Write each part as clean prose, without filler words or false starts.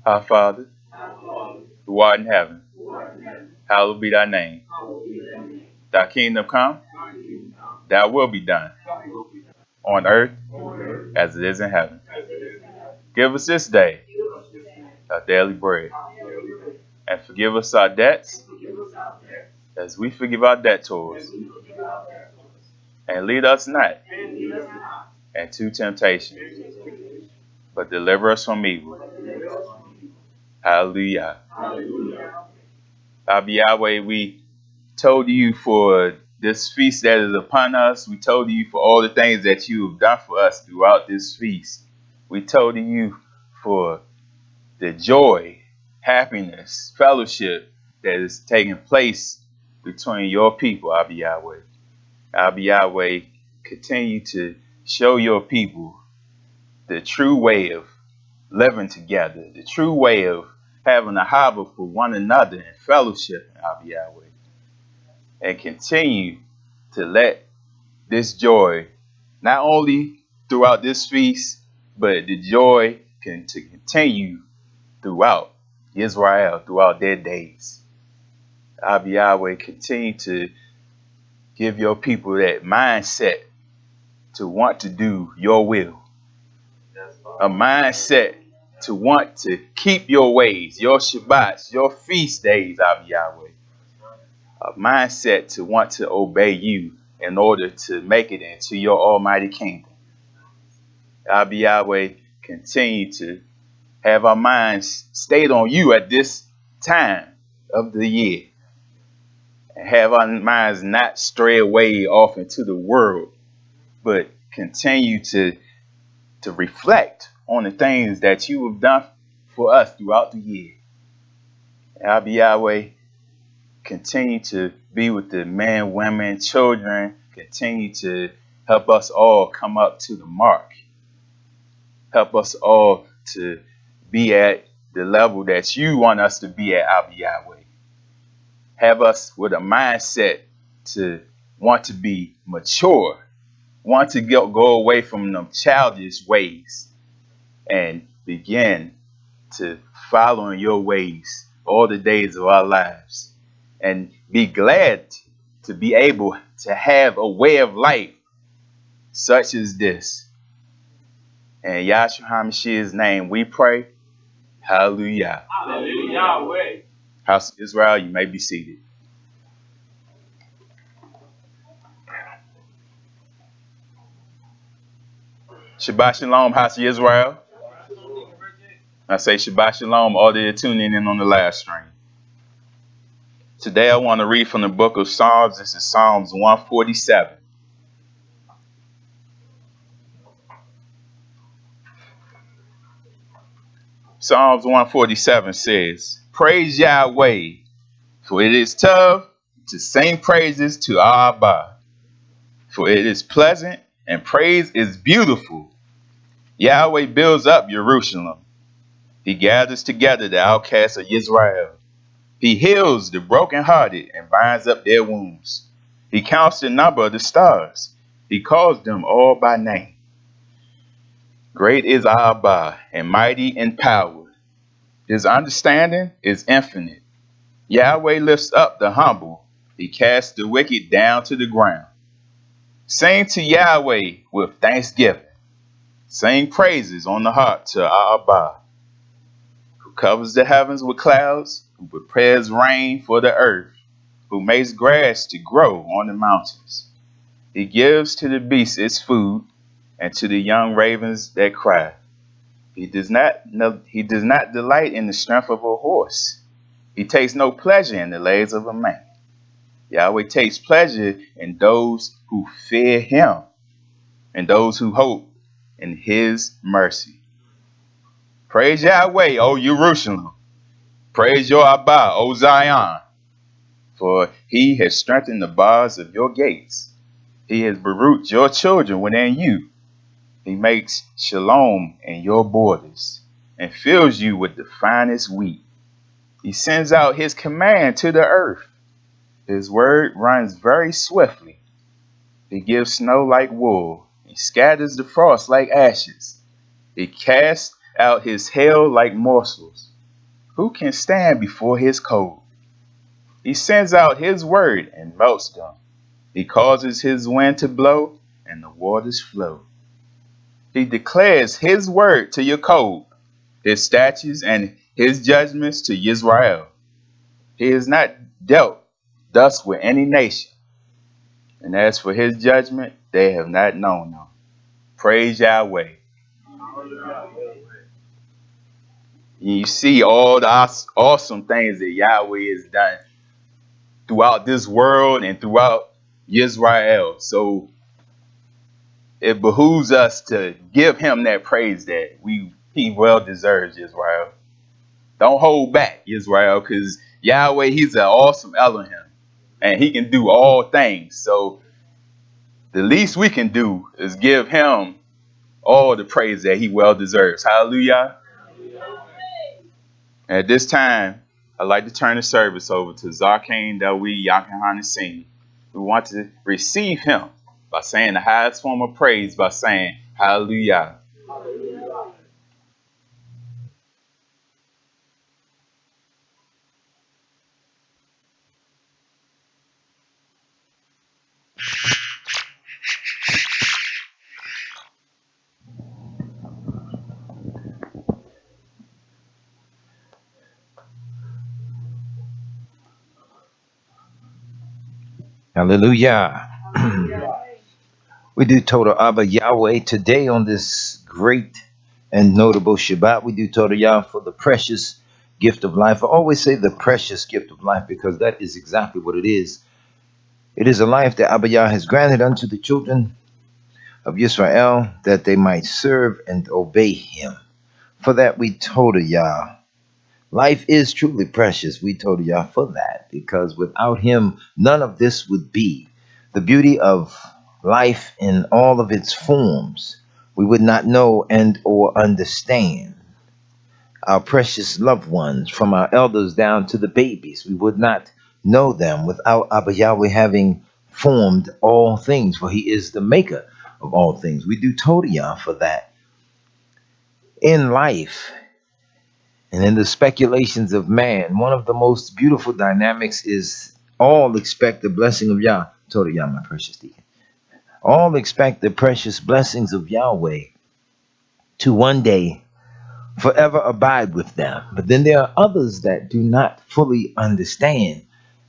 Our Father, who art in heaven, hallowed be thy name. Thy kingdom come, thy will be done, on earth as it is in heaven. Give us this day our daily bread, and forgive us our debts as we forgive our debtors. And lead us not into temptation, but deliver us from evil. Hallelujah. Abba Yahweh, we told you for this feast that is upon us. We told you for all the things that you have done for us throughout this feast. We told you for the joy, happiness, fellowship that is taking place between your people, Abba Yahweh. Abba Yahweh, continue to show your people the true way of living together, the true way of having a harbor for one another and fellowship, Abba Yahweh. And continue to let this joy, not only throughout this feast, but the joy to continue throughout Israel, throughout their days. Abba Yahweh, continue to give your people that mindset to want to do your will. A mindset to want to keep your ways, your Shabbats, your feast days, Abba Yahweh. A mindset to want to obey you in order to make it into your almighty kingdom. Abba Yahweh, continue to have our minds stayed on you at this time of the year. And have our minds not stray away off into the world, but continue to reflect on the things that you have done for us throughout the year. Abba Yahweh, continue to be with the men, women, children. Continue to help us all come up to the mark. Help us all to be at the level that you want us to be at, Abba Yahweh. Have us with a mindset to want to be mature, want to go away from them childish ways and begin to follow in your ways all the days of our lives. And be glad to be able to have a way of life such as this. In Yahshua HaMashiach's name we pray. Hallelujah. Hallelujah. House of Israel, you may be seated. Shabbat Shalom, House of Israel. I say Shabbat Shalom, all that are tuning in on the live stream. Today I want to read from the book of Psalms. This is Psalms 147. Psalms 147 says, Praise Yahweh, for it is tough to sing praises to our Abba. For it is pleasant and praise is beautiful. Yahweh builds up Jerusalem. He gathers together the outcasts of Israel. He heals the brokenhearted and binds up their wounds. He counts the number of the stars. He calls them all by name. Great is our Abba and mighty in power. His understanding is infinite. Yahweh lifts up the humble. He casts the wicked down to the ground. Sing to Yahweh with thanksgiving. Sing praises on the harp to our Abba, who covers the heavens with clouds, who prepares rain for the earth, who makes grass to grow on the mountains. He gives to the beasts its food, and to the young ravens that cry. He does not delight in the strength of a horse. He takes no pleasure in the legs of a man. Yahweh takes pleasure in those who fear him, and those who hope in his mercy. Praise Yahweh, O Jerusalem. Praise your Abba, O Zion. For he has strengthened the bars of your gates. He has beroot your children within you. He makes shalom in your borders and fills you with the finest wheat. He sends out his command to the earth. His word runs very swiftly. He gives snow like wool. He scatters the frost like ashes. He casts out his hail like morsels. Who can stand before his cold? He sends out his word and melts them. He causes his wind to blow and the waters flow. He declares his word to your code, his statutes and his judgments to Israel. He has not dealt thus with any nation. And as for his judgment, they have not known them. Praise Yahweh. You see all the awesome things that Yahweh has done throughout this world and throughout Israel. So it behooves us to give him that praise that he well deserves, Israel. Don't hold back, Israel, because Yahweh, he's an awesome Elohim. And he can do all things. So the least we can do is give him all the praise that he well deserves. Hallelujah. At this time, I'd like to turn the service over to Zarkane Dawi Yakan Singh. We want to receive him by saying the highest form of praise by saying Hallelujah. Hallelujah. We do total Abba Yahweh today on this great and notable Shabbat. We do total Yah for the precious gift of life. I always say the precious gift of life because that is exactly what it is. It is a life that Abba Yah has granted unto the children of Israel that they might serve and obey him. For that we total Yah. Life is truly precious. We told y'all for that because without him, none of this would be. The beauty of life in all of its forms, we would not know and or understand. Our precious loved ones, from our elders down to the babies, we would not know them without Abba Yahweh having formed all things, for he is the maker of all things. We do told y'all for that. In life, and in the speculations of man, one of the most beautiful dynamics is all expect the blessing of Yah. Told Yah, my precious deacon. All expect the precious blessings of Yahweh to one day forever abide with them. But then there are others that do not fully understand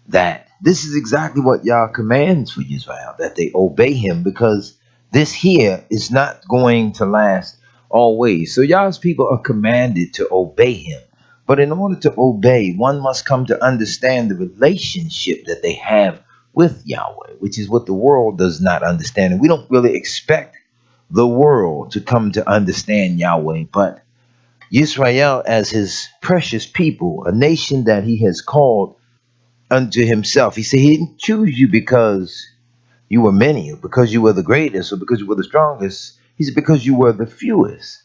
that this is exactly what Yah commands for Israel, that they obey him, because this here is not going to last always. So Yah's people are commanded to obey him. But in order to obey, one must come to understand the relationship that they have with Yahweh, which is what the world does not understand. And we don't really expect the world to come to understand Yahweh, but Israel as his precious people, a nation that he has called unto himself. He said he didn't choose you because you were many, or because you were the greatest, or because you were the strongest. He said because you were the fewest.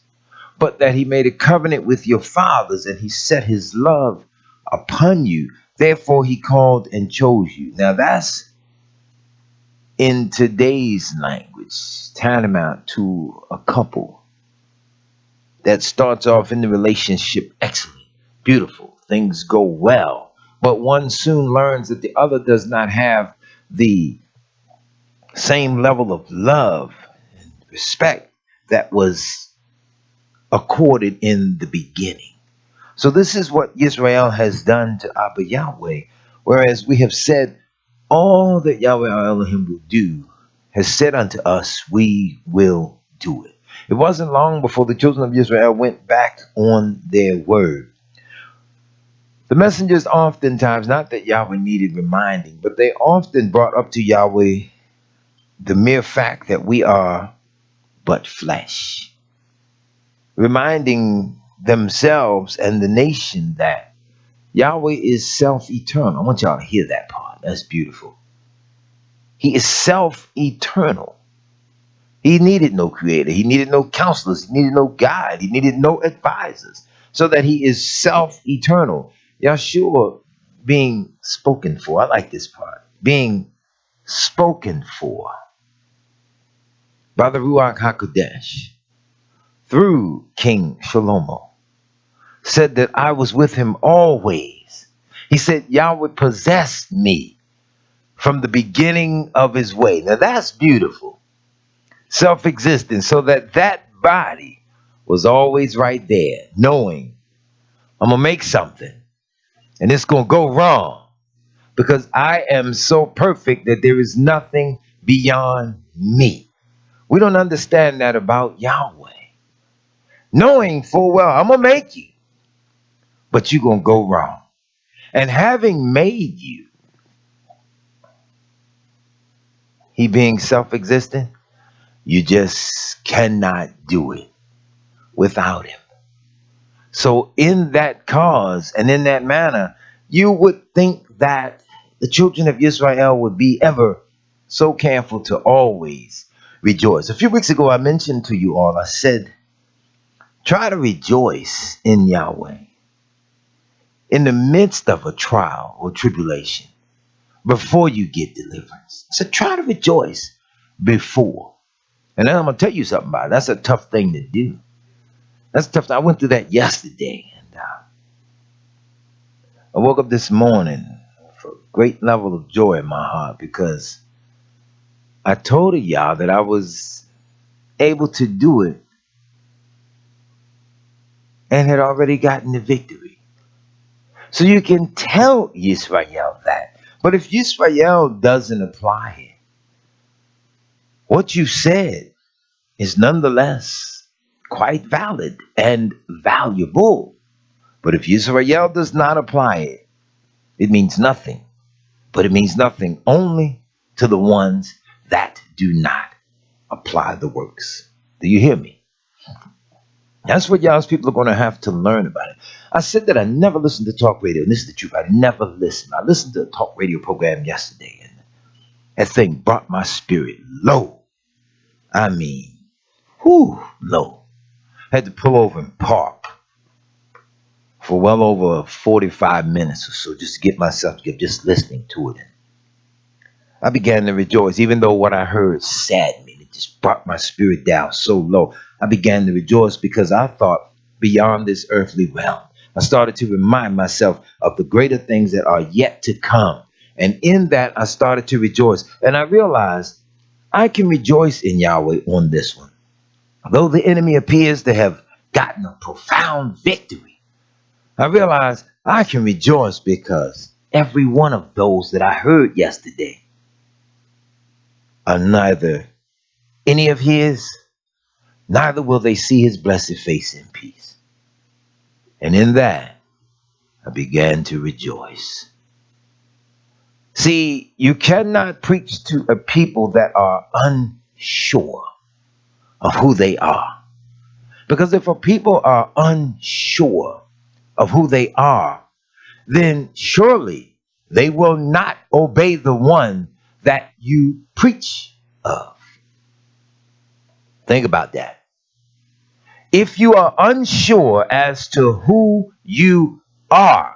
But that he made a covenant with your fathers and he set his love upon you. Therefore he called and chose you. Now that's in today's language tantamount to a couple that starts off in the relationship excellent, beautiful, things go well. But one soon learns that the other does not have the same level of love and respect that was accorded in the beginning. So this is what Israel has done to Abba Yahweh. Whereas we have said all that Yahweh our Elohim will do has said unto us, we will do it. It wasn't long before the children of Israel went back on their word. The messengers oftentimes, not that Yahweh needed reminding, but they often brought up to Yahweh the mere fact that we are but flesh, reminding themselves and the nation that Yahweh is self-eternal. I want y'all to hear that part. That's beautiful. He is self-eternal. He needed no creator. He needed no counselors. He needed no guide. He needed no advisors. So that he is self-eternal. Yahshua being spoken for. I like this part. Being spoken for by the Ruach HaKodesh through King Shalomo. said that I was with him always. He said Yahweh possessed me from the beginning of his way. Now that's beautiful. Self-existent, so that body was always right there, knowing I'm going to make something and it's going to go wrong because I am so perfect that there is nothing beyond me. We don't understand that about Yahweh. Knowing full well, I'm going to make you, but you're going to go wrong. And having made you, he being self-existent, you just cannot do it without him. So in that cause and in that manner, you would think that the children of Israel would be ever so careful to always rejoice. A few weeks ago, I mentioned to you all, I said, try to rejoice in Yahweh in the midst of a trial or tribulation before you get deliverance. So try to rejoice before. And then I'm going to tell you something about it. That's a tough thing to do. That's tough. I went through that yesterday. And I woke up this morning with a great level of joy in my heart because I told y'all that I was able to do it and had already gotten the victory. So you can tell Yisrael that. But if Yisrael doesn't apply it, what you said is nonetheless quite valid and valuable. But if Yisrael does not apply it, it means nothing. But it means nothing only to the ones that do not apply the works. Do you hear me? That's what y'all's people are going to have to learn about it. I said that I never listened to talk radio, and this is the truth. I never listened. I listened to a talk radio program yesterday, and that thing brought my spirit low. I mean, low. Had to pull over and park for well over 45 minutes or so just to get myself together, just listening to it. I began to rejoice, even though what I heard saddened me. It just brought my spirit down so low. I began to rejoice because I thought beyond this earthly realm. I started to remind myself of the greater things that are yet to come. And in that, I started to rejoice. And I realized I can rejoice in Yahweh on this one. Though the enemy appears to have gotten a profound victory, I realized I can rejoice because every one of those that I heard yesterday are neither any of his, neither will they see his blessed face in peace. And in that, I began to rejoice. See, you cannot preach to a people that are unsure of who they are. Because if a people are unsure of who they are, then surely they will not obey the one that you preach of. Think about that. If you are unsure as to who you are,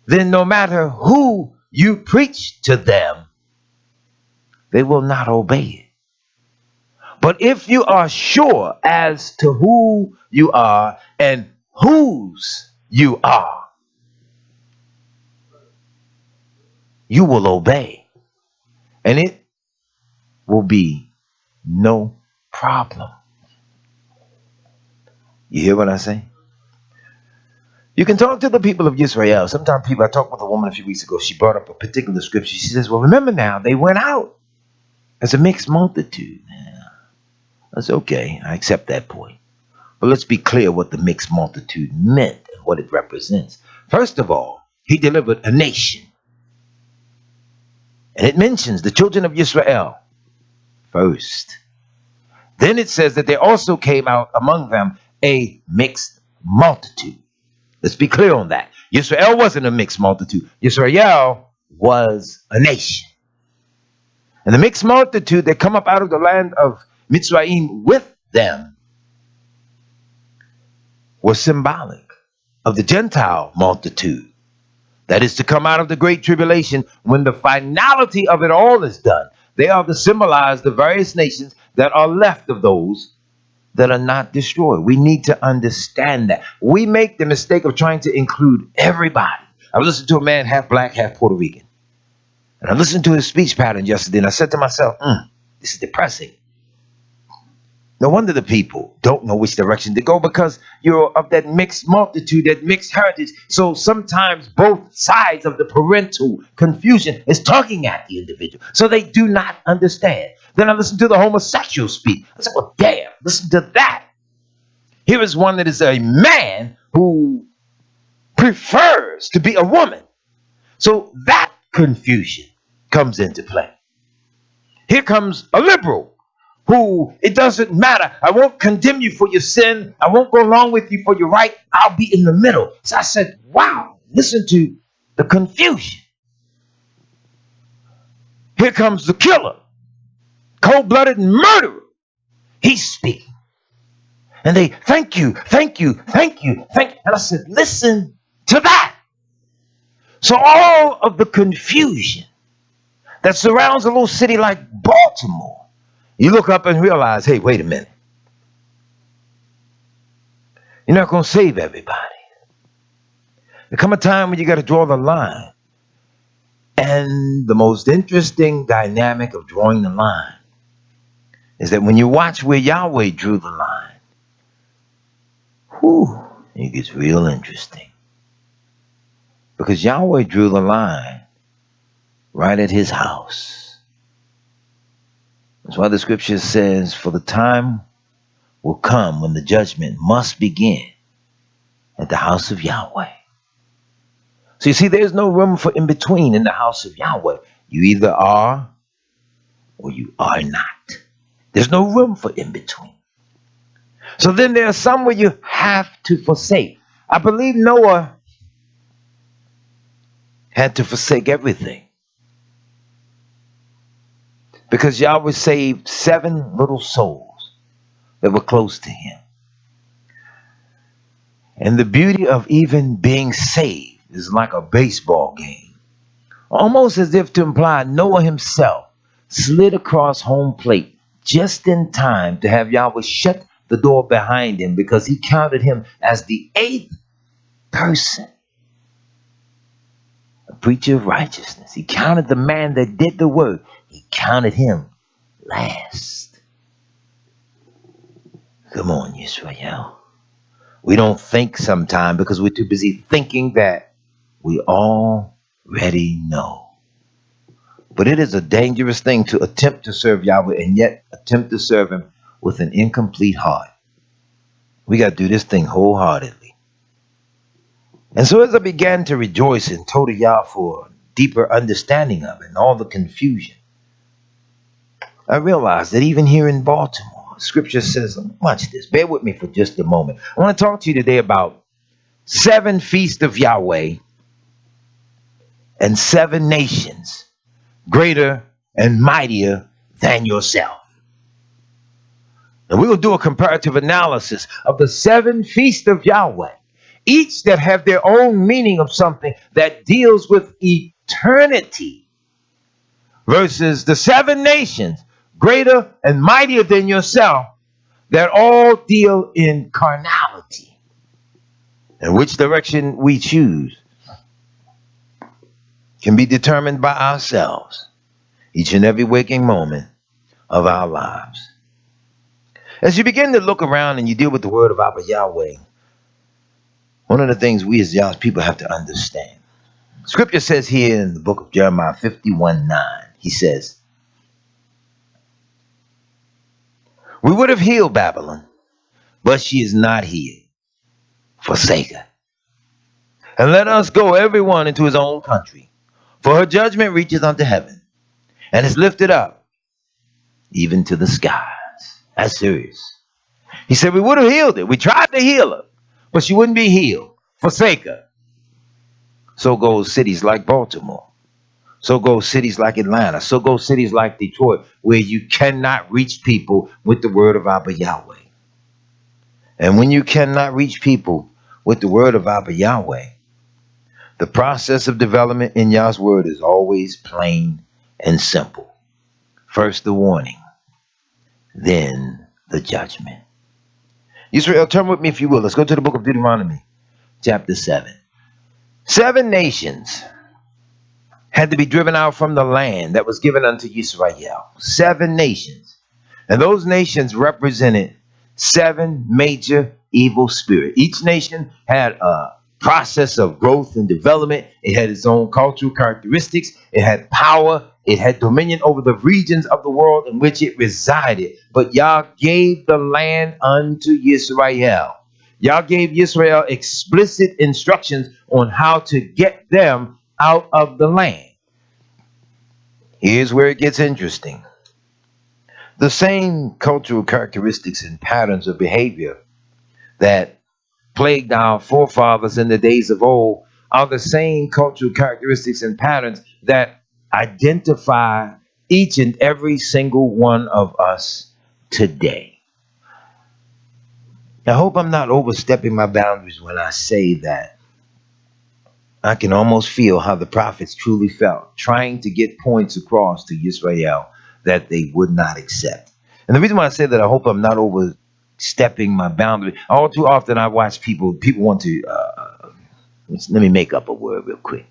then no matter who you preach to them, they will not obey it. But if you are sure as to who you are and whose you are, you will obey. And it will be no problem. You hear what I say? You can talk to the people of Israel. Sometimes I talked with a woman a few weeks ago. She brought up a particular scripture. She says, well, remember now, they went out as a mixed multitude. That's okay. I accept that point. But let's be clear what the mixed multitude meant and what it represents. First of all, he delivered a nation. And it mentions the children of Israel first. Then it says that there also came out among them a mixed multitude. Let's be clear on that. Israel wasn't a mixed multitude. Israel was a nation. And the mixed multitude that come up out of the land of Mitzrayim with them was symbolic of the Gentile multitude that is to come out of the great tribulation when the finality of it all is done. They are to symbolize the various nations that are left of those that are not destroyed. We need to understand that. We make the mistake of trying to include everybody. I listened to a man half black, half Puerto Rican. And I listened to his speech pattern yesterday, and I said to myself, this is depressing. No wonder the people don't know which direction to go, because you're of that mixed multitude, that mixed heritage. So sometimes both sides of the parental confusion is talking at the individual. So they do not understand. Then I listened to the homosexual speak. I said, well, damn, listen to that. Here is one that is a man who prefers to be a woman. So that confusion comes into play. Here comes a liberal who, it doesn't matter. I won't condemn you for your sin. I won't go along with you for your right. I'll be in the middle. So I said, wow, listen to the confusion. Here comes the killer, cold-blooded murderer. He's speaking. And they, thank you, thank you, thank you, thank you. And I said, listen to that. So all of the confusion that surrounds a little city like Baltimore, you look up and realize, hey, wait a minute. You're not going to save everybody. There come a time when you got to draw the line. And the most interesting dynamic of drawing the line is that when you watch where Yahweh drew the line, it gets real interesting. Because Yahweh drew the line right at his house. That's why the scripture says, for the time will come when the judgment must begin at the house of Yahweh. So you see, there's no room for in between in the house of Yahweh. You either are or you are not. There's no room for in between. So then there are some where you have to forsake. I believe Noah had to forsake everything, because Yahweh saved 7 little souls that were close to him. And the beauty of even being saved is like a baseball game. Almost as if to imply Noah himself slid across home plate just in time to have Yahweh shut the door behind him, because he counted him as the 8th person. A preacher of righteousness. He counted the man that did the work. He counted him last. Come on, Yisrael. We don't think sometimes because we're too busy thinking that we already know. But it is a dangerous thing to attempt to serve Yahweh and yet attempt to serve him with an incomplete heart. We got to do this thing wholeheartedly. And so as I began to rejoice in total Yah for a deeper understanding of it and all the confusion, I realized that even here in Baltimore, scripture says, watch this, bear with me for just a moment. I want to talk to you today about 7 feasts of Yahweh and 7 nations greater and mightier than yourself. And we're going to do a comparative analysis of the 7 feasts of Yahweh, each that have their own meaning of something that deals with eternity, versus the 7 nations greater and mightier than yourself that all deal in carnality. And which direction we choose can be determined by ourselves each and every waking moment of our lives. As you begin to look around and you deal with the word of Abba Yahweh, one of the things we as Yah's people have to understand. Scripture says here in the book of Jeremiah 51:9, he says, we would have healed Babylon, but she is not healed. Forsake her. And let us go everyone into his own country. For her judgment reaches unto heaven, and is lifted up even to the skies. That's serious. He said we would have healed her. We tried to heal her, but she wouldn't be healed. Forsake her. So goes cities like Baltimore. So goes cities like Atlanta. So goes cities like Detroit, where you cannot reach people with the word of Abba Yahweh. And when you cannot reach people with the word of Abba Yahweh, the process of development in Yah's word is always plain and simple. First the warning, then the judgment. Israel, turn with me if you will. Let's go to the book of Deuteronomy, chapter 7. 7 nations had to be driven out from the land that was given unto Israel. 7 nations. And those nations represented 7 major evil spirits. Each nation had a process of growth and development. It had its own cultural characteristics. It had power. It had dominion over the regions of the world in which it resided. But Yah gave the land unto Israel. Yah gave Israel explicit instructions on how to get them out of the land. Here's where it gets interesting. The same cultural characteristics and patterns of behavior that plagued our forefathers in the days of old are the same cultural characteristics and patterns that identify each and every single one of us today. I hope I'm not overstepping my boundaries when I say that I can almost feel how the prophets truly felt, trying to get points across to Israel that they would not accept. And the reason why I say that I hope I'm not overstepping my boundary, all too often I watch people want to, let me make up a word real quick.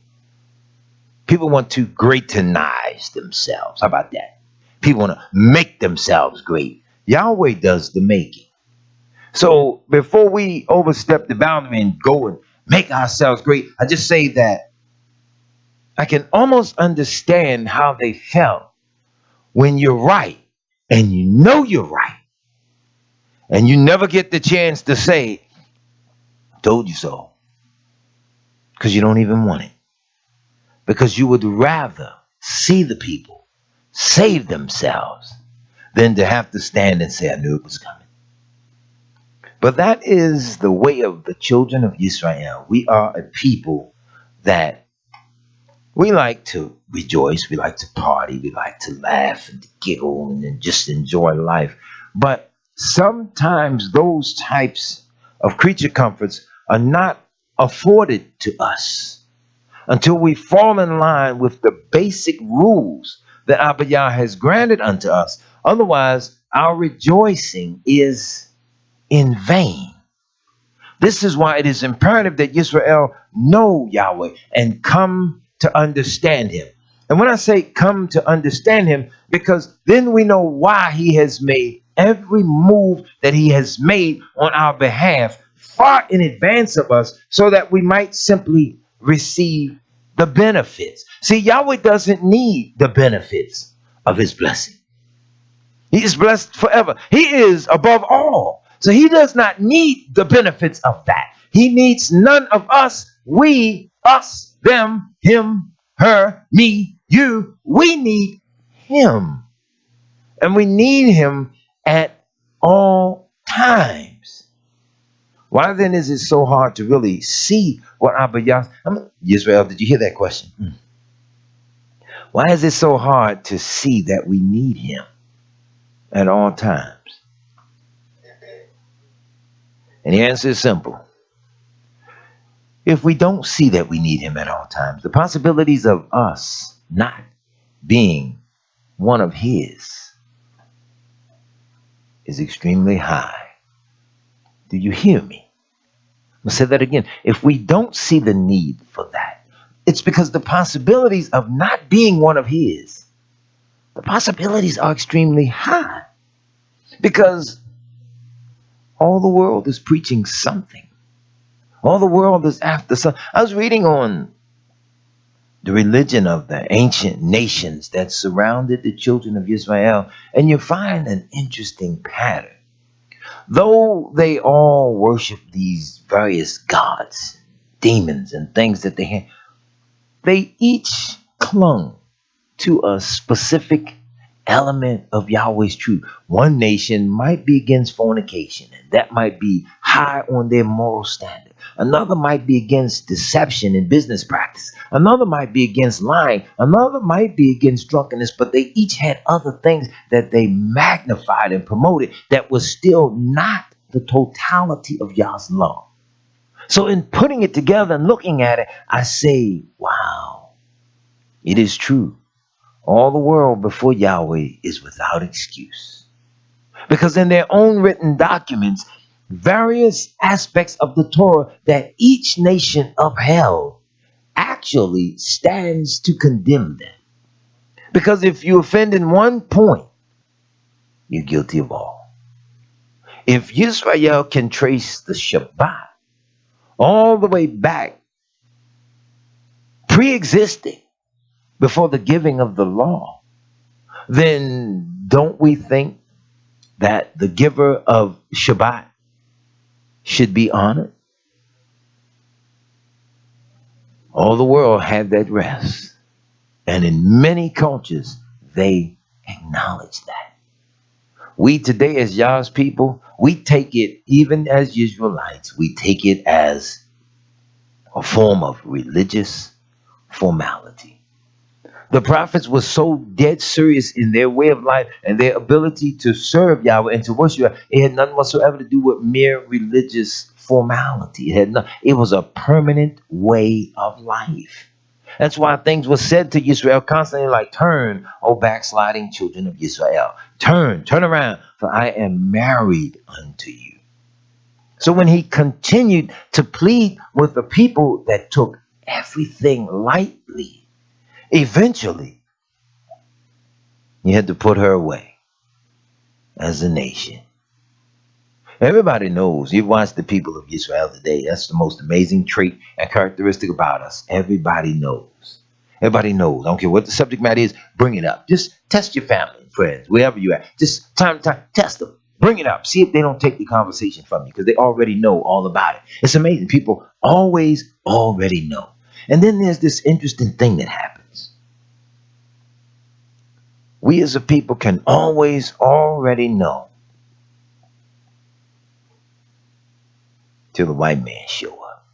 People want to greatanize themselves. How about that? People want to make themselves great. Yahweh does the making. So before we overstep the boundary and go and make ourselves great, I just say that I can almost understand how they felt when you're right and you know you're right. And you never get the chance to say, told you so. Because you don't even want it. Because you would rather see the people save themselves than to have to stand and say, I knew it was coming. But that is the way of the children of Israel. We are a people that we like to rejoice, we like to party, we like to laugh and to giggle and just enjoy life. But sometimes those types of creature comforts are not afforded to us until we fall in line with the basic rules that Abba Yah has granted unto us. Otherwise, our rejoicing is in vain. This is why it is imperative that Israel know Yahweh and come to understand him. And when I say come to understand him, because then we know why he has made every move that he has made on our behalf far in advance of us so that we might simply receive the benefits. See, Yahweh doesn't need the benefits of his blessing. He is blessed forever. He is above all. So he does not need the benefits of that. He needs none of us. We, us, them, him, her, me, you. We need him. And we need him at all times. Why then is it so hard to really see what Abba Yah... Israel, did you hear that question? Why is it so hard to see that we need him at all times? And the answer is simple. If we don't see that we need him at all times, the possibilities of us not being one of his is extremely high. Do you hear me? I'll say that again. If we don't see the need for that, it's because the possibilities of not being one of his, the possibilities are extremely high. Because all the world is preaching something. All the world is after something. I was reading on the religion of the ancient nations that surrounded the children of Israel, and you find an interesting pattern. Though they all worship these various gods, demons, and things that they had, they each clung to a specific element of Yahweh's truth. One nation might be against fornication, and that might be high on their moral standard. Another might be against deception in business practice. Another might be against lying. Another might be against drunkenness, but they each had other things that they magnified and promoted that was still not the totality of Yah's law. So in putting it together and looking at it, I say, wow, it is true. All the world before Yahweh is without excuse. Because in their own written documents, various aspects of the Torah that each nation upheld actually stands to condemn them. Because if you offend in one point, you're guilty of all. If Israel can trace the Shabbat all the way back, pre-existing, before the giving of the law, then don't we think that the giver of Shabbat should be honored? All the world had that rest. And in many cultures, they acknowledge that. We today, as Yah's people, we take it, even as Israelites, we take it as a form of religious formality. The prophets were so dead serious in their way of life and their ability to serve Yahweh and to worship Yahweh. It had nothing whatsoever to do with mere religious formality. It was a permanent way of life. That's why things were said to Israel constantly like, turn, O backsliding children of Israel. Turn around, for I am married unto you. So when he continued to plead with the people that took everything lightly, eventually, you had to put her away as a nation. Everybody knows. You've watched the people of Israel today. That's the most amazing trait and characteristic about us. Everybody knows. Everybody knows. I don't care what the subject matter is, bring it up. Just test your family and friends, wherever you're at. Just time to time, test them. Bring it up. See if they don't take the conversation from you because they already know all about it. It's amazing. People always already know. And then there's this interesting thing that happens. We as a people can always already know till the white man show up.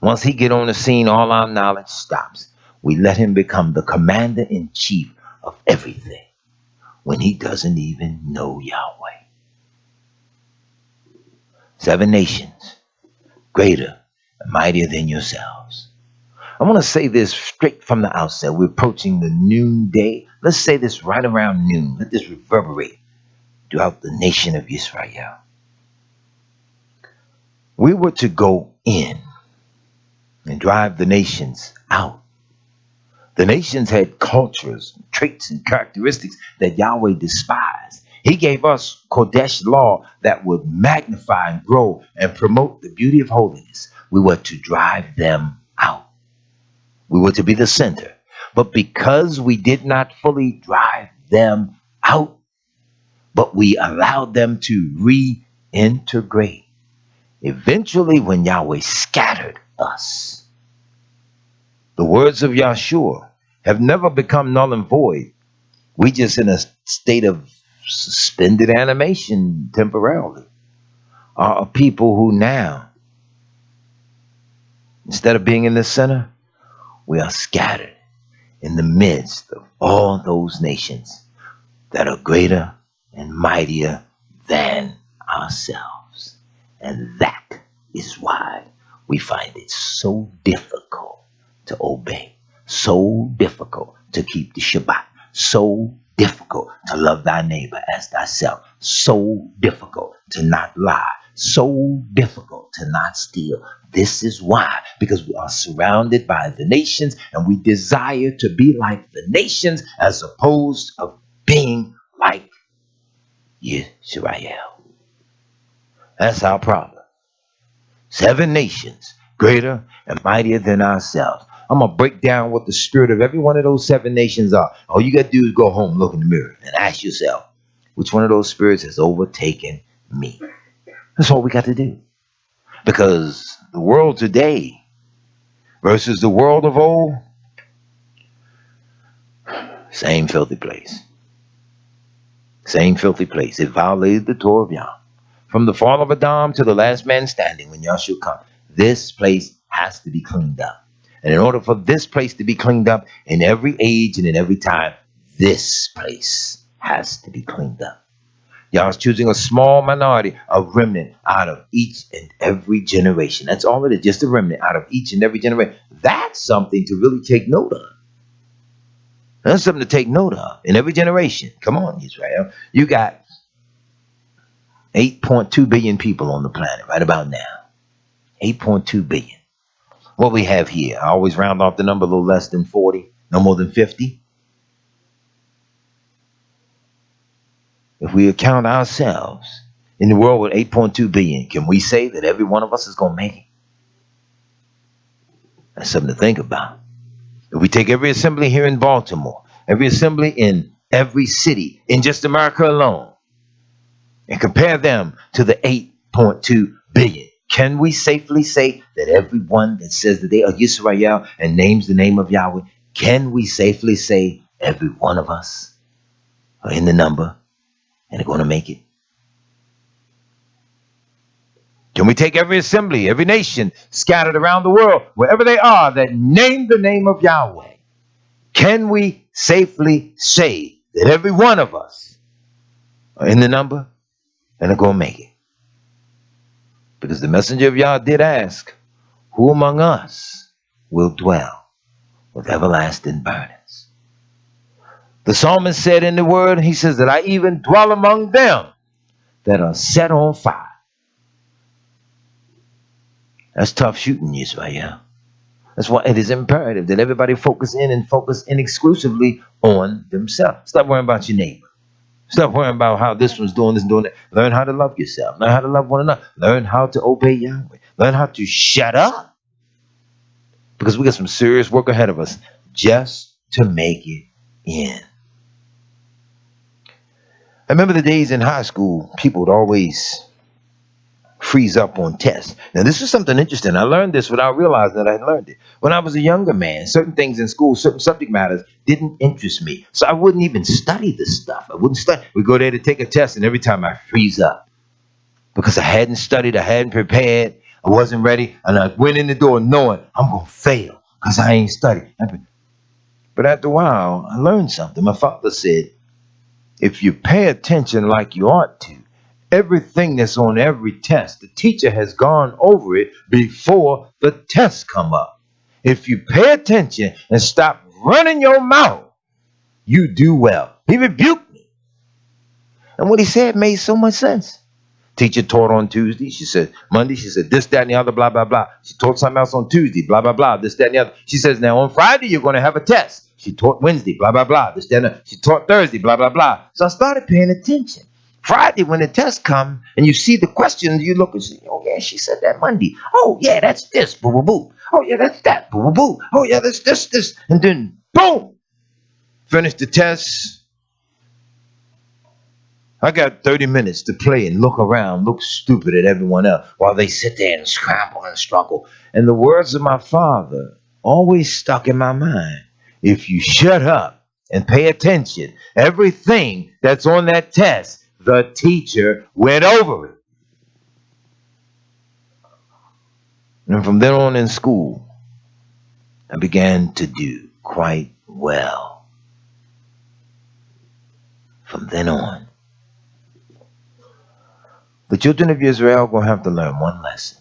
Once he get on the scene, all our knowledge stops. We let him become the commander-in-chief of everything when he doesn't even know Yahweh. 7 nations, greater and mightier than yourselves. I want to say this straight from the outset. We're approaching the noonday. Let's say this right around noon. Let this reverberate throughout the nation of Israel. We were to go in and drive the nations out. The nations had cultures, traits, and characteristics that Yahweh despised. He gave us Kodesh law that would magnify and grow and promote the beauty of holiness. We were to drive them out. We were to be the center. But because we did not fully drive them out, but we allowed them to reintegrate, eventually when Yahweh scattered us, the words of Yahshua have never become null and void. We just in a state of suspended animation temporarily are a people who now, instead of being in the center, we are scattered in the midst of all those nations that are greater and mightier than ourselves. And that is why we find it so difficult to obey, so difficult to keep the Shabbat, so difficult to love thy neighbor as thyself, so difficult to not lie, so difficult to not steal. This is why, because we are surrounded by the nations and we desire to be like the nations as opposed to being like Israel. That's our problem. 7 nations, greater and mightier than ourselves. I'm going to break down what the spirit of every one of those 7 nations are. All you got to do is go home, look in the mirror, and ask yourself, which one of those spirits has overtaken me? That's all we got to do. Because the world today versus the world of old, same filthy place. Same filthy place. It violated the Torah of Yah. From the fall of Adam to the last man standing when Yahshua comes, this place has to be cleaned up. And in order for this place to be cleaned up in every age and in every time, this place has to be cleaned up. Yah's choosing a small minority, a remnant out of each and every generation. That's all it is, just a remnant out of each and every generation. That's something to really take note of. That's something to take note of in every generation. Come on, Israel. You got 8.2 billion people on the planet right about now. 8.2 billion. What we have here, I always round off the number a little less than 40, no more than 50. If we account ourselves in the world with 8.2 billion, can we say that every one of us is going to make it? That's something to think about. If we take every assembly here in Baltimore, every assembly in every city, in just America alone, and compare them to the 8.2 billion, can we safely say that everyone that says that they are Yisrael and names the name of Yahweh, can we safely say every one of us are in the number and are going to make it? Can we take every assembly, every nation scattered around the world, wherever they are, that name the name of Yahweh? Can we safely say that every one of us are in the number and are going to make it? Because the messenger of Yah did ask, who among us will dwell with everlasting burdens? The psalmist said in the word, he says that I even dwell among them that are set on fire. That's tough shooting, Israel. That's why it is imperative that everybody focus in exclusively on themselves. Stop worrying about your neighbor. Stop worrying about how this one's doing this and doing that. Learn how to love yourself. Learn how to love one another. Learn how to obey Yahweh. Learn how to shut up. Because we got some serious work ahead of us just to make it in. I remember the days in high school, people would always freeze up on tests. Now, this is something interesting. I learned this without realizing that I learned it. When I was a younger man, certain things in school, certain subject matters didn't interest me. So I wouldn't even study this stuff. I wouldn't study. We go there to take a test, and every time I freeze up because I hadn't studied, I hadn't prepared, I wasn't ready, and I went in the door knowing I'm going to fail because I ain't studied. But after a while, I learned something. My father said, if you pay attention like you ought to, everything that's on every test, the teacher has gone over it before the tests come up. If you pay attention and stop running your mouth, you do well. He rebuked me. And what he said made so much sense. Teacher taught on Tuesday. She said, Monday, she said, this, that, and the other, blah, blah, blah. She taught something else on Tuesday, blah, blah, blah, this, that, and the other. She says, now on Friday, you're going to have a test. She taught Wednesday, blah, blah, blah, this, that, and the other. She taught Thursday, blah, blah, blah. So I started paying attention. Friday, when the test come and you see the questions, you look and say, oh, yeah, she said that Monday. Oh, yeah, that's this, boo, boo, boo. Oh, yeah, that's that, boo, boo, boo. Oh, yeah, that's this. And then, boom, finish the test. I got 30 minutes to play and look around, look stupid at everyone else while they sit there and scramble and struggle. And the words of my father always stuck in my mind. If you shut up and pay attention, everything that's on that test, the teacher went over it. And from then on in school, I began to do quite well. From then on. The children of Israel are going to have to learn one lesson.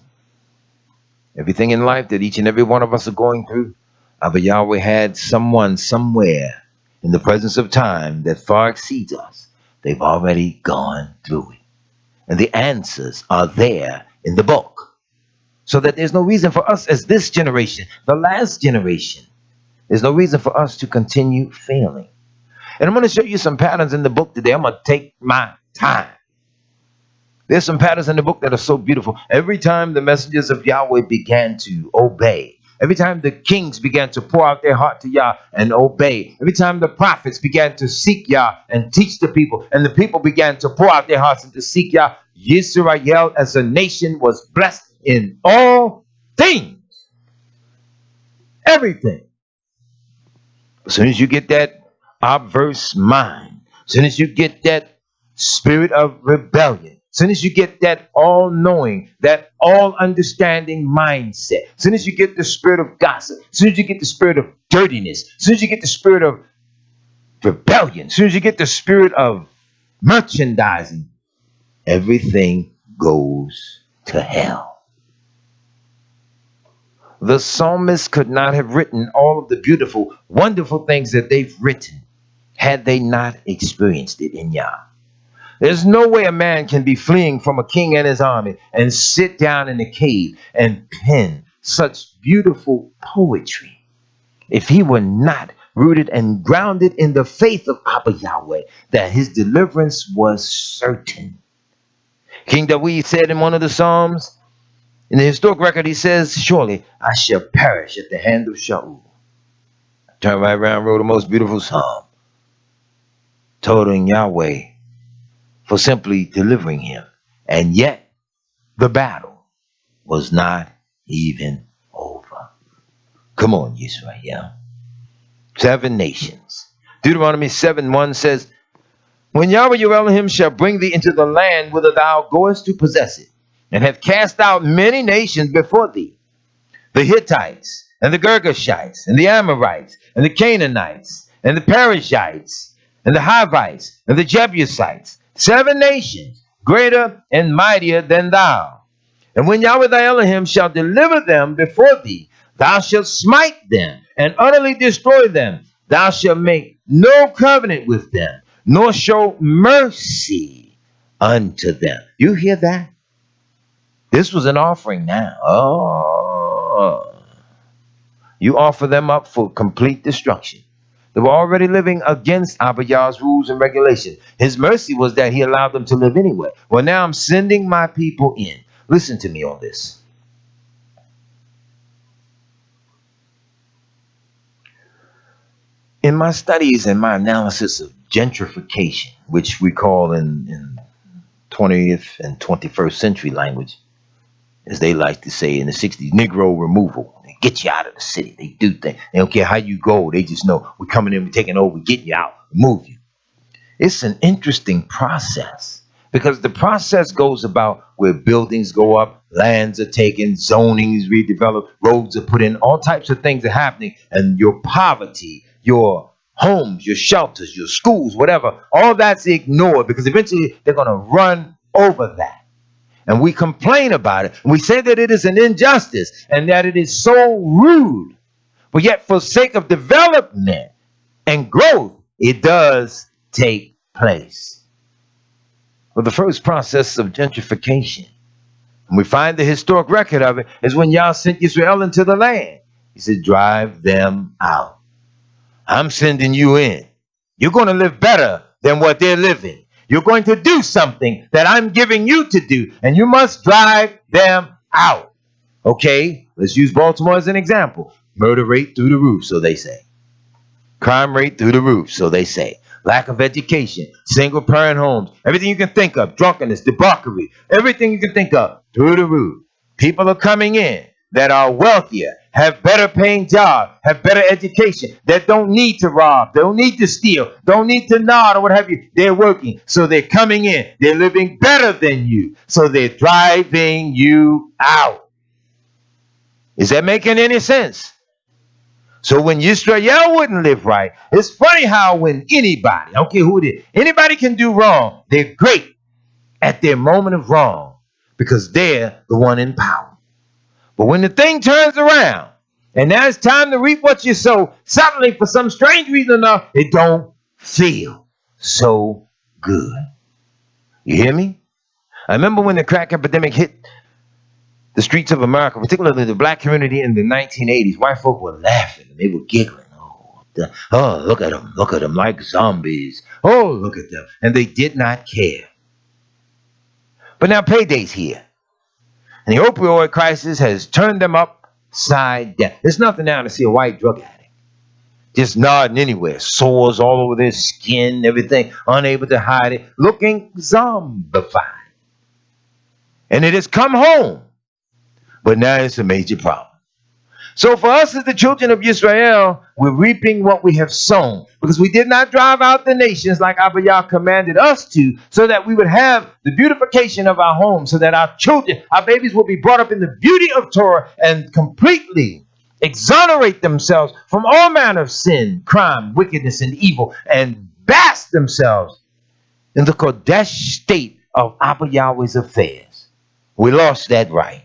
Everything in life that each and every one of us are going through, Abba Yahweh had someone somewhere in the presence of time that far exceeds us. They've already gone through it. And the answers are there in the book. So that there's no reason for us as this generation, the last generation, there's no reason for us to continue failing. And I'm going to show you some patterns in the book today. I'm going to take my time. There's some patterns in the book that are so beautiful. Every time the messengers of Yahweh began to obey, every time the kings began to pour out their heart to Yah and obey, every time the prophets began to seek Yah and teach the people, and the people began to pour out their hearts and to seek Yah, Yisrael as a nation was blessed in all things. Everything. As soon as you get that obverse mind, as soon as you get that spirit of rebellion, as soon as you get that all-knowing, that all-understanding mindset, as soon as you get the spirit of gossip, as soon as you get the spirit of dirtiness, as soon as you get the spirit of rebellion, as soon as you get the spirit of merchandising, everything goes to hell. The psalmist could not have written all of the beautiful, wonderful things that they've written had they not experienced it in Yah. There's no way a man can be fleeing from a king and his army and sit down in a cave and pen such beautiful poetry if he were not rooted and grounded in the faith of Abba Yahweh, that his deliverance was certain. King David said in one of the Psalms, in the historic record, he says, surely I shall perish at the hand of Shaul. Turned right around, wrote the most beautiful psalm, totaling Yahweh for simply delivering him. And yet, the battle was not even over. Come on, Israel. 7 nations. Deuteronomy 7:1 says, when Yahweh your Elohim shall bring thee into the land whither thou goest to possess it, and have cast out many nations before thee, the Hittites, and the Girgashites, and the Amorites, and the Canaanites, and the Perizzites, and the Hivites, and the Jebusites, 7 nations, greater and mightier than thou. And when Yahweh thy Elohim shall deliver them before thee, thou shalt smite them and utterly destroy them. Thou shalt make no covenant with them, nor show mercy unto them. You hear that? This was an offering now. Oh, you offer them up for complete destruction. They were already living against Abba Yah's rules and regulations. His mercy was that he allowed them to live anyway. Well, now I'm sending my people in. Listen to me on this. In my studies and my analysis of gentrification, which we call in 20th and 21st century language, as they like to say in the 60s, Negro removal. They get you out of the city. They do things. They don't care how you go. They just know we're coming in, we're taking over, we're getting you out, move you. It's an interesting process because the process goes about where buildings go up, lands are taken, zoning is redeveloped, roads are put in, all types of things are happening, and your poverty, your homes, your shelters, your schools, whatever, all that's ignored because eventually they're going to run over that. And we complain about it. And we say that it is an injustice and that it is so rude. But yet for sake of development and growth, it does take place. Well, the first process of gentrification, and we find the historic record of it, is when Yah sent Israel into the land. He said, drive them out. I'm sending you in. You're going to live better than what they're living. You're going to do something that I'm giving you to do, and you must drive them out. Okay, let's use Baltimore as an example. Murder rate through the roof, so they say. Crime rate through the roof, so they say. Lack of education, single parent homes, everything you can think of, drunkenness, debauchery, everything you can think of through the roof. People are coming in that are wealthier, have better paying jobs, have better education, that don't need to rob, don't need to steal, don't need to nod or what have you. They're working, so they're coming in. They're living better than you, so they're driving you out. Is that making any sense? So when Yisrael wouldn't live right, it's funny how when anybody, I don't care who it is, anybody can do wrong, they're great at their moment of wrong because they're the one in power. But when the thing turns around and now it's time to reap what you sow, suddenly for some strange reason enough, it don't feel so good. You hear me? I remember when the crack epidemic hit the streets of America, particularly the black community in the 1980s, white folk were laughing and they were giggling. Oh, look at them like zombies. Oh, look at them. And they did not care. But now payday's here. And the opioid crisis has turned them upside down. There's nothing now to see a white drug addict just nodding anywhere, sores all over their skin, everything, unable to hide it, looking zombified. And it has come home. But now it's a major problem. So for us as the children of Israel, we're reaping what we have sown because we did not drive out the nations like Abba Yah commanded us to, so that we would have the beautification of our homes, so that our children, our babies will be brought up in the beauty of Torah and completely exonerate themselves from all manner of sin, crime, wickedness, and evil, and bask themselves in the Kodesh state of Abba Yahweh's affairs. We lost that right.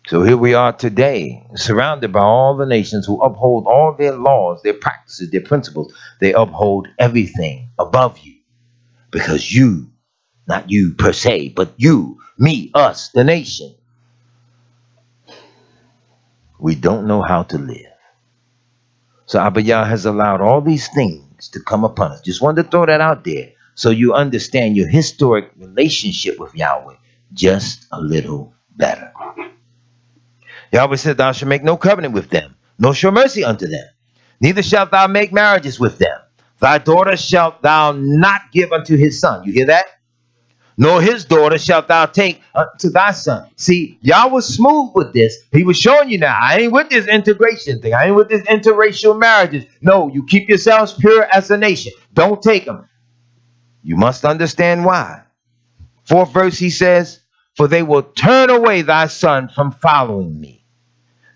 So here we are today, surrounded by all the nations who uphold all their laws, their practices, their principles. They uphold everything above you. Because you, not you per se, but you, me, us, the nation, we don't know how to live. So Abba Yah has allowed all these things to come upon us. Just wanted to throw that out there so you understand your historic relationship with Yahweh just a little better. Yahweh said, thou shalt make no covenant with them, nor show mercy unto them. Neither shalt thou make marriages with them. Thy daughter shalt thou not give unto his son. You hear that? Nor his daughter shalt thou take unto thy son. See, y'all was smooth with this. He was showing you now. I ain't with this integration thing. I ain't with this interracial marriages. No, you keep yourselves pure as a nation. Don't take them. You must understand why. Fourth verse, he says, for they will turn away thy son from following me,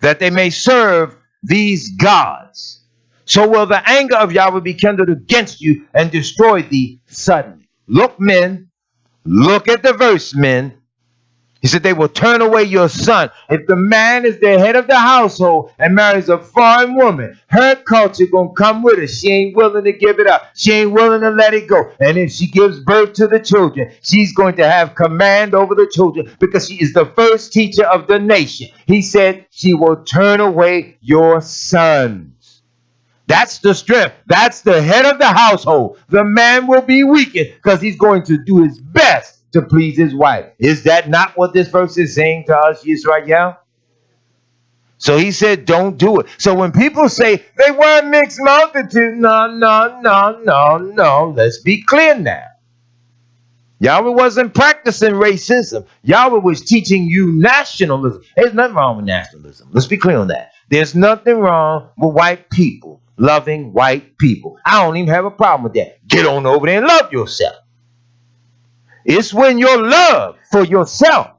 that they may serve these gods. So will the anger of Yahweh be kindled against you and destroy thee suddenly. Look, men. Look at the verse, men. He said they will turn away your son. If the man is the head of the household and marries a foreign woman, her culture gonna come with her. She ain't willing to give it up. She ain't willing to let it go. And if she gives birth to the children, she's going to have command over the children because she is the first teacher of the nation. He said she will turn away your son. That's the strength. That's the head of the household. The man will be weakened because he's going to do his best to please his wife. Is that not what this verse is saying to us, Yisrael? So he said, don't do it. So when people say they were a mixed multitude, no. Let's be clear now. Yahweh wasn't practicing racism. Yahweh was teaching you nationalism. There's nothing wrong with nationalism. Let's be clear on that. There's nothing wrong with white people loving white people. I don't even have a problem with that. Get on over there and love yourself. It's when your love for yourself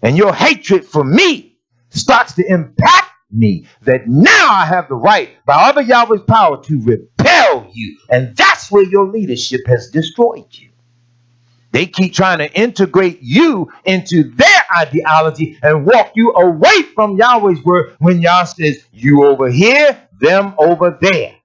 and your hatred for me starts to impact me that now I have the right by other Yahweh's power to repel you. And that's where your leadership has destroyed you. They keep trying to integrate you into their ideology and walk you away from Yahweh's word when Yah says, you over here, them over there.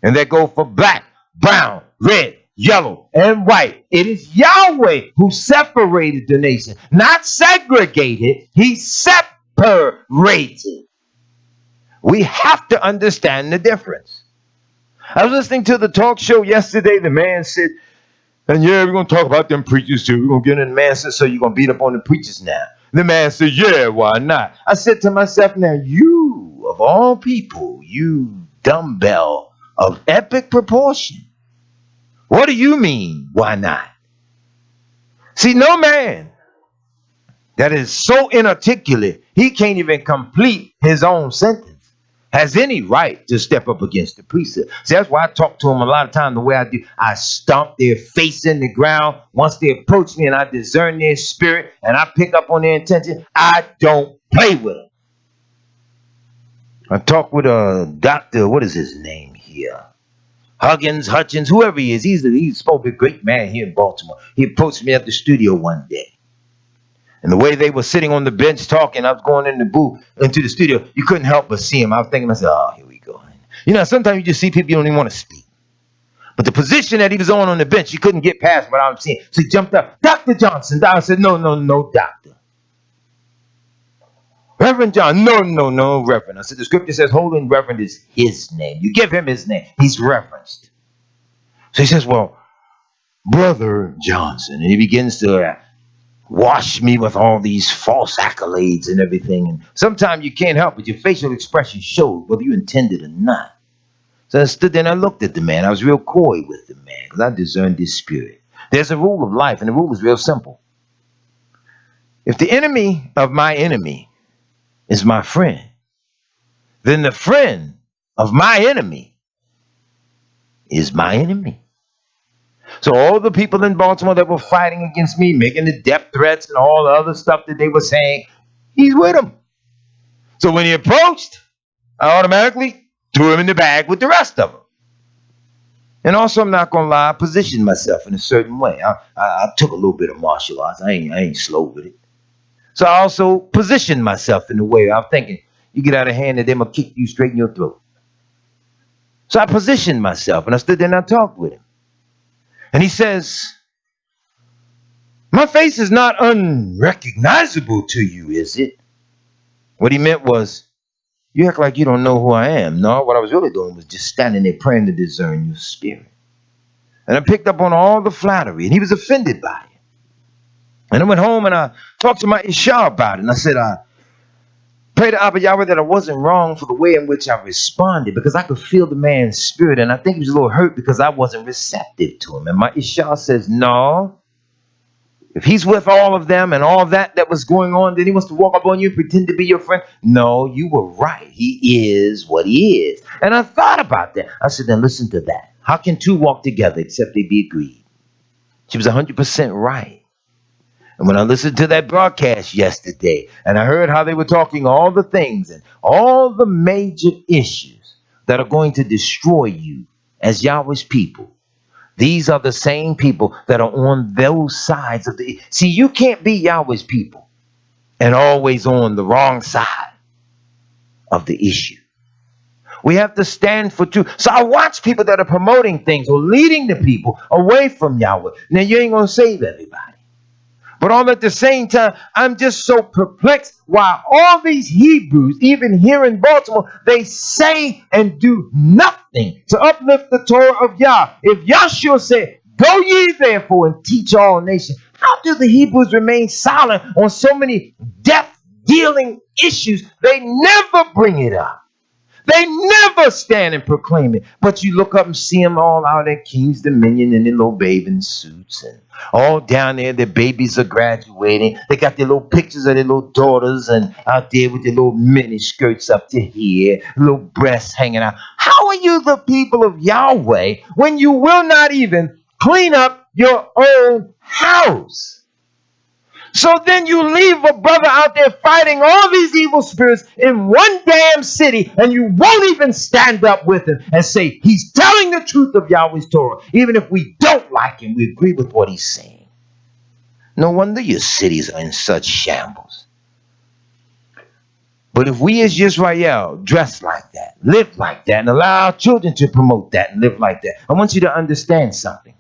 And they go for black, brown, red, yellow, and white. It is Yahweh who separated the nation, not segregated. He separated. We have to understand the difference. I was listening to the talk show yesterday. The man said, and yeah, we're going to talk about them preachers too. We're going to get in the man said, so you're going to beat up on the preachers now. The man said, yeah, why not? I said to myself, now you, of all people, you dumbbell of epic proportion. What do you mean, why not? See, no man that is so inarticulate, he can't even complete his own sentence, has any right to step up against the priesthood. See, that's why I talk to them a lot of time the way I do. I stomp their face in the ground. Once they approach me and I discern their spirit and I pick up on their intention, I don't play with them. I talk with a doctor, what is his name here? Hutchins, whoever he is. He's supposed to be a great man here in Baltimore. He approached me at the studio one day. And the way they were sitting on the bench talking, I was going in the booth, into the studio. You couldn't help but see him. I was thinking to myself, oh, here we go. You know, sometimes you just see people you don't even want to speak. But the position that he was on the bench, you couldn't get past what I was seeing. So he jumped up, Dr. Johnson. I said, no, doctor. Reverend John, no, Reverend. I said, the scripture says Holy and Reverend is his name. You give him his name. He's reverenced. So he says, well, Brother Johnson. And he begins to wash me with all these false accolades and everything. And sometimes you can't help it. Your facial expression shows whether you intended or not. So I stood there and I looked at the man. I was real coy with the man because I discerned his spirit. There's a rule of life, and the rule is real simple. If the enemy of my enemy is my friend, then the friend of my enemy is my enemy. So all the people in Baltimore that were fighting against me, making the death threats and all the other stuff that they were saying, he's with them. So when he approached, I automatically threw him in the bag with the rest of them. And also, I'm not going to lie, I positioned myself in a certain way. I took a little bit of martial arts. I ain't slow with it. So I also positioned myself in a way I'm thinking, you get out of hand and they're going to kick you straight in your throat. So I positioned myself and I stood there and I talked with him. And he says, my face is not unrecognizable to you, is it? What he meant was, you act like you don't know who I am. No, what I was really doing was just standing there praying to discern your spirit. And I picked up on all the flattery, and he was offended by it. And I went home and I talked to my Isha about it. And I said, I prayed to Abba Yahweh that I wasn't wrong for the way in which I responded, because I could feel the man's spirit. And I think he was a little hurt because I wasn't receptive to him. And my Isha says, no, if he's with all of them and all that was going on, then he wants to walk up on you and pretend to be your friend. No, you were right. He is what he is. And I thought about that. I said, then listen to that. How can two walk together except they be agreed? She was 100% right. And when I listened to that broadcast yesterday, and I heard how they were talking all the things and all the major issues that are going to destroy you as Yahweh's people, these are the same people that are on those sides of the... See, you can't be Yahweh's people and always on the wrong side of the issue. We have to stand for truth. So I watch people that are promoting things or leading the people away from Yahweh. Now, you ain't going to save everybody. But all at the same time, I'm just so perplexed why all these Hebrews, even here in Baltimore, they say and do nothing to uplift the Torah of Yah. If Yahshua said, go ye therefore and teach all nations, how do the Hebrews remain silent on so many death-dealing issues? They never bring it up. They never stand and proclaim it. But you look up and see them all out at King's Dominion in their little bathing suits. And all down there, their babies are graduating. They got their little pictures of their little daughters and out there with their little mini skirts up to here, little breasts hanging out. How are you the people of Yahweh when you will not even clean up your own house? So then you leave a brother out there fighting all these evil spirits in one damn city, and you won't even stand up with him and say, he's telling the truth of Yahweh's Torah. Even if we don't like him, we agree with what he's saying. No wonder your cities are in such shambles. But if we as Israel dress like that, live like that, and allow our children to promote that and live like that, I want you to understand something.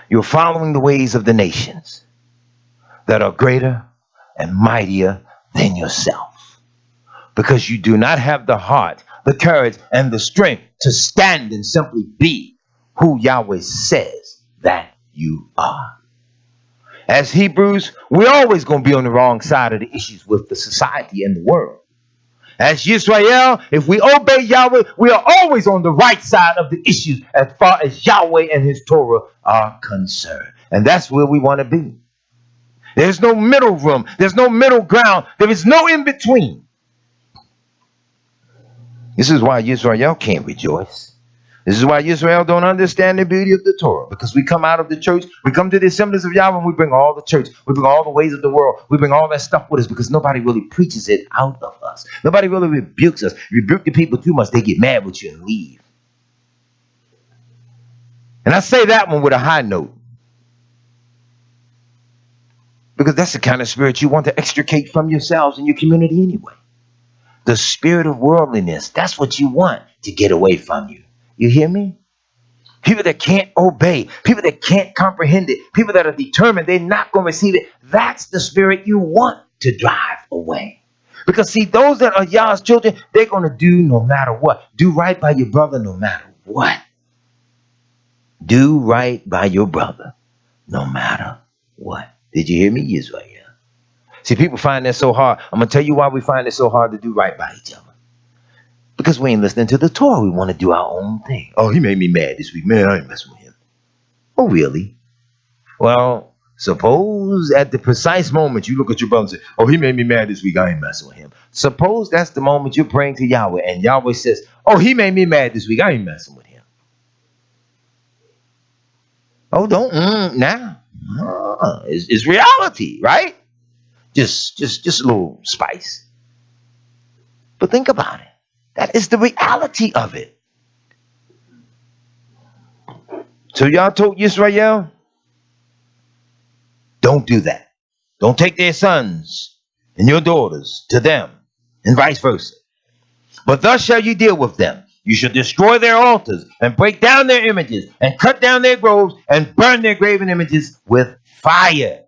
You're following the ways of the nations that are greater and mightier than yourself, because you do not have the heart, the courage, and the strength to stand and simply be who Yahweh says that you are. As Hebrews, we're always going to be on the wrong side of the issues with the society and the world. As Israel, if we obey Yahweh, we are always on the right side of the issues as far as Yahweh and his Torah are concerned. And that's where we want to be. There's no middle room. There's no middle ground. There is no in between. This is why Israel can't rejoice. This is why Israel don't understand the beauty of the Torah. Because we come out of the church, we come to the assemblies of Yahweh, and we bring all the church. We bring all the ways of the world. We bring all that stuff with us because nobody really preaches it out of us. Nobody really rebukes us. Rebuke the people too much, they get mad with you and leave. And I say that one with a high note, because that's the kind of spirit you want to extricate from yourselves and your community anyway. The spirit of worldliness, that's what you want to get away from you. You hear me? People that can't obey, people that can't comprehend it, people that are determined they're not going to receive it. That's the spirit you want to drive away. Because see, those that are Yah's children, they're going to do no matter what. Do right by your brother no matter what. Do right by your brother no matter what. Did you hear me, Israel? See, people find that so hard. I'm going to tell you why we find it so hard to do right by each other. Because we ain't listening to the Torah. We want to do our own thing. Oh, he made me mad this week. Man, I ain't messing with him. Oh, really? Well, suppose at the precise moment you look at your brother and say, oh, he made me mad this week. I ain't messing with him. Suppose that's the moment you're praying to Yahweh and Yahweh says, oh, he made me mad this week. I ain't messing with him. Oh, don't now. It's reality, right? Just a little spice. But think about it. That is the reality of it. So y'all told Israel, don't do that. Don't take their sons and your daughters to them, and vice versa. But thus shall you deal with them. You shall destroy their altars and break down their images and cut down their groves and burn their graven images with fire.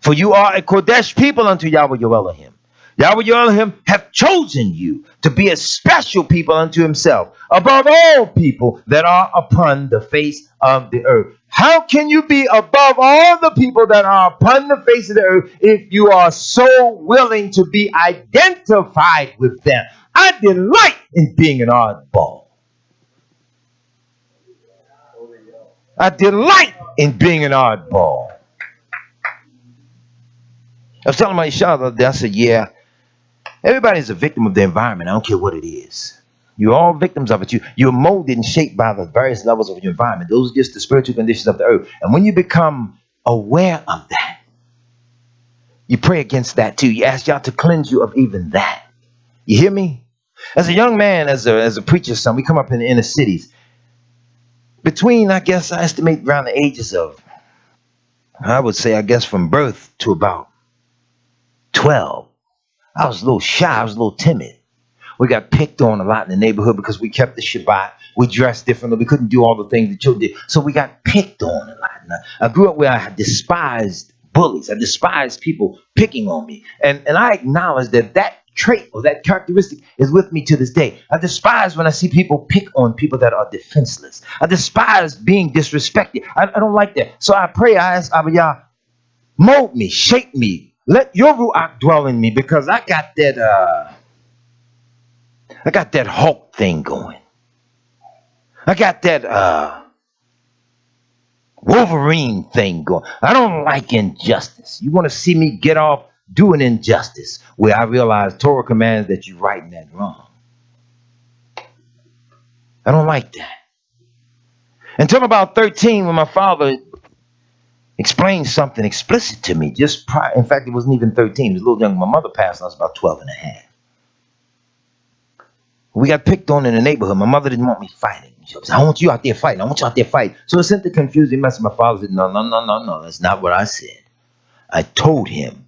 For you are a Kodesh people unto Yahweh your Elohim. Yahweh your Elohim hath chosen you to be a special people unto himself, above all people that are upon the face of the earth. How can you be above all the people that are upon the face of the earth if you are so willing to be identified with them? I delight in being an oddball. I delight in being an oddball. I was telling my child the other day, I said, yeah, everybody's a victim of the environment. I don't care what it is. You're all victims of it. You're molded and shaped by the various levels of your environment. Those are just the spiritual conditions of the earth. And when you become aware of that, you pray against that too. You ask God to cleanse you of even that. You hear me? As a young man, as a preacher's son, we come up in the inner cities. Between, I guess, I estimate around the ages of, I would say, I guess from birth to about 12, I was a little shy. I was a little timid. We got picked on a lot in the neighborhood because we kept the Shabbat. We dressed differently. We couldn't do all the things the children did. So we got picked on a lot. And I grew up where I despised bullies. I despised people picking on me. And I acknowledge that that trait or that characteristic is with me to this day. I despise when I see people pick on people that are defenseless. I despise being disrespected. I don't like that. So I pray, I ask Abba Yah, mold me, shape me. Let your Ruach dwell in me because I got that Hulk thing going. I got that Wolverine thing going. I don't like injustice. You want to see me get off doing injustice where I realize Torah commands that you're right and that wrong. I don't like that. Until about 13 when my father explained something explicit to me just prior. In fact, it wasn't even 13. It was a little younger. My mother passed when I was about 12 and a half. We got picked on in the neighborhood. My mother didn't want me fighting. She said, I want you out there fighting. I want you out there fighting. So it sent the confusing message. My father said, no. That's not what I said. I told him,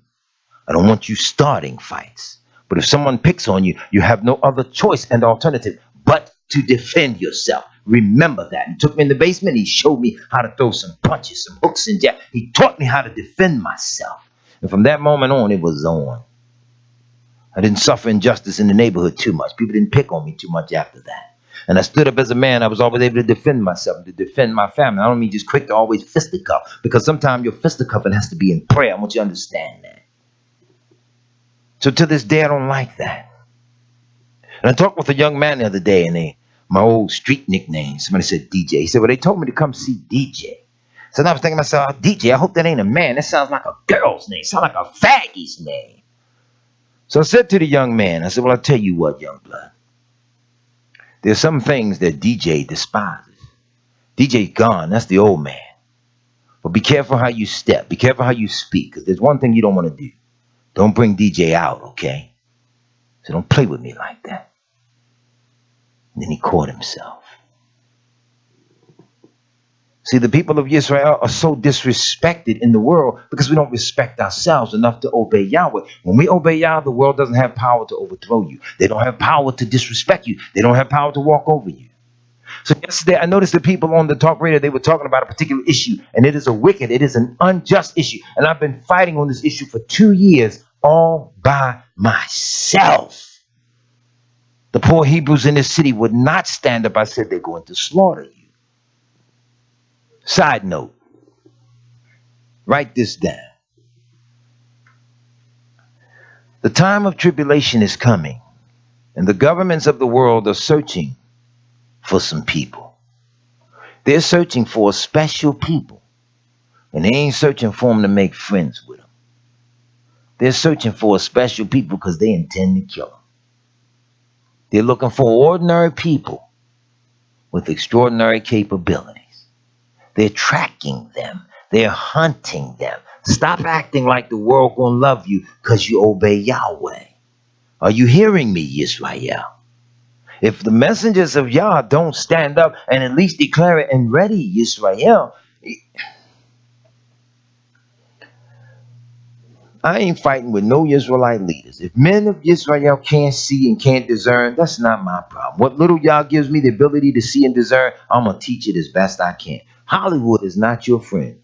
I don't want you starting fights. But if someone picks on you, you have no other choice and alternative but to defend yourself. Remember that. He took me in the basement. He showed me how to throw some punches, some hooks and jabs. He taught me how to defend myself. And from that moment on, it was on. I didn't suffer injustice in the neighborhood too much. People didn't pick on me too much after that. And I stood up as a man. I was always able to defend myself, to defend my family. I don't mean just quick to always fisticuff, because sometimes your fisticuffing has to be in prayer. I want you to understand that. So to this day, I don't like that. And I talked with a young man the other day, and my old street nickname, somebody said DJ. He said, well, they told me to come see DJ. So now I was thinking to myself, DJ, I hope that ain't a man. That sounds like a girl's name. Sounds like a faggie's name. So I said to the young man, I said, well, I'll tell you what, young blood. There's some things that DJ despises. DJ gone, that's the old man. But be careful how you step. Be careful how you speak. Because there's one thing you don't want to do. Don't bring DJ out, okay? So don't play with me like that. And then he caught himself. See, the people of Israel are so disrespected in the world because we don't respect ourselves enough to obey Yahweh. When we obey Yahweh, the world doesn't have power to overthrow you. They don't have power to disrespect you. They don't have power to walk over you. So yesterday, I noticed the people on the talk radio, they were talking about a particular issue, and it is a wicked, it is an unjust issue. And I've been fighting on this issue for 2 years all by myself. The poor Hebrews in this city would not stand up. I said, they're going to slaughter you. Side note, write this down. The time of tribulation is coming, and the governments of the world are searching for some people. They're searching for a special people, and they ain't searching for them to make friends with them. They're searching for a special people because they intend to kill them. They're looking for ordinary people with extraordinary capabilities. They're tracking them. They're hunting them. Stop acting like the world gonna love you because you obey Yahweh. Are you hearing me, Israel? If the messengers of Yah don't stand up and at least declare it and ready, Israel, I ain't fighting with no Israelite leaders. If men of Israel can't see and can't discern, that's not my problem. What little y'all gives me the ability to see and discern, I'm going to teach it as best I can. Hollywood is not your friend.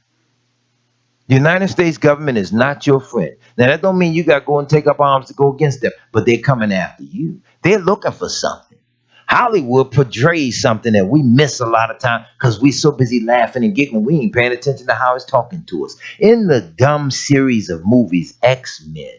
The United States government is not your friend. Now, that don't mean you got to go and take up arms to go against them, but they're coming after you. They're looking for something. Hollywood portrays something that we miss a lot of time because we so busy laughing and giggling. We ain't paying attention to how it's talking to us. In the dumb series of movies, X-Men,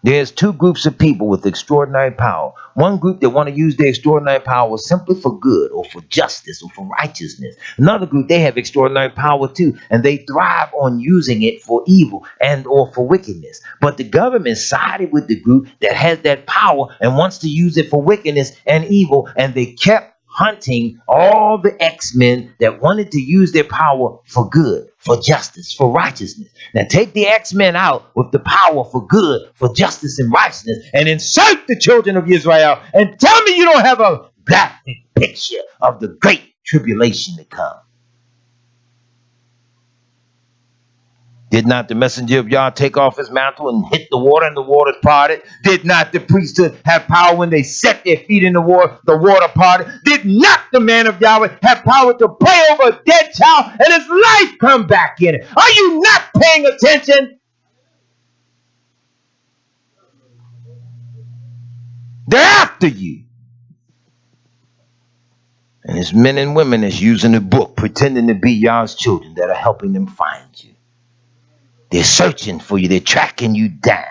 there's two groups of people with extraordinary power. One group that want to use their extraordinary power simply for good or for justice or for righteousness. Another group, they have extraordinary power too, and they thrive on using it for evil and or for wickedness. But the government sided with the group that has that power and wants to use it for wickedness and evil, and they kept hunting all the X-Men that wanted to use their power for good, for justice, for righteousness. Now take the X-Men out with the power for good, for justice and righteousness, and insert the children of Israel, and tell me you don't have a graphic picture of the great tribulation to come. Did not the messenger of Yah take off his mantle and hit the water, and the waters parted? Did not the priesthood have power when they set their feet in the water parted? Did not the man of Yahweh have power to pray over a dead child and his life come back in it? Are you not paying attention? They're after you. And it's men and women that's using the book, pretending to be Yah's children, that are helping them find you. They're searching for you. They're tracking you down.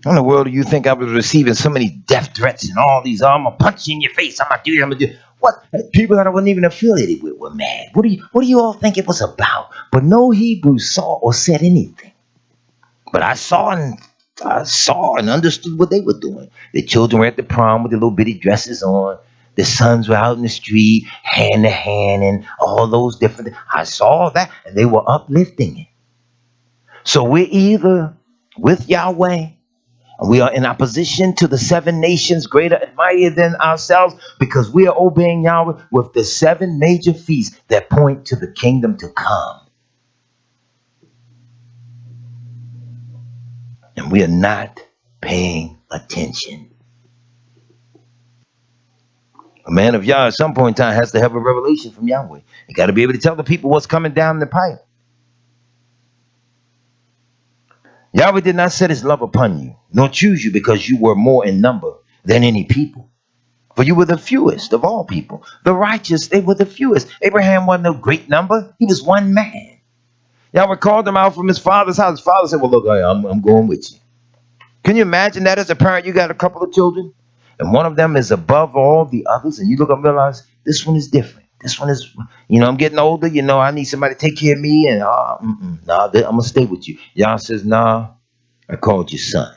How in the world do you think I was receiving so many death threats and all these, I'm going to punch you in your face, I'm going to do this, I'm going to do. What? People that I wasn't even affiliated with were mad. What do you all think it was about? But no Hebrew saw or said anything. But I saw and understood what they were doing. The children were at the prom with their little bitty dresses on. The sons were out in the street, hand to hand, and all those different things. I saw that, and they were uplifting it. So we're either with Yahweh, and we are in opposition to the seven nations greater and mightier than ourselves, because we are obeying Yahweh with the seven major feasts that point to the kingdom to come. And we are not paying attention. A man of Yah at some point in time has to have a revelation from Yahweh. You got to be able to tell the people what's coming down the pipe. Yahweh did not set his love upon you, nor choose you because you were more in number than any people. For you were the fewest of all people. The righteous, they were the fewest. Abraham wasn't a great number. He was one man. Yahweh called him out from his father's house. His father said, well, look, I'm going with you. Can you imagine that as a parent? You got a couple of children, and one of them is above all the others, and you look up and realize this one is different. This one is, I'm getting older. I need somebody to take care of me, and I'm going to stay with you. Yah says, nah, I called your son.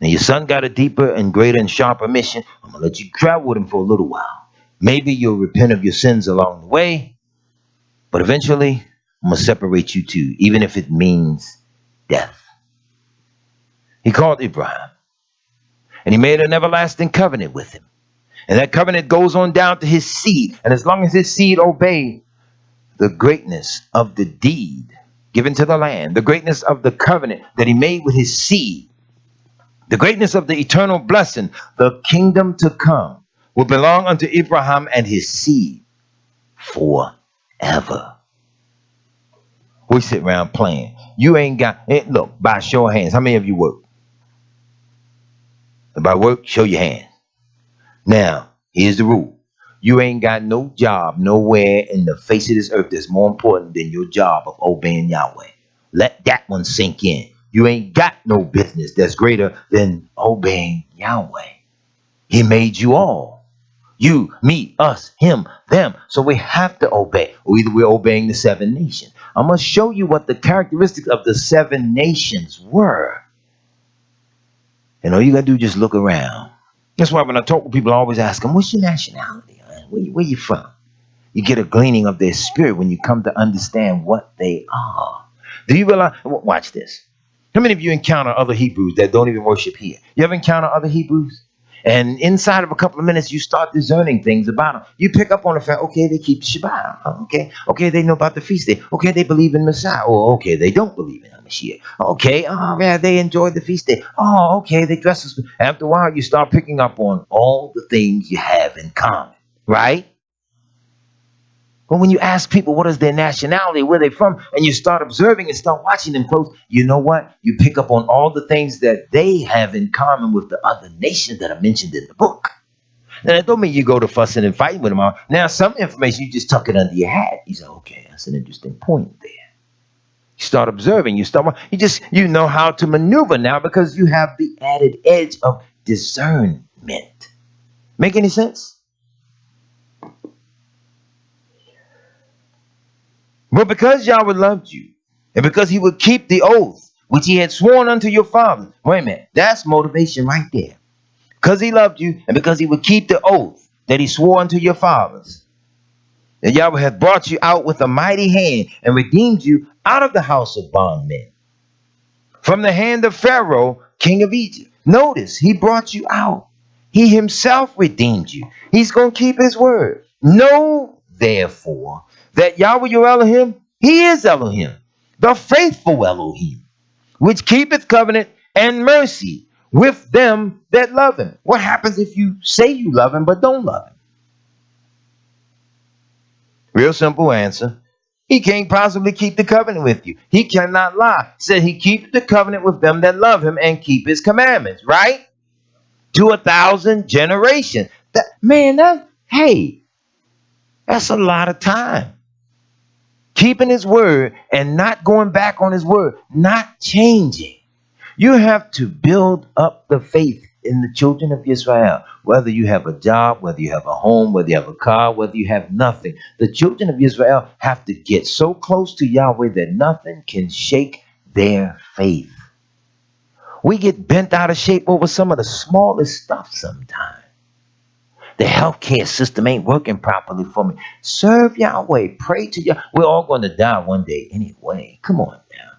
Now, your son got a deeper and greater and sharper mission. I'm going to let you travel with him for a little while. Maybe you'll repent of your sins along the way, but eventually, I'm going to separate you two, even if it means death. He called Abraham, and he made an everlasting covenant with him. And that covenant goes on down to his seed. And as long as his seed obey the greatness of the deed given to the land, the greatness of the covenant that he made with his seed, the greatness of the eternal blessing, the kingdom to come, will belong unto Abraham and his seed forever. We sit around playing. You ain't got it. Look, by show of hands, how many of you work? If I work, show your hands. Now, here's the rule. You ain't got no job nowhere in the face of this earth that's more important than your job of obeying Yahweh. Let that one sink in. You ain't got no business that's greater than obeying Yahweh. He made you all. You, me, us, him, them. So we have to obey. Or either we're obeying the seven nations. I'm going to show you what the characteristics of the seven nations were. And all you got to do is just look around. That's why when I talk with people, I always ask them, what's your nationality? Where you from? You get a gleaning of their spirit when you come to understand what they are. Do you realize? Watch this. How many of you encounter other Hebrews that don't even worship here? You ever encounter other Hebrews? And inside of a couple of minutes, you start discerning things about them. You pick up on the fact, okay, they keep Shabbat. Okay, okay, they know about the feast day. Okay, they believe in Messiah. Oh, okay, they don't believe in Mashiach. Okay, oh yeah, they enjoy the feast day. Oh, okay, they dress as. After a while, you start picking up on all the things you have in common, right? But when you ask people what is their nationality, where they're from, and you start observing and start watching them close, you know what? You pick up on all the things that they have in common with the other nations that are mentioned in the book. Now, that don't mean you go to fussing and fighting with them all. Now, some information, you just tuck it under your hat. You say, okay, that's an interesting point there. You start observing, you know how to maneuver now because you have the added edge of discernment. Make any sense? But because Yahweh loved you, and because he would keep the oath which he had sworn unto your fathers. Wait a minute, that's motivation right there. Because he loved you, and because he would keep the oath that he swore unto your fathers. And Yahweh hath brought you out with a mighty hand, and redeemed you out of the house of bondmen, from the hand of Pharaoh, king of Egypt. Notice, he brought you out. He himself redeemed you. He's going to keep his word. Know, therefore, that Yahweh your Elohim, he is Elohim, the faithful Elohim, which keepeth covenant and mercy with them that love him. What happens if you say you love him but don't love him? Real simple answer. He can't possibly keep the covenant with you. He cannot lie. Said he keep the covenant with them that love him and keep his commandments, right? To 1,000 generations. That's a lot of time. Keeping his word and not going back on his word, not changing. You have to build up the faith in the children of Israel. Whether you have a job, whether you have a home, whether you have a car, whether you have nothing. The children of Israel have to get so close to Yahweh that nothing can shake their faith. We get bent out of shape over some of the smallest stuff sometimes. The healthcare system ain't working properly for me. Serve Yahweh. Pray to Yahweh. We're all going to die one day anyway. Come on now.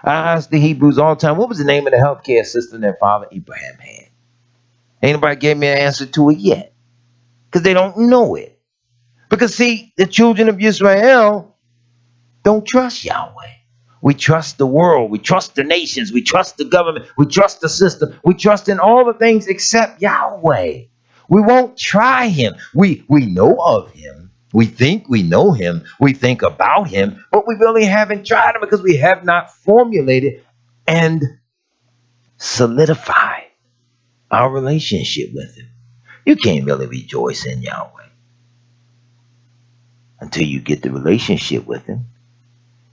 I ask the Hebrews all the time, what was the name of the healthcare system that Father Abraham had? Ain't nobody gave me an answer to it yet. Because they don't know it. Because see, the children of Israel don't trust Yahweh. We trust the world. We trust the nations. We trust the government. We trust the system. We trust in all the things except Yahweh. We won't try him. We know of him. We think we know him. We think about him. But we really haven't tried him because we have not formulated and solidified our relationship with him. You can't really rejoice in Yahweh until you get the relationship with him.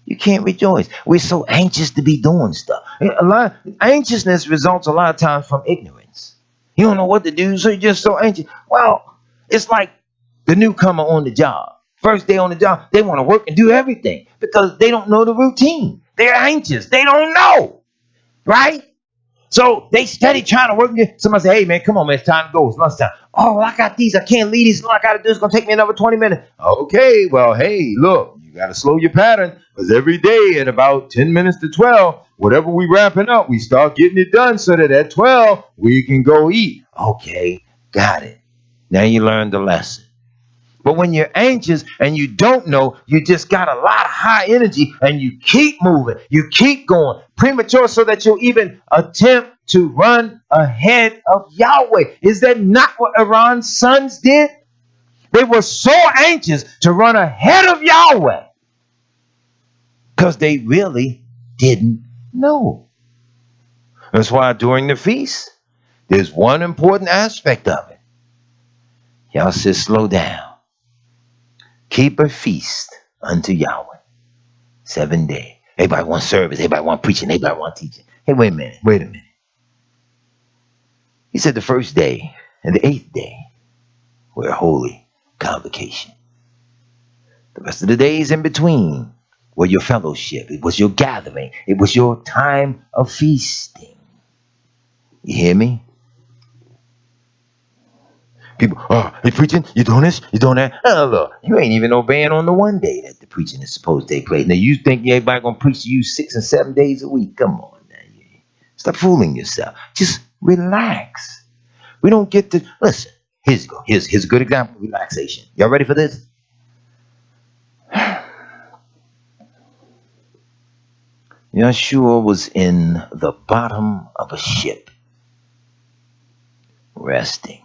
You can't rejoice. We're so anxious to be doing stuff. Anxiousness results a lot of times from ignorance. You don't know what to do, so you're just so anxious. Well, it's like the newcomer on the job. First day on the job, they want to work and do everything because they don't know the routine. They're anxious. They don't know, right? So they steady trying to work. Somebody say, hey, man, come on, man. It's time to go. It's lunchtime. Oh, well, I got these. I can't leave these. All I got to do is going to take me another 20 minutes. Okay, well, hey, look, you got to slow your pattern because every day at about 10 minutes to 12, whatever we wrapping up, we start getting it done so that at 12, we can go eat. Okay, got it. Now you learned the lesson. But when you're anxious and you don't know, you just got a lot of high energy and you keep moving, you keep going, premature so that you'll even attempt to run ahead of Yahweh. Is that not what Iran's sons did? They were so anxious to run ahead of Yahweh because they really didn't know. That's why during the feast, there's one important aspect of it. Y'all said, slow down. Keep a feast unto Yahweh. 7 days. Everybody want service. Everybody want preaching. Everybody want teaching. Hey, wait a minute. He said the first day and the 8th day were a holy convocation. The rest of the days in between were your fellowship. It was your gathering. It was your time of feasting. You hear me? People, oh, you preaching? You doing this? You doing that? Oh, look, you ain't even obeying on the one day that the preaching is supposed to take place. Now, you think everybody going to preach to you 6 and 7 days a week? Come on now. Stop fooling yourself. Just relax. We don't get to listen. Here's go. Here's a good example of relaxation. Y'all ready for this? Yeshua was in the bottom of a ship, resting,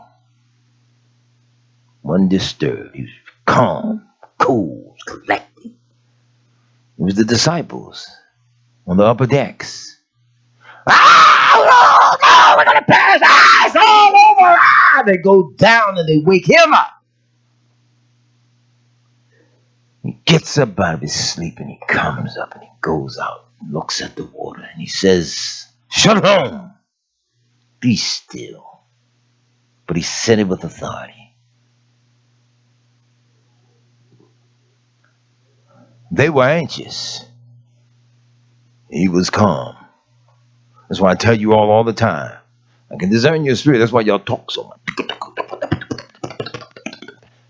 undisturbed. He was calm, cool, collected. It was the disciples on the upper decks. Ah, no, we're gonna pass. Ah, it's all over. Ah, they go down and they wake him up. He gets up out of his sleep and he comes up and he goes out and looks at the water and he says, Shalom, be still. But he said it with authority. They were anxious. He was calm. That's why I tell you all the time. I can discern your spirit. That's why y'all talk so much.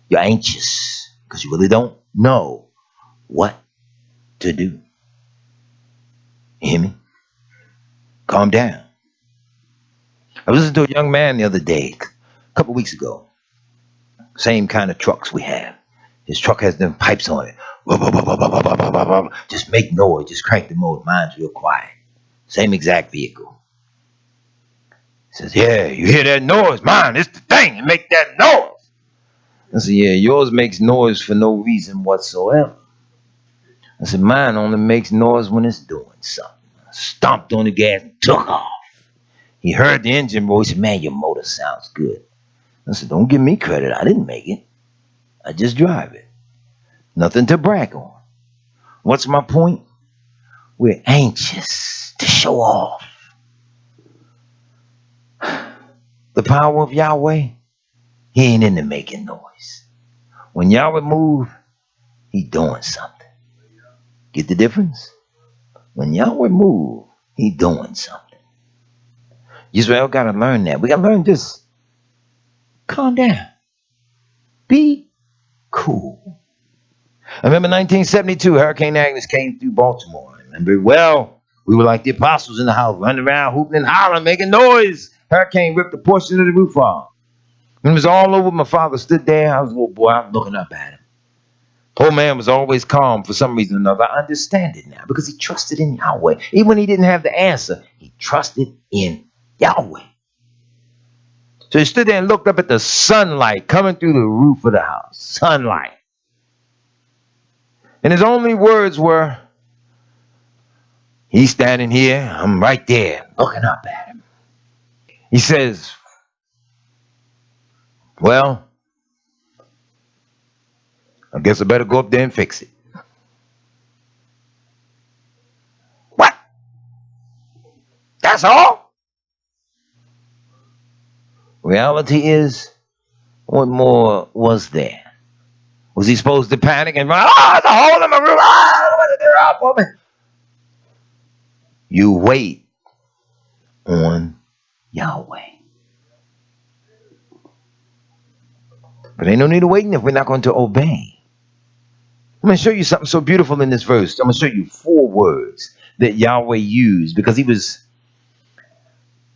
You're anxious because you really don't know what to do. You hear me? Calm down. I was listening to a young man the other day, a couple weeks ago. Same kind of trucks we have. His truck has them pipes on it. Just make noise. Just crank the motor. Mine's real quiet. Same exact vehicle. He says, yeah, you hear that noise? Mine, it's the thing. It make that noise. I said, yeah, yours makes noise for no reason whatsoever. I said, mine only makes noise when it's doing something. I stomped on the gas and took off. He heard the engine roar. He said, man, your motor sounds good. I said, don't give me credit. I didn't make it. I just drive it. Nothing to brag on. What's my point? We're anxious to show off. The power of Yahweh, he ain't into making noise. When Yahweh move, he doing something. Get the difference? When Yahweh move, he doing something. Israel got to learn that. We got to learn just calm down. Be cool. I remember 1972, Hurricane Agnes came through Baltimore. I remember well. We were like the apostles in the house, running around, hooping and hollering, making noise. Hurricane ripped a portion of the roof off. It was all over. My father stood there. I was a little boy. I'm looking up at him. Old man was always calm for some reason or another. I understand it now because he trusted in Yahweh. Even when he didn't have the answer, he trusted in Yahweh. So he stood there and looked up at the sunlight coming through the roof of the house. Sunlight. And his only words were, he's standing here, I'm right there, looking up at him. He says, well, I guess I better go up there and fix it. What? That's all? Reality is, what more was there? Was he supposed to panic and run? Oh, there's a hole in my roof. Oh, what did they up for me? You wait on Yahweh. But ain't no need of waiting if we're not going to obey. I'm going to show you something so beautiful in this verse. I'm going to show you 4 words that Yahweh used because he was,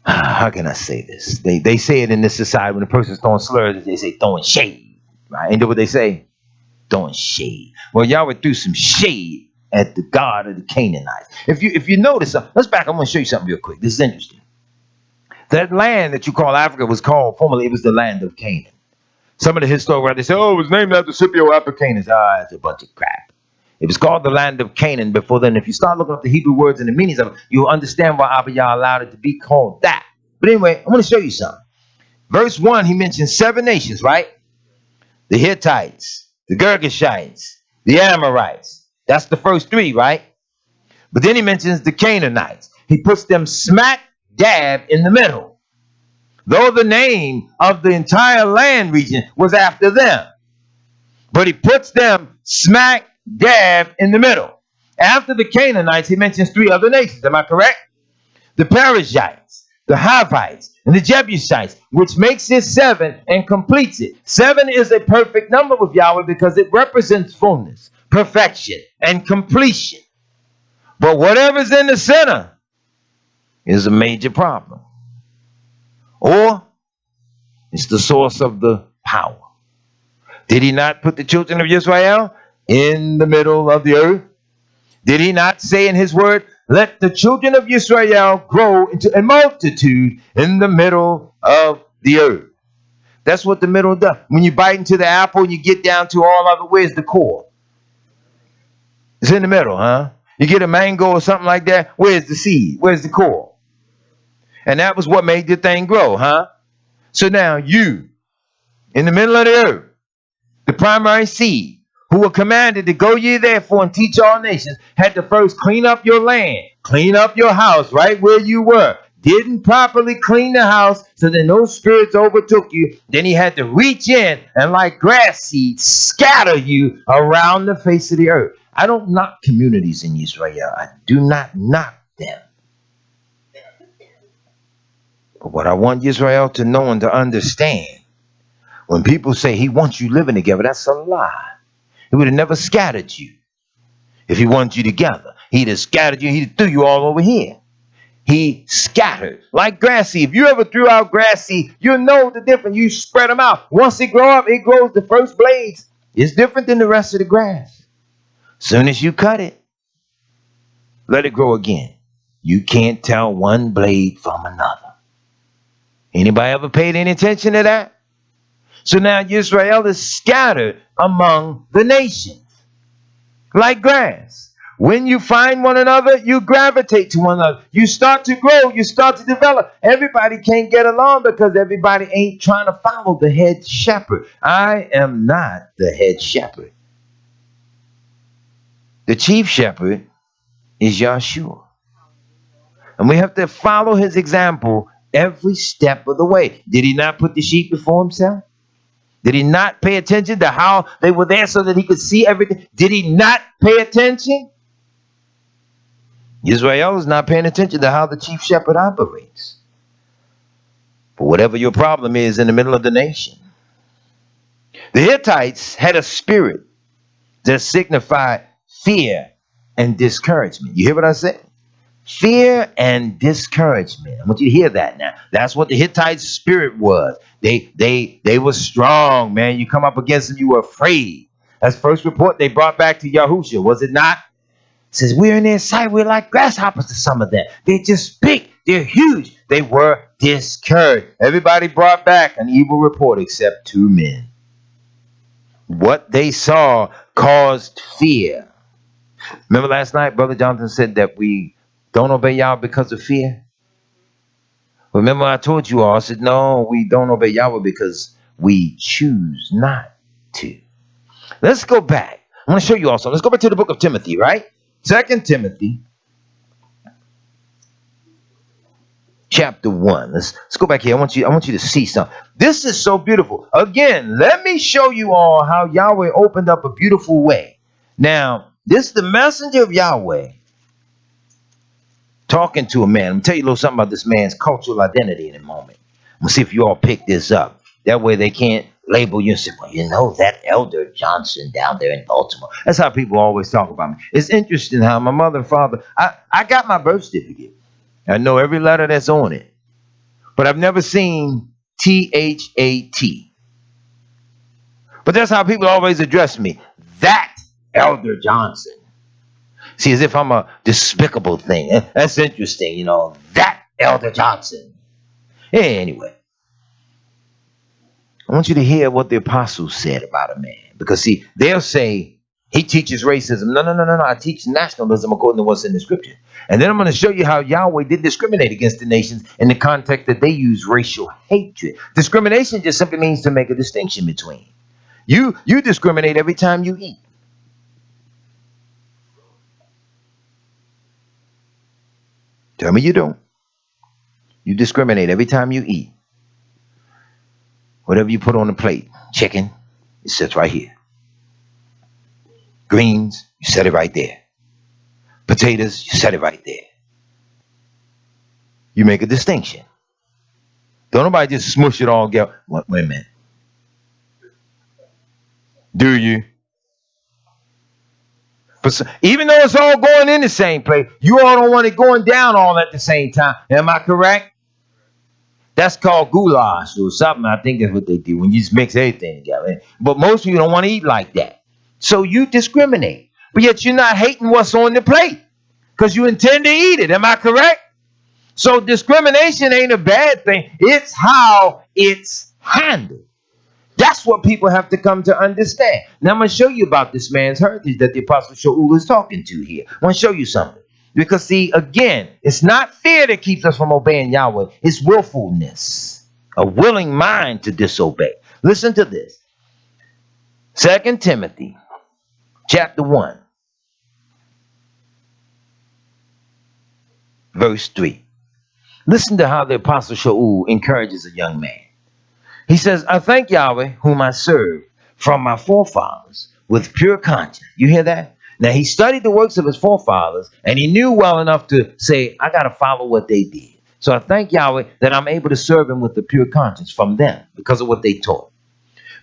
how can I say this? They say it in this society when a person's throwing slurs, they say throwing shade. Right? Ain't that what they say? Throwing shade. Well, Yahweh threw some shade at the God of the Canaanites. If you notice, let's back. I'm going to show you something real quick. This is interesting. That land that you call Africa was called, formerly it was the land of Canaan. Some of the historians writers say, oh, it was named after Scipio Africanus. Ah, it's a bunch of crap. It was called the land of Canaan before then. If you start looking up the Hebrew words and the meanings of it, you'll understand why Abba Yah allowed it to be called that. But anyway, I'm going to show you something. Verse 1, he mentions 7 nations, right? The Hittites, the Girgashites, the Amorites. That's the first 3, right? But then he mentions the Canaanites. He puts them smack dab in the middle. Though the name of the entire land region was after them. But he puts them smack dab in the middle. After the Canaanites, he mentions 3 other nations. Am I correct? The Perizzites, the Hivites, and the Jebusites, which makes it 7 and completes it. 7 is a perfect number with Yahweh because it represents fullness, perfection, and completion. But whatever's in the center is a major problem. Or It's the source of the power. Did he not put the children of Israel in the middle of the earth? Did he not say in his word, let the children of Israel grow into a multitude in the middle of the earth? That's what the middle does. When you bite into the apple and you get down to all of it, where's the core? It's in the middle, huh? You get a mango or something like that, where's the seed? Where's the core? And that was what made the thing grow, huh? So now you, in the middle of the earth, the primary seed, who were commanded to go ye therefore and teach all nations, had to first clean up your land, clean up your house right where you were. Didn't properly clean the house so that no spirits overtook you. Then he had to reach in and like grass seed scatter you around the face of the earth. I don't knock communities in Israel. I do not knock them. But what I want Israel to know and to understand, when people say he wants you living together, that's a lie. He would have never scattered you if he wanted you together. He'd have scattered you. He'd have threw you all over here. He scattered like grass seed. If you ever threw out grass seed, you'll know the difference. You spread them out. Once it grow up, it grows. The first blades is different than the rest of the grass. Soon as you cut it, let it grow again. You can't tell one blade from another. Anybody ever paid any attention to that? So now Israel is scattered among the nations like grass. When you find one another, you gravitate to one another. You start to grow, you start to develop. Everybody can't get along because everybody ain't trying to follow the head shepherd. I am not the head shepherd. The chief shepherd is Yahshua. And we have to follow his example every step of the way. Did he not put the sheep before himself? Did he not pay attention to how they were there so that he could see everything? Did he not pay attention? Israel is not paying attention to how the chief shepherd operates. But whatever your problem is in the middle of the nation, the Hittites had a spirit that signified fear and discouragement. You hear what I said? Fear and discouragement. I want you to hear that now. That's what the Hittite spirit was. They were strong, man. You come up against them, you were afraid. That's first report they brought back to Yahushua, was it not? It says, we're in their sight, we're like grasshoppers to some of them. They're just big, they're huge. They were discouraged. Everybody brought back an evil report except 2 men. What they saw caused fear. Remember last night, Brother Jonathan said that we don't obey Yahweh because of fear? Remember I told you all, I said, no, we don't obey Yahweh because we choose not to. Let's go back. I want to show you all something. Let's go back to the book of Timothy, right? 2 Timothy chapter 1. Let's go back here. I want you to see something. This is so beautiful. Again, let me show you all how Yahweh opened up a beautiful way. Now, this is the messenger of Yahweh talking to a man. I'm going to tell you a little something about this man's cultural identity in a moment. I'm going to see if you all pick this up. That way they can't label you and say, well, you know, that Elder Johnson down there in Baltimore. That's how people always talk about me. It's interesting how my mother and father, I got my birth certificate. I know every letter that's on it. But I've never seen THAT. But that's how people always address me. That Elder Johnson. See, as if I'm a despicable thing. That's interesting, you know. That Elder Johnson. Anyway. I want you to hear what the apostles said about a man. Because, see, they'll say, he teaches racism. No. I teach nationalism according to what's in the scripture. And then I'm going to show you how Yahweh did discriminate against the nations in the context that they use racial hatred. Discrimination just simply means to make a distinction between. You discriminate every time you eat. Tell me you don't. You discriminate every time you eat. Whatever you put on the plate, chicken, it sits right here. Greens, you set it right there. Potatoes, you set it right there. You make a distinction. Don't nobody just smush it all together. Wait a minute. Do you? But even though it's all going in the same place, you all don't want it going down all at the same time. Am I correct? That's called goulash or something. I think that's what they do when you just mix everything together. But most people don't want to eat like that. So you discriminate. But yet you're not hating what's on the plate because you intend to eat it. Am I correct? So discrimination ain't a bad thing. It's how it's handled. That's what people have to come to understand. Now I'm going to show you about this man's heritage that the Apostle Shaul is talking to here. I want to show you something. Because see, again, it's not fear that keeps us from obeying Yahweh. It's willfulness, a willing mind to disobey. Listen to this. 2 Timothy chapter 1, verse 3. Listen to how the Apostle Shaul encourages a young man. He says, I thank Yahweh, whom I serve from my forefathers with pure conscience. You hear that? Now, he studied the works of his forefathers, and he knew well enough to say, I got to follow what they did. So I thank Yahweh that I'm able to serve him with a pure conscience from them because of what they taught.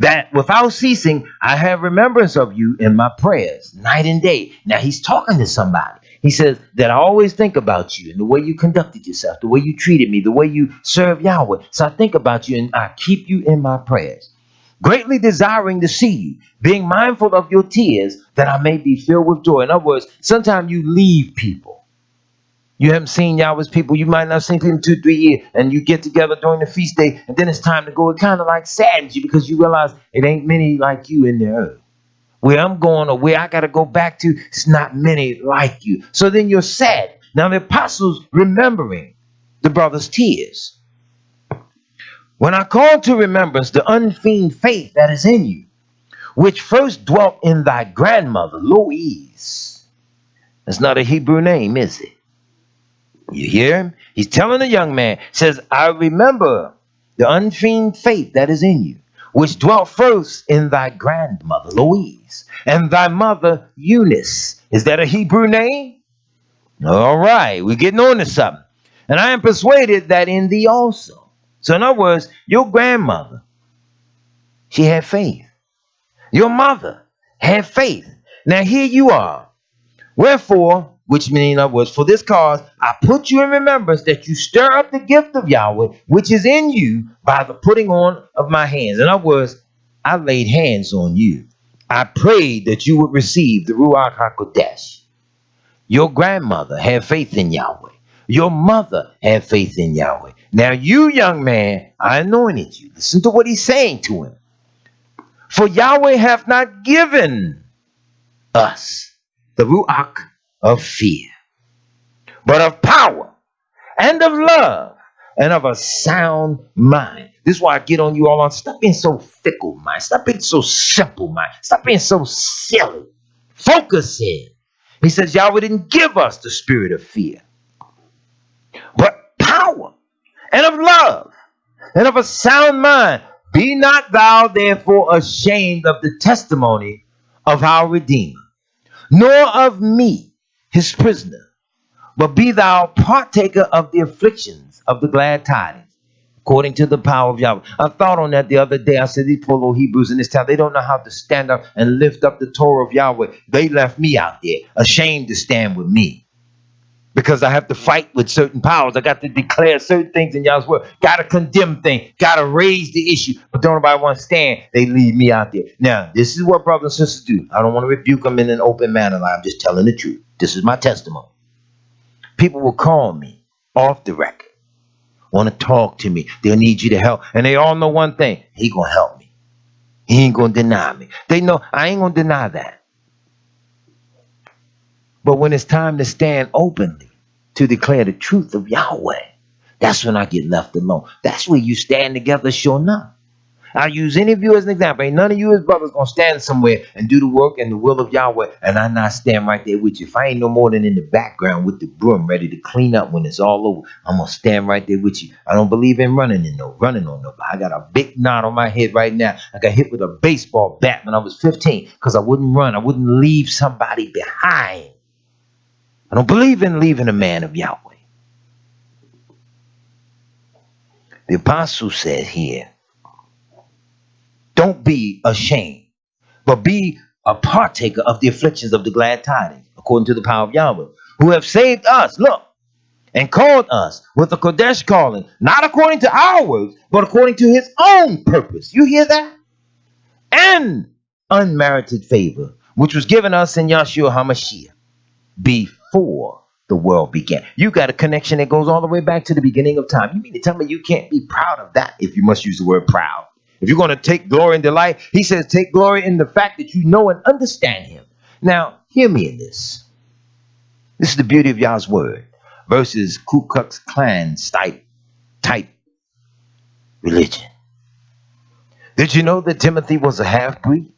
That without ceasing, I have remembrance of you in my prayers, night and day. Now, he's talking to somebody. He says that I always think about you and the way you conducted yourself, the way you treated me, the way you serve Yahweh. So I think about you and I keep you in my prayers. Greatly desiring to see you, being mindful of your tears, that I may be filled with joy. In other words, sometimes you leave people. You haven't seen Yahweh's people. You might not have seen people in 2, 3 years, and you get together during the feast day, and then it's time to go. It kind of like saddens you because you realize it ain't many like you in the earth. Where I'm going or where I got to go back to, it's not many like you. So then you're sad. Now the apostles remembering the brother's tears. When I call to remembrance the unfeigned faith that is in you, which first dwelt in thy grandmother, Louise. That's not a Hebrew name, is it? You hear him? He's telling the young man, says, I remember the unfeigned faith that is in you, which dwelt first in thy grandmother, Louise, and thy mother, Eunice. Is that a Hebrew name? All right, we're getting on to something. And I am persuaded that in thee also. So in other words, your grandmother, she had faith. Your mother had faith. Now here you are. Wherefore, which means, in other words, for this cause, I put you in remembrance that you stir up the gift of Yahweh, which is in you by the putting on of my hands. In other words, I laid hands on you. I prayed that you would receive the Ruach HaKodesh. Your grandmother had faith in Yahweh. Your mother had faith in Yahweh. Now you, young man, I anointed you. Listen to what he's saying to him. For Yahweh hath not given us the Ruach of fear, but of power and of love and of a sound mind. This is why I get on you all on. Stop being so fickle, mind. Stop being so simple, mind. Stop being so silly. Focus in. He says, Yahweh didn't give us the spirit of fear, but power and of love and of a sound mind. Be not thou therefore ashamed of the testimony of our Redeemer, nor of me, his prisoner, but be thou partaker of the afflictions of the glad tidings, according to the power of Yahweh. I thought on that the other day. I said, these poor little Hebrews in this town, they don't know how to stand up and lift up the Torah of Yahweh. They left me out there, ashamed to stand with me. Because I have to fight with certain powers. I got to declare certain things in Yahweh's word. Got to condemn things. Got to raise the issue. But don't nobody want to stand. They leave me out there. Now, this is what brothers and sisters do. I don't want to rebuke them in an open manner. I'm just telling the truth. This is my testimony. People will call me off the record. Want to talk to me. They'll need you to help. And they all know one thing. He going to help me. He ain't going to deny me. They know I ain't going to deny that. But when it's time to stand openly to declare the truth of Yahweh, that's when I get left alone. That's where you stand together, sure enough. I'll use any of you as an example. Ain't none of you as brothers going to stand somewhere and do the work and the will of Yahweh, and I not stand right there with you. If I ain't no more than in the background with the broom ready to clean up when it's all over, I'm going to stand right there with you. I don't believe in running on nobody. I got a big knot on my head right now. I got hit with a baseball bat when I was 15 because I wouldn't run. I wouldn't leave somebody behind. I don't believe in leaving a man of Yahweh. The apostle said here, don't be ashamed, but be a partaker of the afflictions of the glad tidings, according to the power of Yahweh, who have saved us. Look, and called us with a Kodesh calling, not according to our works, but according to his own purpose. You hear that? And unmerited favor, which was given us in Yahshua HaMashiach before the world began. You got a connection that goes all the way back to the beginning of time. You mean to tell me you can't be proud of that, if you must use the word proud? If you're going to take glory and delight, he says take glory in the fact that you know and understand him. Now, hear me in this. This is the beauty of Yah's word versus Ku Klux Klan type religion. Did you know that Timothy was a half-breed?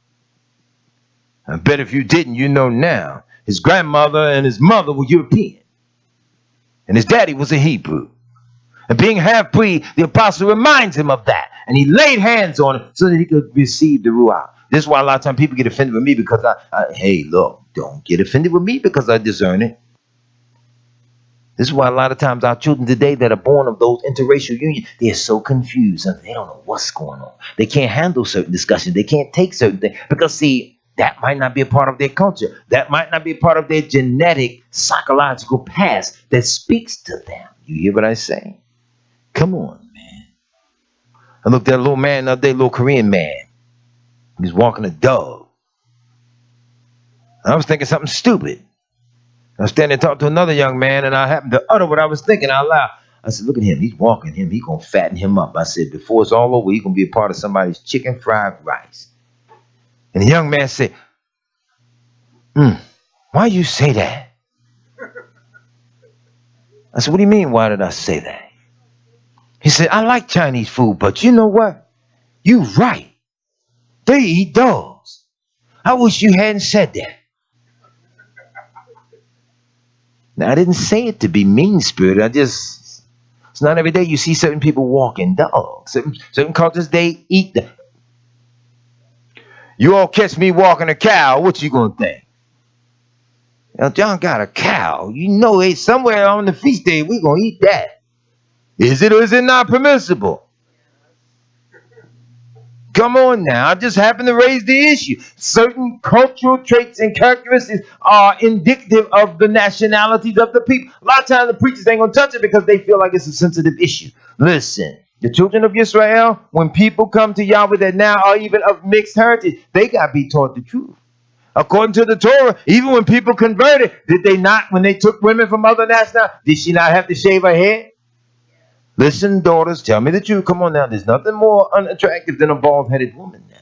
I bet if you didn't, you know now. His grandmother and his mother were European, and his daddy was a Hebrew. And being half-breed, the apostle reminds him of that, and he laid hands on him so that he could receive the Ruach. This is why a lot of times people get offended with me because hey, look, don't get offended with me because I discern it. This is why a lot of times our children today that are born of those interracial unions, they're so confused and they don't know what's going on. They can't handle certain discussions. They can't take certain things because, see, that might not be a part of their culture. That might not be a part of their genetic, psychological past that speaks to them. You hear what I say? Come on, man. I looked at a little man the other day, little Korean man. He was walking a dog. I was thinking something stupid. I was standing and talking to another young man, and I happened to utter what I was thinking out loud. I said, look at him. He's walking him. He's going to fatten him up. I said, before it's all over, he's going to be a part of somebody's chicken fried rice. And the young man said, why you say that? I said, what do you mean, why did I say that? He said, I like Chinese food, but you know what? You right. They eat dogs. I wish you hadn't said that. Now, I didn't say it to be mean-spirited. It's not every day you see certain people walking dogs. Certain cultures, they eat them. You all catch me walking a cow, what you gonna think? Now, John got a cow. You know, somewhere on the feast day, we gonna eat that. Is it or is it not permissible? Come on now, I just happen to raise the issue. Certain cultural traits and characteristics are indicative of the nationalities of the people. A lot of times the preachers ain't going to touch it because they feel like it's a sensitive issue. Listen, the children of Israel, when people come to Yahweh that now are even of mixed heritage, they got to be taught the truth. According to the Torah, even when people converted, did they not, when they took women from other nationalities, did she not have to shave her head? Listen, daughters, tell me the truth. Come on now. There's nothing more unattractive than a bald-headed woman now.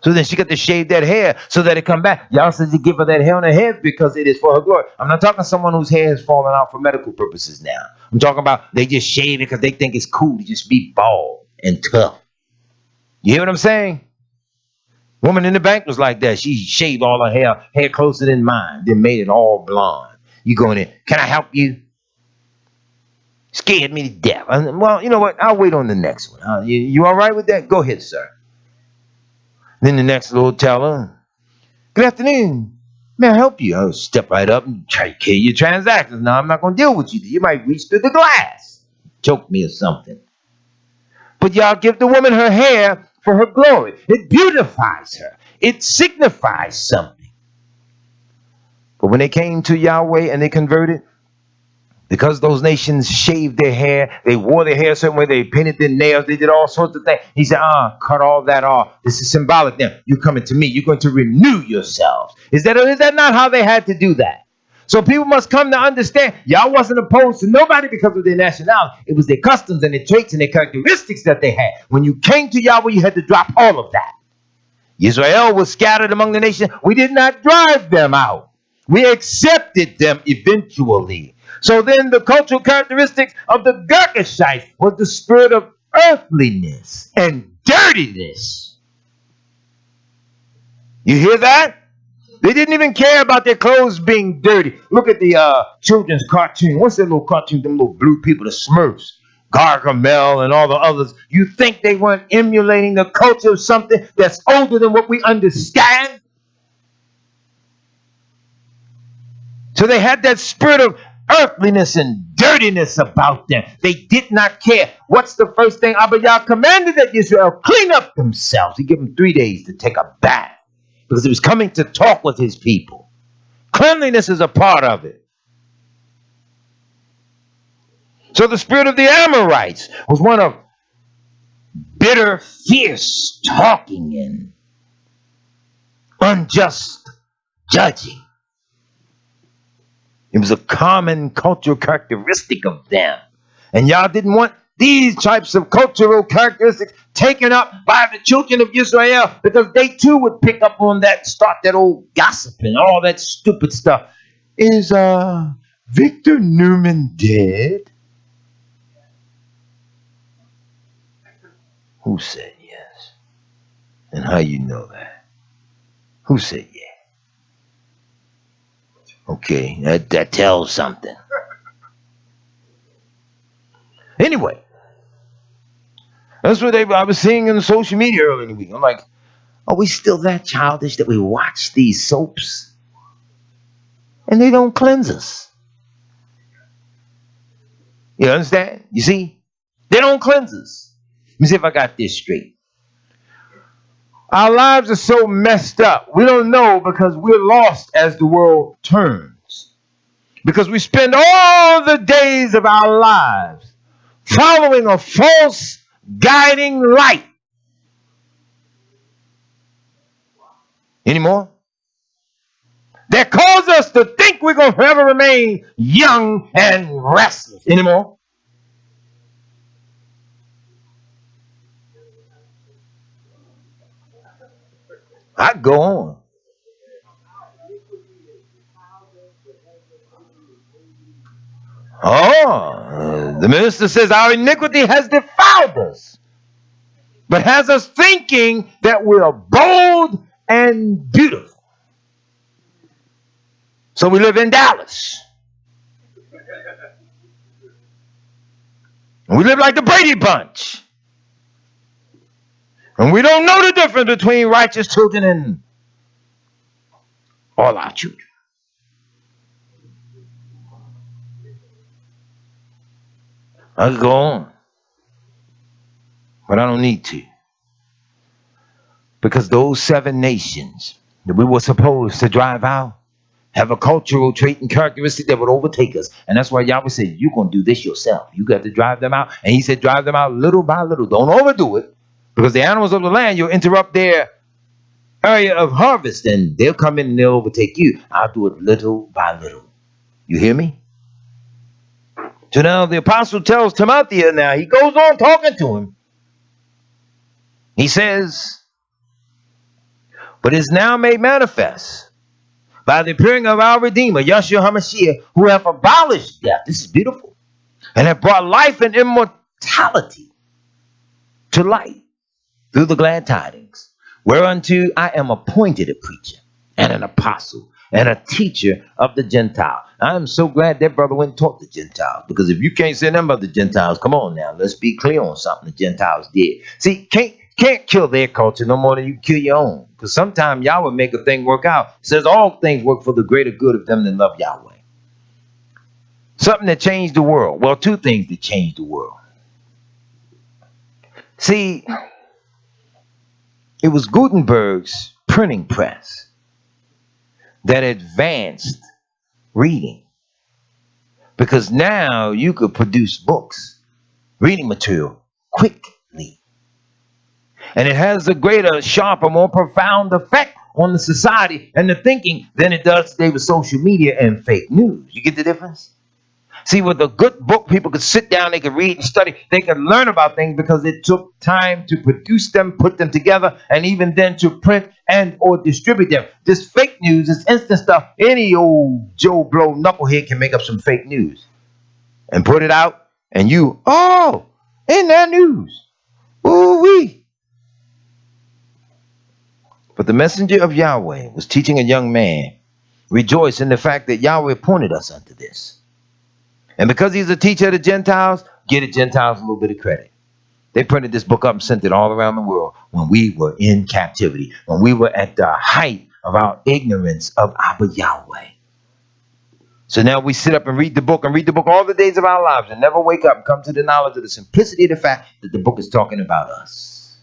So then she got to shave that hair so that it come back. Y'all says you give her that hair on her head because it is for her glory. I'm not talking someone whose hair has fallen out for medical purposes now. I'm talking about they just shave it because they think it's cool to just be bald and tough. You hear what I'm saying? Woman in the bank was like that. She shaved all her hair closer than mine, then made it all blonde. You going in, can I help you? Scared me to death. Well, you know what? I'll wait on the next one. You all right with that? Go ahead, sir. Then the next little teller, good afternoon. May I help you? I'll step right up and try to kill your transactions. Now, I'm not going to deal with you. You might reach through the glass, choke me or something. But y'all give the woman her hair for her glory. It beautifies her. It signifies something. But when they came to Yahweh and they converted, because those nations shaved their hair, they wore their hair a certain way, they painted their nails, they did all sorts of things. He said, cut all that off. This is symbolic now. You're coming to me. You're going to renew yourselves. Is that not how they had to do that? So people must come to understand, y'all wasn't opposed to nobody because of their nationality. It was their customs and their traits and their characteristics that they had. When you came to Yahweh, you had to drop all of that. Israel was scattered among the nations. We did not drive them out. We accepted them eventually. So then the cultural characteristics of the Girgashites was the spirit of earthliness and dirtiness. You hear that? They didn't even care about their clothes being dirty. Look at the children's cartoon. What's that little cartoon? Them little blue people, the Smurfs, Gargamel, and all the others. You think they weren't emulating the culture of something that's older than what we understand? So they had that spirit of earthliness and dirtiness about them. They did not care. What's the first thing Abba Yah commanded that Israel clean up themselves? He gave them 3 days to take a bath because he was coming to talk with his people. Cleanliness is a part of it. So the spirit of the Amorites was one of bitter, fierce talking and unjust judging. It was a common cultural characteristic of them. And y'all didn't want these types of cultural characteristics taken up by the children of Israel, because they too would pick up on that, start that old gossiping, all that stupid stuff. Is Victor Newman dead? Who said yes? And how you know that? Who said yeah? Okay, that tells something. Anyway, that's what I was seeing in social media earlier in the week. I'm like, are we still that childish that we watch these soaps and they don't cleanse us? You understand? You see? They don't cleanse us. Let me see if I got this straight. Our lives are so messed up. We don't know because we're lost as the world turns. Because we spend all the days of our lives following a false guiding light. Anymore? That cause us to think we're going to forever remain young and restless. Anymore? I go on. Oh, the minister says our iniquity has defiled us, but has us thinking that we are bold and beautiful. So we live in Dallas. And we live like the Brady Bunch. And we don't know the difference between righteous children and all our children. I could go on, but I don't need to. Because those 7 nations that we were supposed to drive out have a cultural trait and characteristic that would overtake us. And that's why Yahweh said, you're going to do this yourself. You got to drive them out. And he said, drive them out little by little. Don't overdo it. Because the animals of the land, you'll interrupt their area of harvest. And they'll come in and they'll overtake you. I'll do it little by little. You hear me? So now the apostle tells Timothy now, he goes on talking to him. He says, but is now made manifest by the appearing of our Redeemer, Yahshua HaMashiach, who hath abolished death. This is beautiful. And have brought life and immortality to light through the glad tidings, whereunto I am appointed a preacher and an apostle and a teacher of the Gentiles. I am so glad that brother went and taught the Gentiles, because if you can't say them about the Gentiles, come on now, let's be clear on something the Gentiles did. See, can't kill their culture no more than you kill your own, because sometimes Yahweh make a thing work out. It says all things work for the greater good of them that love Yahweh. Something that changed the world. Well, 2 things that changed the world. See, it was Gutenberg's printing press that advanced reading. Because now you could produce books, reading material, quickly. And it has a greater, sharper, more profound effect on the society and the thinking than it does today with social media and fake news. You get the difference? See, with a good book, people could sit down, they could read and study, they could learn about things because it took time to produce them, put them together, and even then to print and or distribute them. This fake news, this instant stuff, any old Joe Blow knucklehead can make up some fake news and put it out, and you, oh, in that news. Ooh-wee. But the messenger of Yahweh was teaching a young man, rejoice in the fact that Yahweh appointed us unto this. And because he's a teacher of the Gentiles, give the Gentiles a little bit of credit. They printed this book up and sent it all around the world when we were in captivity, when we were at the height of our ignorance of Abba Yahweh. So now we sit up and read the book all the days of our lives and never wake up and come to the knowledge of the simplicity of the fact that the book is talking about us.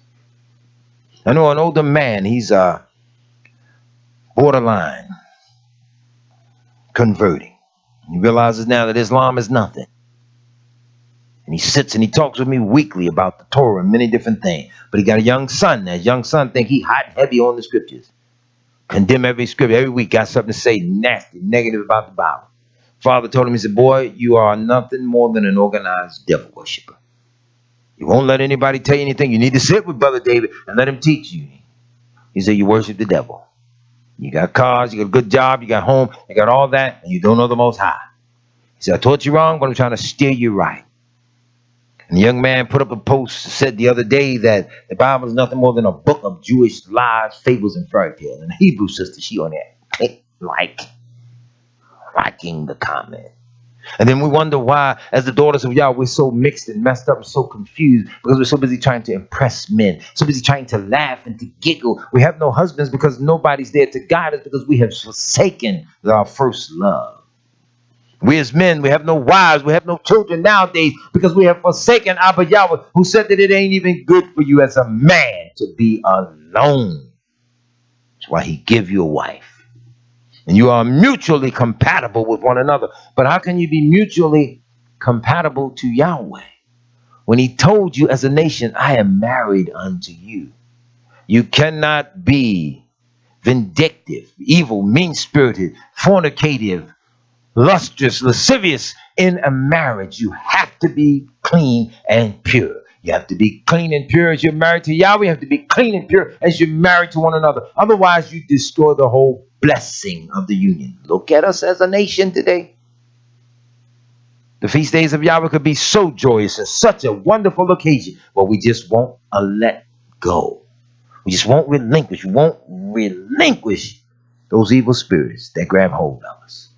I know an older man, he's borderline converting. He realizes now that Islam is nothing. And he sits and he talks with me weekly about the Torah and many different things. But he got a young son. That young son think he hot and heavy on the scriptures. Condemn every scripture. Every week got something to say nasty, negative about the Bible. Father told him, he said, boy, you are nothing more than an organized devil worshiper. You won't let anybody tell you anything. You need to sit with Brother David and let him teach you. He said, you worship the devil. You got cars, you got a good job, you got home, you got all that, and you don't know the Most High. He said, I taught you wrong, but I'm trying to steer you right. And the young man put up a post, said the other day that the Bible is nothing more than a book of Jewish lies, fables, and fairy tales. And the Hebrew sister, she on there, liking the comment. And then we wonder why, as the daughters of Yah, we're so mixed and messed up and so confused because we're so busy trying to impress men, so busy trying to laugh and to giggle. We have no husbands because nobody's there to guide us because we have forsaken our first love. We as men, we have no wives, we have no children nowadays because we have forsaken Abba Yahweh, who said that it ain't even good for you as a man to be alone. That's why he give you a wife. And you are mutually compatible with one another. But how can you be mutually compatible to Yahweh when he told you as a nation, I am married unto you? You cannot be vindictive, evil, mean-spirited, fornicative, lustrous, lascivious in a marriage. You have to be clean and pure. You have to be clean and pure as you're married to Yahweh. You have to be clean and pure as you're married to one another. Otherwise, you destroy the whole blessing of the union. Look at us as a nation today. The feast days of Yahweh could be so joyous and such a wonderful occasion, but we just won't let go. We just won't relinquish. We won't relinquish those evil spirits that grab hold of us.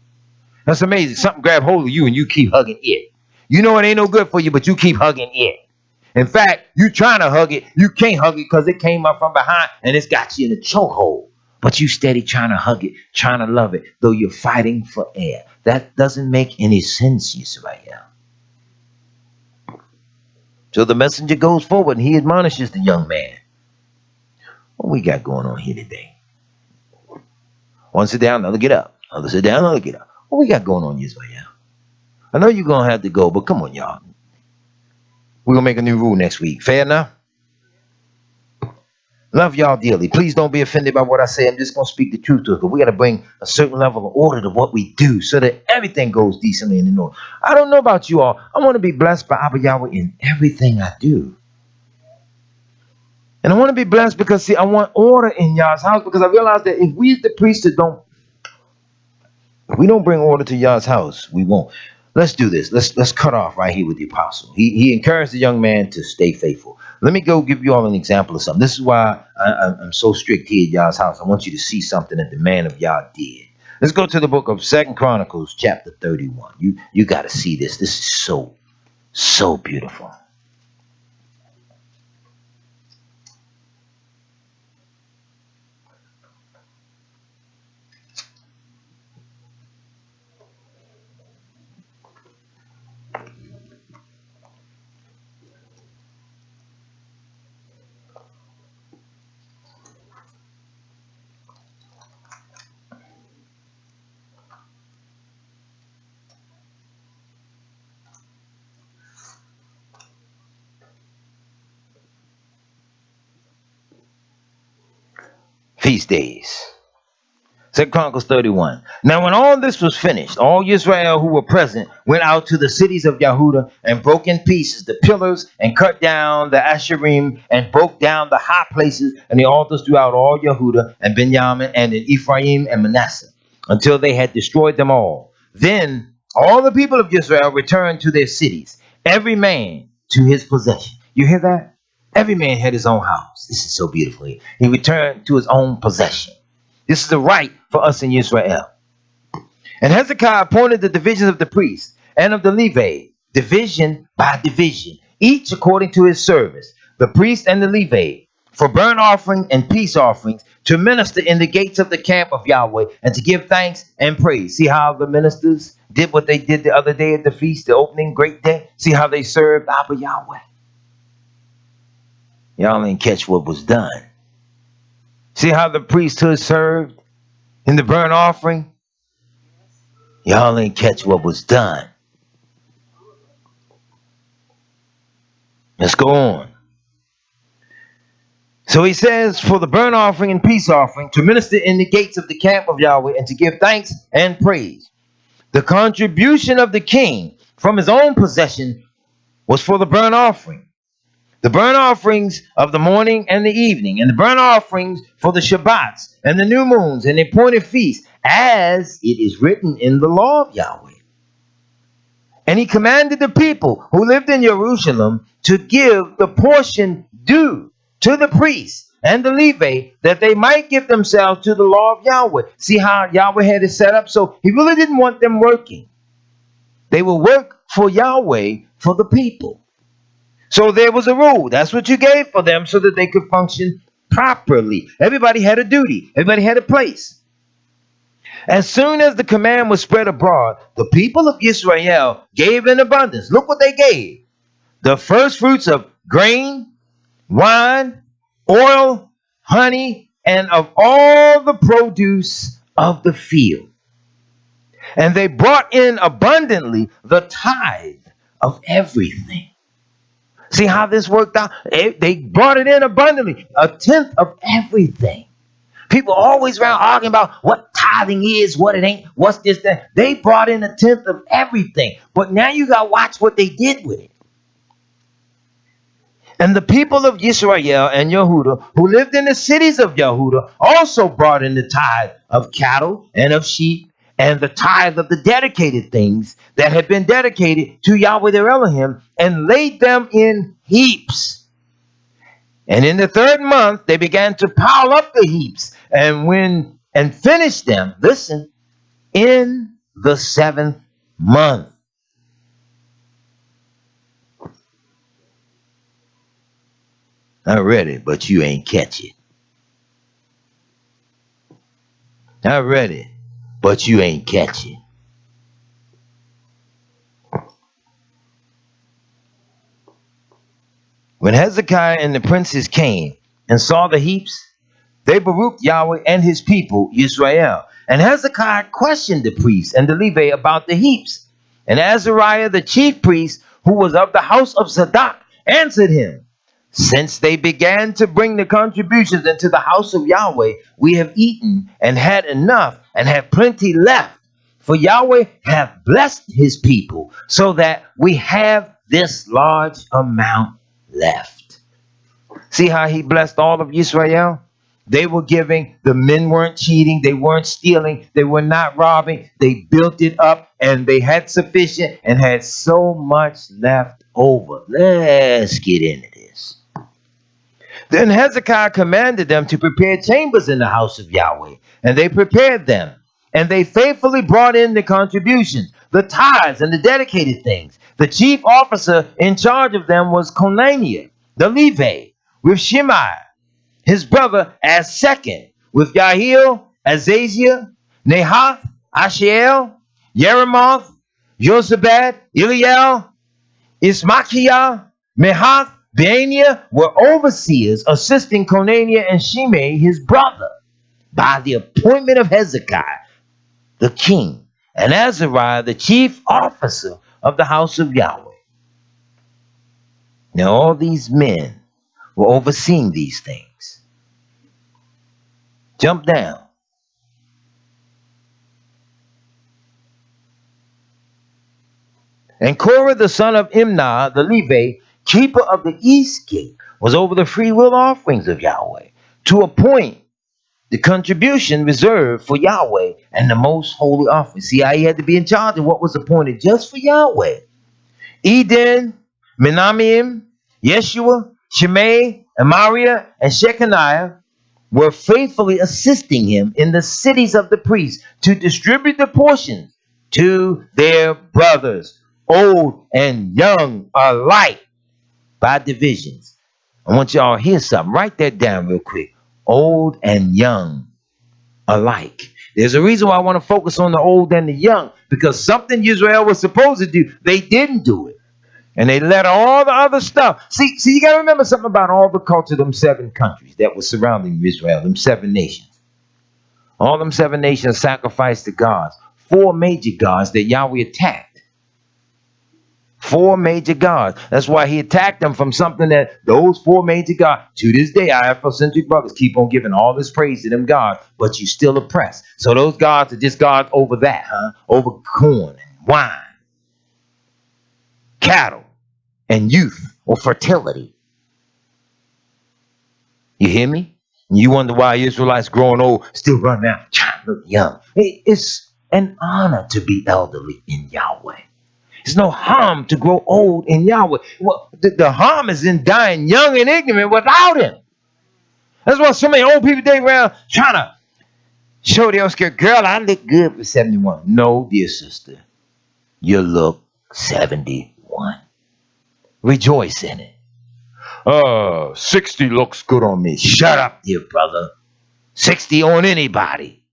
That's amazing. Something grab hold of you and you keep hugging it. You know it ain't no good for you, but you keep hugging it. In fact, you trying to hug it, you can't hug it because it came up from behind and it's got you in a chokehold. But you steady trying to hug it, trying to love it, though you're fighting for air. That doesn't make any sense, Yisrael. So the messenger goes forward and he admonishes the young man. What we got going on here today? One sit down, another get up. Another sit down, another get up. What we got going on, Yisrael? I know you're going to have to go, but come on, y'all. We're going to make a new rule next week. Fair enough? Love y'all dearly. Please don't be offended by what I say. I'm just going to speak the truth to us. But we got to bring a certain level of order to what we do so that everything goes decently and in order. I don't know about you all. I want to be blessed by Abba Yahweh in everything I do. And I want to be blessed because, see, I want order in y'all's house because I realize that if we, the priesthood, if we don't bring order to y'all's house, we won't. Let's do this. Let's cut off right here with the apostle. He encouraged the young man to stay faithful. Let me go give you all an example of something. This is why I'm so strict here at y'all's house. I want you to see something that the man of Yah did. Let's go to the book of 2 Chronicles, chapter 31. You got to see this. This is so beautiful. Feast days. 2 Chronicles 31. Now when all this was finished, all Israel who were present went out to the cities of Yehudah and broke in pieces the pillars and cut down the Asherim and broke down the high places and the altars throughout all Yehudah and Benjamin and in Ephraim and Manasseh until they had destroyed them all. Then all the people of Israel returned to their cities, every man to his possession. You hear that? Every man had his own house. This is so beautiful. He returned to his own possession. This is the right for us in Israel. And Hezekiah appointed the divisions of the priests and of the Levite, division by division, each according to his service, the priest and the Levite, for burnt offering and peace offerings, to minister in the gates of the camp of Yahweh, and to give thanks and praise. See how the ministers did what they did the other day at the feast, the opening great day? See how they served Abba Yahweh? Y'all didn't catch what was done. See how the priesthood served in the burnt offering? Y'all ain't catch what was done. Let's go on. So he says, for the burnt offering and peace offering, to minister in the gates of the camp of Yahweh, and to give thanks and praise. The contribution of the king from his own possession was for the burnt offering, the burnt offerings of the morning and the evening, and the burnt offerings for the Shabbats and the new moons and the appointed feasts, as it is written in the law of Yahweh. And he commanded the people who lived in Jerusalem to give the portion due to the priests and the Levite, that they might give themselves to the law of Yahweh. See how Yahweh had it set up? So he really didn't want them working. They will work for Yahweh, for the people. So there was a rule. That's what you gave for them so that they could function properly. Everybody had a duty. Everybody had a place. As soon as the command was spread abroad, the people of Israel gave in abundance. Look what they gave. The first fruits of grain, wine, oil, honey, and of all the produce of the field. And they brought in abundantly the tithe of everything. See how this worked out? They brought it in abundantly, a tenth of everything. People always around arguing about what tithing is, what it ain't, what's this, that. They brought in a tenth of everything. But now you got to watch what they did with it. And the people of Israel and Yehudah, who lived in the cities of Yehudah, also brought in the tithe of cattle and of sheep, and the tithe of the dedicated things that had been dedicated to Yahweh their Elohim, and laid them in heaps. And in the third month, they began to pile up the heaps, and finish them, listen, in the seventh month. I read it, but you ain't catch it. I read it, but you ain't catch it. When Hezekiah and the princes came and saw the heaps, they baruched Yahweh and his people, Israel. And Hezekiah questioned the priests and the Levite about the heaps. And Azariah, the chief priest, who was of the house of Zadok, answered him, since they began to bring the contributions into the house of Yahweh, we have eaten and had enough and have plenty left. For Yahweh hath blessed his people, so that we have this large amount left. See how he blessed all of Israel? They were giving, the men weren't cheating, they weren't stealing, they were not robbing, they built it up and they had sufficient and had so much left over. Let's get into this. Then Hezekiah commanded them to prepare chambers in the house of Yahweh, and they prepared them. And they faithfully brought in the contributions, the tithes, and the dedicated things. The chief officer in charge of them was Conaniah, the Levite, with Shimei, his brother, as second, with Yahiel, Azaziah, Nahath, Ashiel, Yeremoth, Josabad, Eliel, Ismachiah, Mehath, Baaniah were overseers, assisting Conaniah and Shimei, his brother, by the appointment of Hezekiah, the king, and Azariah, the chief officer of the house of Yahweh. Now all these men were overseeing these things. Jump down. And Korah, the son of Imnah, the Levite, keeper of the east gate, was over the freewill offerings of Yahweh, to appoint the contribution reserved for Yahweh and the most holy offering. See how he had to be in charge of what was appointed just for Yahweh. Eden, Menamim, Yeshua, Shimei, Amariah, and Shechaniah were faithfully assisting him in the cities of the priests to distribute the portions to their brothers, old and young alike, by divisions. I want y'all to hear something. Write that down real quick. Old and young alike. There's a reason why I want to focus on the old and the young, because something Israel was supposed to do, they didn't do it. And they let all the other stuff. See, you got to remember something about all the culture, them 7 countries that were surrounding Israel, them 7 nations. All them 7 nations sacrificed to gods. 4 major gods that Yahweh attacked. 4 major gods. That's why he attacked them from something that those 4 major gods, to this day, our Afrocentric brothers keep on giving all this praise to them gods, but you still oppressed. So those gods are just gods over that, huh? Over corn, wine, cattle, and youth or fertility. You hear me? And you wonder why Israelites growing old still run around trying to look young. It's an honor to be elderly in Yahweh. There's no harm to grow old in Yahweh. Well, the harm is in dying young and ignorant without him. That's why so many old people day around trying to show their scared girl, I look good for 71. No, dear sister, you look 71. Rejoice in it. 60 looks good on me. Shut up, dear brother. 60 on anybody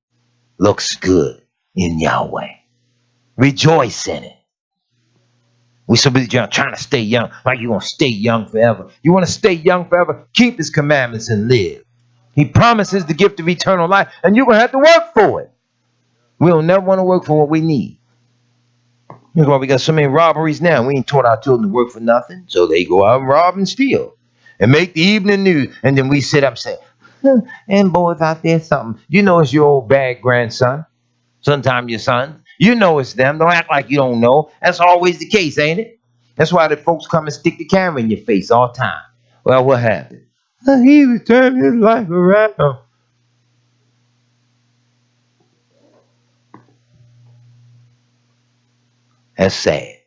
looks good in Yahweh. Rejoice in it. We so busy trying to stay young, like you're going to stay young forever. You want to stay young forever? Keep his commandments and live. He promises the gift of eternal life, and you're going to have to work for it. We don't never want to work for what we need. That's why we got so many robberies now. We ain't taught our children to work for nothing, so they go out and rob and steal and make the evening news. And then we sit up and say, and boys out there something. You know it's your old bad grandson. Sometimes your son. You know it's them. Don't act like you don't know. That's always the case, ain't it? That's why the folks come and stick the camera in your face all the time. Well, what happened? He was turning his life around. That's sad.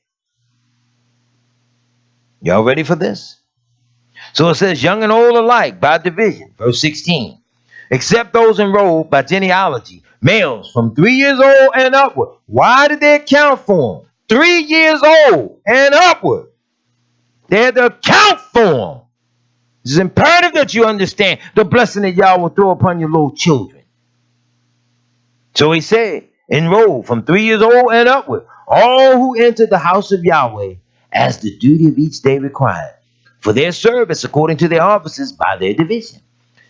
Y'all ready for this? So it says, young and old alike by division. Verse 16. Except those enrolled by genealogy, males from 3 years old and upward. Why did they account for them? 3 years old and upward. They had to account for them. It's imperative that you understand the blessing that y'all will throw upon your little children. So he said, enroll from 3 years old and upward, all who entered the house of Yahweh, as the duty of each day required, for their service according to their offices by their division.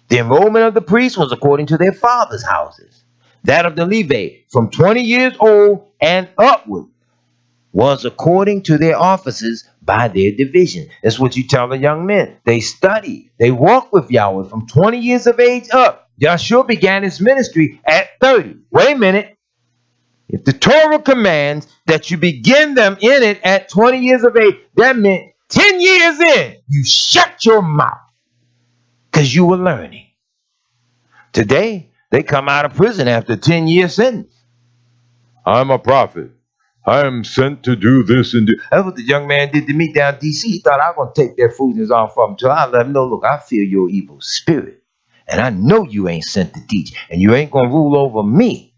The enrollment of the priests was according to their fathers' houses. That of the Levite from 20 years old and upward was according to their offices by their division. That's what you tell the young men. They study. They walk with Yahweh from 20 years of age up. Joshua began his ministry at 30. Wait a minute. If the Torah commands that you begin them in it at 20 years of age, that meant 10 years in, you shut your mouth because you were learning. Today, they come out of prison after 10 years sentence. I'm a prophet. I am sent to do this and do. That's what the young man did to me down in D.C. He thought I was going to take their foolishness off of him until I let him know, look, I feel your evil spirit. And I know you ain't sent to teach. And you ain't going to rule over me.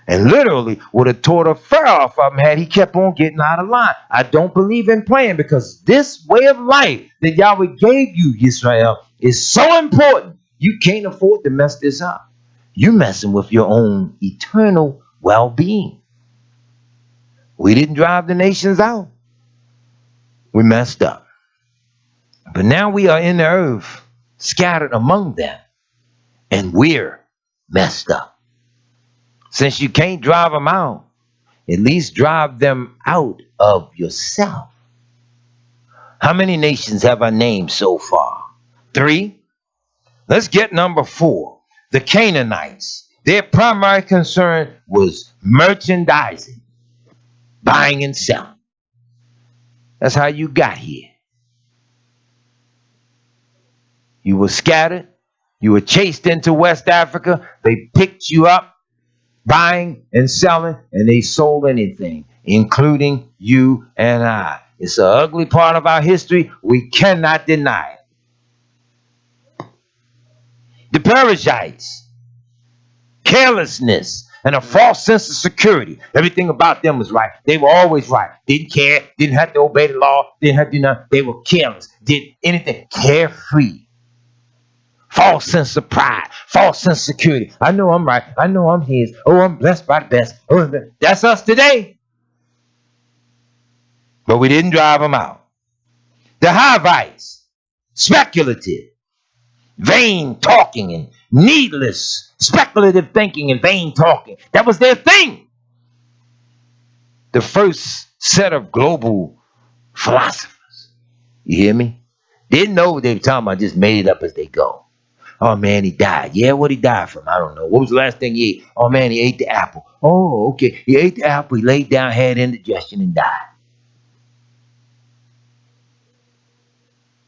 And literally would have tore the fur off of him had he kept on getting out of line. I don't believe in playing because this way of life that Yahweh gave you, Israel, is so important. You can't afford to mess this up. You're messing with your own eternal well-being. We didn't drive the nations out. We messed up. But now we are in the earth, scattered among them, and we're messed up. Since you can't drive them out, at least drive them out of yourself. How many nations have I named so far? 3. Let's get number 4. The Canaanites. Their primary concern was merchandising, buying and selling. That's how you got here. You were scattered. You were chased into West Africa. They picked you up, buying and selling, and they sold anything, including you and I. It's an ugly part of our history. We cannot deny it. The Perizzites, carelessness and a false sense of security. Everything about them was right. They were always right. Didn't care. Didn't have to obey the law. Didn't have to do nothing. They were careless. Did anything. Carefree. False sense of pride. False sense of security. I know I'm right. I know I'm his. Oh, I'm blessed by the best. Oh, that's us today. But we didn't drive them out. The Hivites, speculative, vain talking and needless, speculative thinking and vain talking. That was their thing. The first set of global Philosophers. You hear me? Didn't know what they were talking about, just made it up as they go. Oh man, he died. Yeah, what he died from? I don't know. What was the last thing he ate? Oh man, he ate the apple. Oh, okay. He ate the apple, he laid down, had indigestion, and died.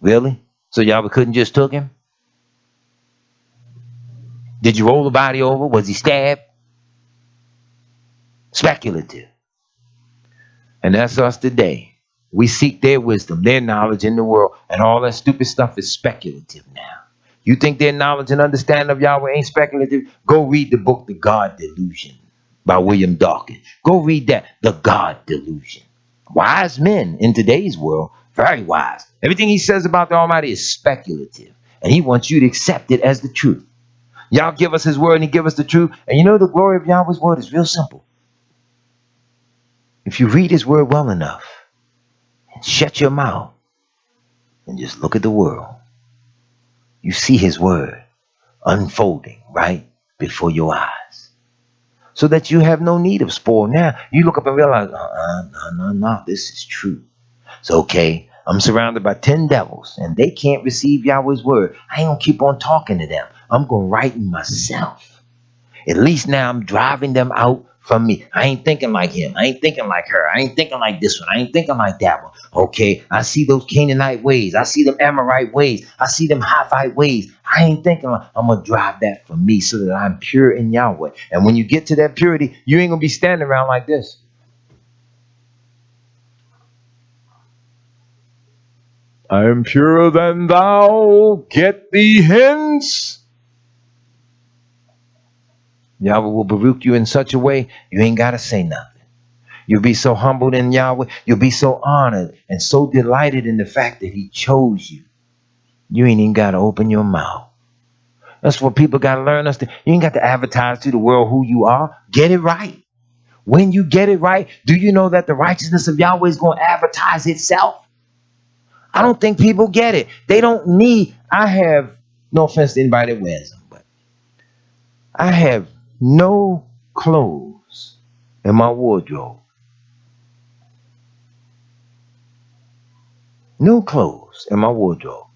Really? So y'all couldn't just took him? Did you roll the body over? Was he stabbed? Speculative. And that's us today. We seek their wisdom, their knowledge in the world, and all that stupid stuff is speculative now. You think their knowledge and understanding of Yahweh ain't speculative? Go read the book, The God Delusion by William Dawkins. Go read that, The God Delusion. Wise men in today's world, very wise. Everything he says about the Almighty is speculative, and he wants you to accept it as the truth. Y'all give us his word and he give us the truth. And you know the glory of Yahweh's word is real simple. If you read his word well enough and shut your mouth and just look at the world, you see his word unfolding right before your eyes. So that you have no need of spoil. Now you look up and realize, no, this is true. It's okay. I'm surrounded by 10 devils and they can't receive Yahweh's word. I ain't gonna keep on talking to them. I'm gonna write myself. At least now I'm driving them out from me. I ain't thinking like him. I ain't thinking like her. I ain't thinking like this one. I ain't thinking like that one. Okay, I see those Canaanite ways. I see them Amorite ways. I see them Hittite ways. I ain't thinking like, I'm going to drive that from me so that I'm pure in Yahweh. And when you get to that purity, you ain't going to be standing around like this. I am purer than thou. Get thee hence. Yahweh will rebuke you in such a way, you ain't got to say nothing. You'll be so humbled in Yahweh. You'll be so honored and so delighted in the fact that he chose you. You ain't even got to open your mouth. That's what people got to learn us. You ain't got to advertise to the world who you are. Get it right. When you get it right, do you know that the righteousness of Yahweh is going to advertise itself? I don't think people get it. They don't need, I have, no offense to anybody that wears them, but I have no clothes in my wardrobe. No clothes in my wardrobe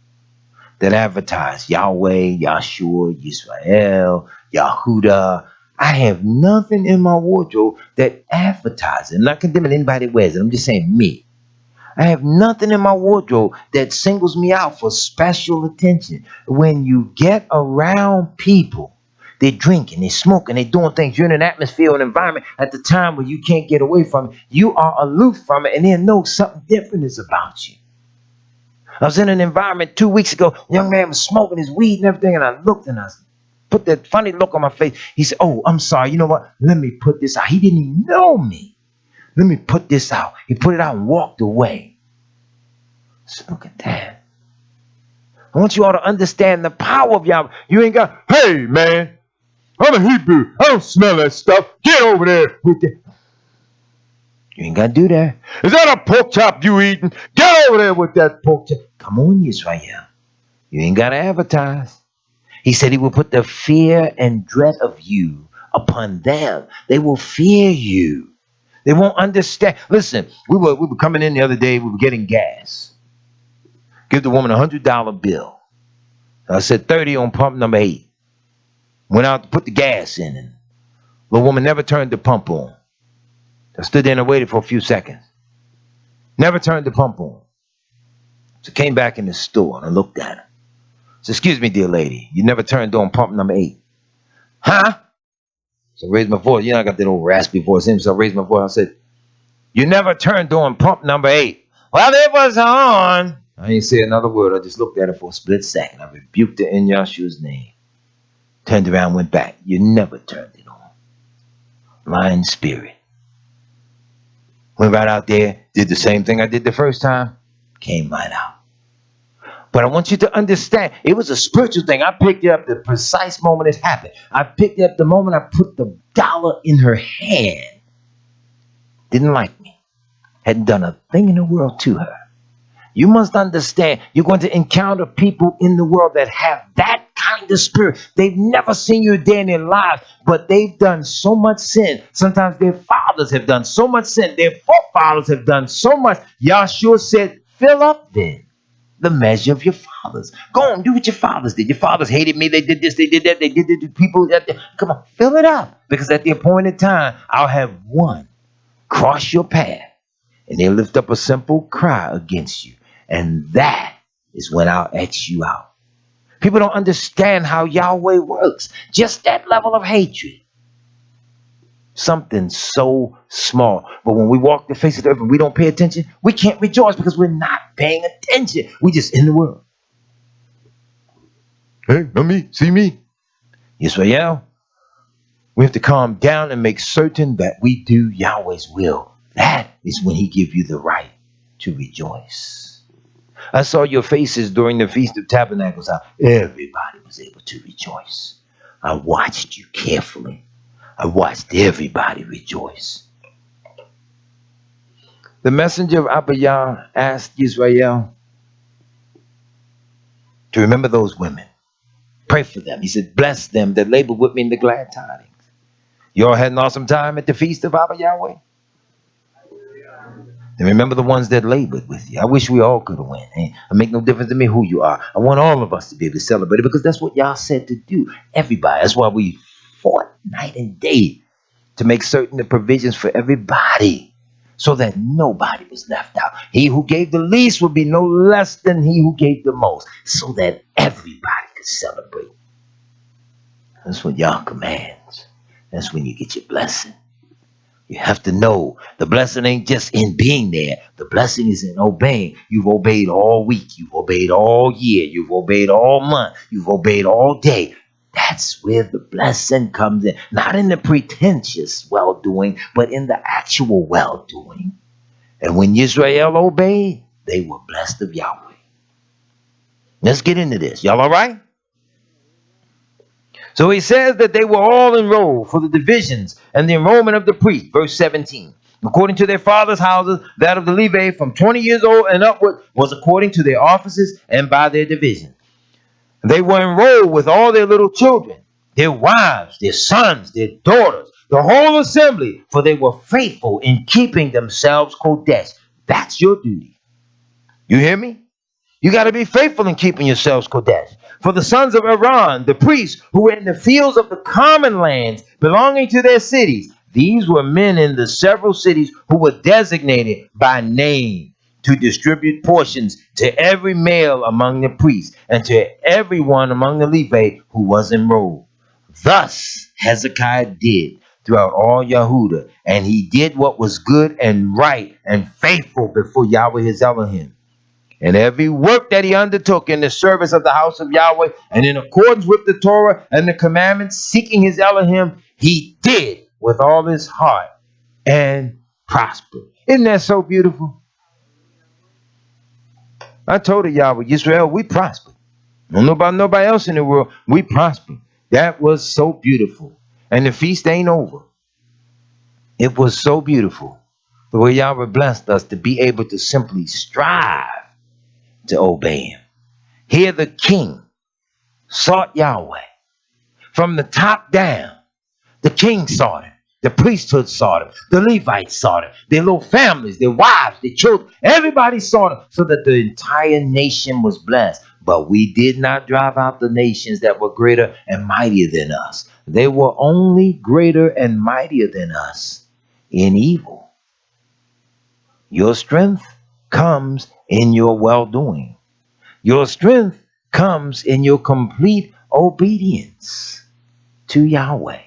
that advertise Yahweh, Yahshua, Yisrael, Yahudah. I have nothing in my wardrobe that advertises. I'm not condemning anybody that wears it. I'm just saying me. I have nothing in my wardrobe that singles me out for special attention. When you get around people, they're drinking, they're smoking, they're doing things. You're in an atmosphere, an environment at the time where you can't get away from it. You are aloof from it, and they know something different is about you. I was in an environment 2 weeks ago. A young man was smoking his weed and everything, and I looked and I put that funny look on my face. He said, "Oh, I'm sorry. You know what? Let me put this out." He didn't even know me. "Let me put this out." He put it out and walked away. So look at that. I want you all to understand the power of Yahweh. You ain't got, "Hey, man, I'm a Hebrew. I don't smell that stuff. Get over there with that." You ain't got to do that. "Is that a pork chop you eating? Get over there with that pork chop." Come on, Israel. You ain't got to advertise. He said he will put the fear and dread of you upon them. They will fear you. They won't understand. Listen, we were coming in the other day. We were getting gas. Give the woman $100 bill. I said 30 on pump number 8. Went out to put the gas in, and the woman never turned the pump on. I stood there and I waited for a few seconds. Never turned the pump on. So I came back in the store and I looked at her. I said, "Excuse me, dear lady, you never turned on pump number 8. "Huh?" So I raised my voice. You know, I got that old raspy voice in, so I raised my voice. I said, "You never turned on pump number 8. "Well, it was on." I didn't say another word. I just looked at her for a split second. I rebuked her in Yahshua's name. Turned around, went back. "You never turned it on. Lying spirit." Went right out there, did the same thing I did the first time, came right out. But I want you to understand, it was a spiritual thing. I picked it up the precise moment it happened. I picked it up the moment I put the dollar in her hand. Didn't like me. Hadn't done a thing in the world to her. You must understand, you're going to encounter people in the world that have that kind in the spirit. They've never seen you a day in their lives, but they've done so much sin. Sometimes their fathers have done so much sin. Their forefathers have done so much. Yahshua said, fill up then the measure of your fathers. Go on, do what your fathers did. Your fathers hated me. They did this, they did that, they did it to people. Come on, fill it up. Because at the appointed time, I'll have one cross your path, and they'll lift up a simple cry against you. And that is when I'll X you out. People don't understand how Yahweh works. Just that level of hatred. Something so small. But when we walk the face of the earth and we don't pay attention, we can't rejoice because we're not paying attention. We just in the world. Hey, not me. See me? Israel, we have to calm down and make certain that we do Yahweh's will. That is when he gives you the right to rejoice. I saw your faces during the Feast of Tabernacles, how everybody was able to rejoice. I watched you carefully. I watched everybody rejoice. The messenger of Abiyah asked Israel to remember those women. Pray for them. He said, bless them that labor with me in the glad tidings. You all had an awesome time at the Feast of Abba Yahweh? And remember the ones that labored with you. I wish we all could have went. It make no difference to me who you are. I want all of us to be able to celebrate it because that's what y'all said to do. Everybody. That's why we fought night and day to make certain the provisions for everybody so that nobody was left out. He who gave the least would be no less than he who gave the most so that everybody could celebrate. That's what y'all commands. That's when you get your blessing. You have to know the blessing ain't just in being there. The blessing is in obeying. You've obeyed all week. You've obeyed all year. You've obeyed all month. You've obeyed all day. That's where the blessing comes in. Not in the pretentious well-doing, but in the actual well-doing. And when Israel obeyed, they were blessed of Yahweh. Let's get into this. Y'all all right? So he says that they were all enrolled for the divisions and the enrollment of the priest. Verse 17. According to their fathers' houses, that of the Levite from 20 years old and upward was according to their offices and by their division. They were enrolled with all their little children, their wives, their sons, their daughters, the whole assembly, for they were faithful in keeping themselves Kodesh. That's your duty. You hear me? You got to be faithful in keeping yourselves Kodesh. For the sons of Aaron, the priests, who were in the fields of the common lands belonging to their cities, these were men in the several cities who were designated by name to distribute portions to every male among the priests and to everyone among the Levite who was enrolled. Thus Hezekiah did throughout all Yehudah, and he did what was good and right and faithful before Yahweh his Elohim. And every work that he undertook in the service of the house of Yahweh and in accordance with the Torah and the commandments, seeking his Elohim, he did with all his heart and prospered. Isn't that so beautiful? I told Yahweh, Israel, we prospered. I don't know about nobody else in the world. We prospered. That was so beautiful. And the feast ain't over. It was so beautiful. The way Yahweh blessed us to be able to simply strive to obey him. Here the king sought Yahweh. From the top down, the king sought him. The priesthood sought him. The Levites sought him. Their little families, their wives, their children, everybody sought him so that the entire nation was blessed. But we did not drive out the nations that were greater and mightier than us. They were only greater and mightier than us in evil. Your strength comes in your well-doing. Your strength comes in your complete obedience to Yahweh.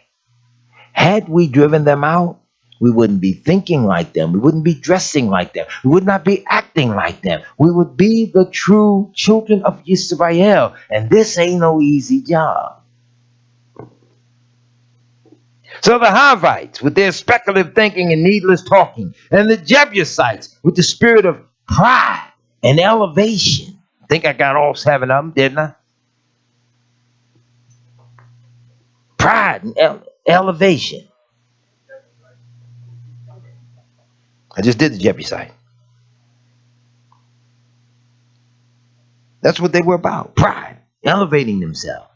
Had we driven them out, we wouldn't be thinking like them. We wouldn't be dressing like them. We would not be acting like them. We would be the true children of Israel. And this ain't no easy job. So the Havites, with their speculative thinking and needless talking, and the Jebusites, with the spirit of pride and elevation. I think I got all 7 of them, didn't I? Pride and elevation. I just did the Jebusite. That's what they were about. Pride. Elevating themselves.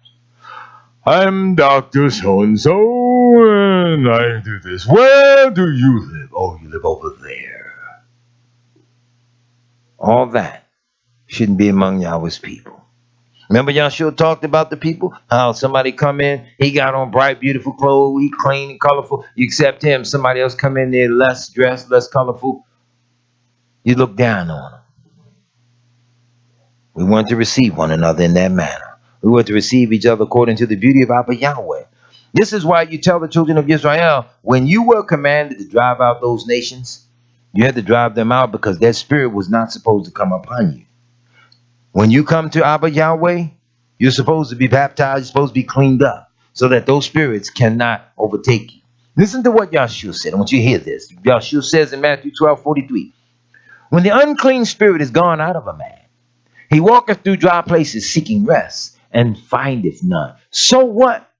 I'm Dr. So-and-so, and I do this. Where do you live? Oh, you live over there. All that shouldn't be among Yahweh's people. Remember Yahshua talked about the people? How somebody come in, he got on bright, beautiful clothes, he clean and colorful. You accept him. Somebody else come in there less dressed, less colorful. You look down on them. We want to receive one another in that manner. We want to receive each other according to the beauty of Abba Yahweh. This is why you tell the children of Israel, when you were commanded to drive out those nations, you had to drive them out because their spirit was not supposed to come upon you. When you come to Abba Yahweh, you're supposed to be baptized, you're supposed to be cleaned up, so that those spirits cannot overtake you. Listen to what Yahshua said. I want you to hear this. Yahshua says in Matthew 12:43, when the unclean spirit is gone out of a man, he walketh through dry places seeking rest, and findeth none. So what?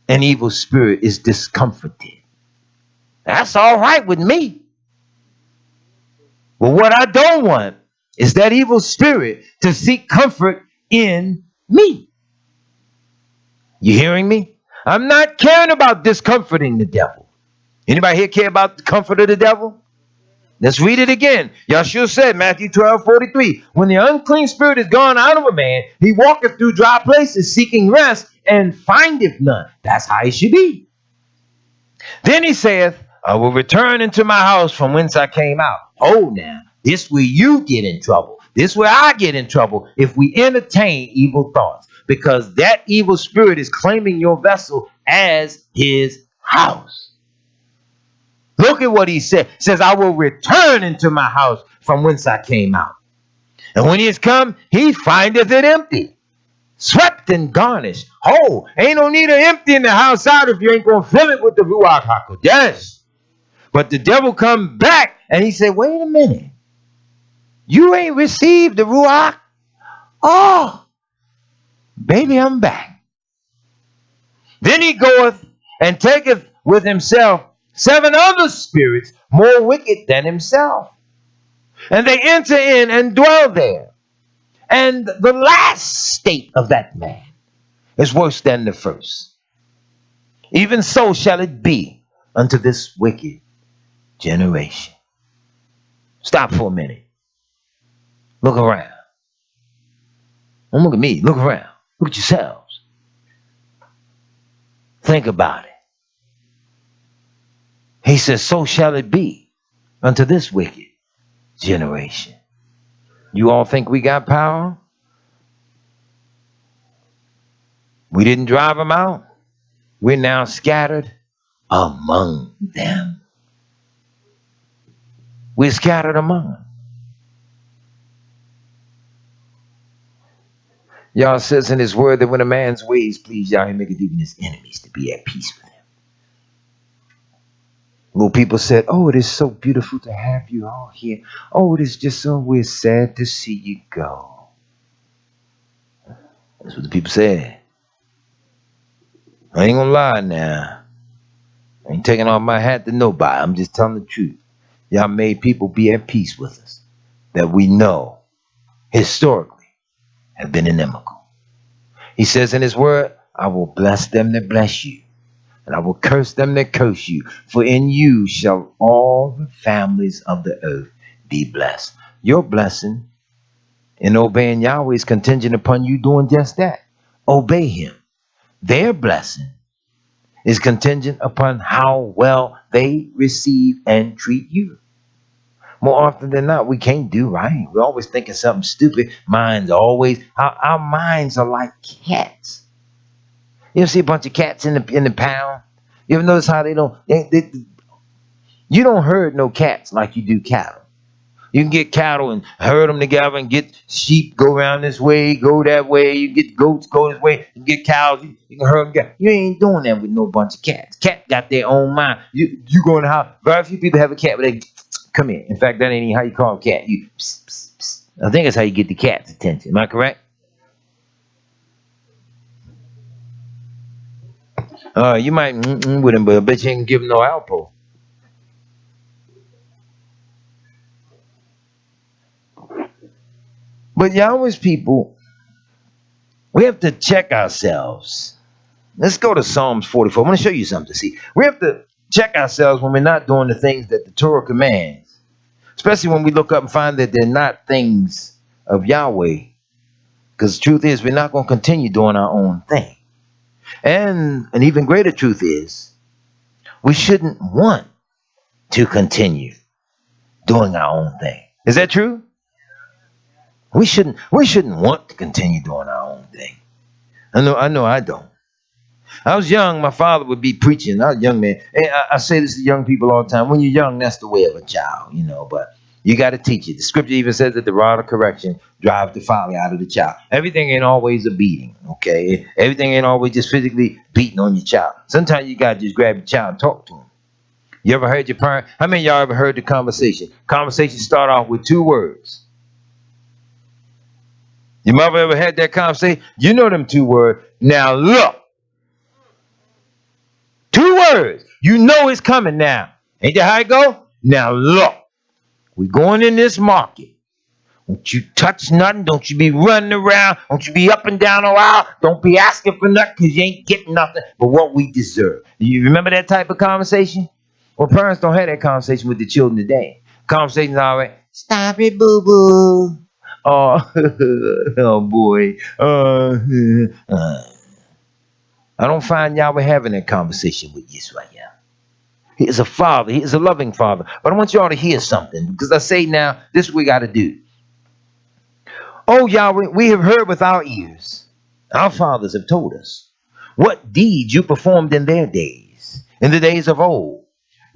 An evil spirit is discomforted. That's all right with me. But what I don't want is that evil spirit to seek comfort in me. You hearing me? I'm not caring about discomforting the devil. Anybody here care about the comfort of the devil? Let's read it again. Yahshua said, Matthew 12:43, when the unclean spirit is gone out of a man, he walketh through dry places seeking rest and findeth none. That's how it should be. Then he saith, I will return into my house from whence I came out. Oh, now, this where you get in trouble. This where I get in trouble if we entertain evil thoughts, because that evil spirit is claiming your vessel as his house. Look at what he said. He says, I will return into my house from whence I came out. And when he is come, he findeth it empty, swept and garnished. Oh, ain't no need of emptying the house out if you ain't going to fill it with the Ruach HaKodesh. But the devil come back and he said, wait a minute. You ain't received the Ruach? Oh, baby, I'm back. Then he goeth and taketh with himself 7 other spirits more wicked than himself. And they enter in and dwell there. And the last state of that man is worse than the first. Even so shall it be unto this wicked generation. Stop for a minute. Look around. Don't look at me. Look around. Look at yourselves. Think about it. He says, so shall it be unto this wicked generation. You all think we got power? We didn't drive them out. We're now scattered among them. We're scattered among them. Yah says in his word that when a man's ways please Yah, he maketh even his enemies to be at peace with him. Little people said, oh, it is so beautiful to have you all here. Oh, it is just so we're sad to see you go. That's what the people said. I ain't gonna lie now. I ain't taking off my hat to nobody. I'm just telling the truth. Y'all made people be at peace with us that we know historically have been inimical. He says in his word, I will bless them that bless you, and I will curse them that curse you. For in you shall all the families of the earth be blessed. Your blessing in obeying Yahweh is contingent upon you doing just that. Obey him. Their blessing is contingent upon how well they receive and treat you. More often than not, we can't do right. We're always thinking something stupid. Our minds are like cats. You ever see a bunch of cats in the pound? You ever notice how you don't herd no cats like you do cattle. You can get cattle and herd them together and get sheep go around this way, go that way. You get goats go this way. You get cows. You can herd them together. You ain't doing that with no bunch of cats. Cat got their own mind. You go in the house. Very few people have a cat, but they come here. In fact, that ain't even how you call a cat. You psst, psst, psst. I think that's how you get the cat's attention. Am I correct? You might with him, but I bet you ain't give him no alpo. But Yahweh's people, we have to check ourselves. Let's go to Psalms 44. I want to show you something. See, we have to check ourselves when we're not doing the things that the Torah commands, especially when we look up and find that they're not things of Yahweh. Because the truth is, we're not going to continue doing our own thing. And an even greater truth is, we shouldn't want to continue doing our own thing. Is that true? We shouldn't want to continue doing our own thing. I know I don't. I was young, my father would be preaching. I was a young man. And I say this to young people all the time. When you're young, that's the way of a child, but you got to teach it. The scripture even says that the rod of correction drives the folly out of the child. Everything ain't always a beating, okay? Everything ain't always just physically beating on your child. Sometimes you got to just grab your child and talk to him. You ever heard your parent? How many of y'all ever heard the conversation? Conversation start off with 2 words. Your mother ever had that conversation? You know them 2 words. Now look. 2 words. You know it's coming now. Ain't that how it go? Now look. We're going in this market. Don't you touch nothing. Don't you be running around. Don't you be up and down a while. Don't be asking for nothing because you ain't getting nothing but what we deserve. You remember that type of conversation? Well, parents don't have that conversation with the children today. Conversations are always, stop it, boo-boo. Oh, oh boy. I don't find Yahweh having that conversation with Israel. He is a father. He is a loving father. But I want y'all to hear something, because I say now, this is what we got to do. Oh, Yahweh, we have heard with our ears. Our fathers have told us what deeds you performed in their days, in the days of old.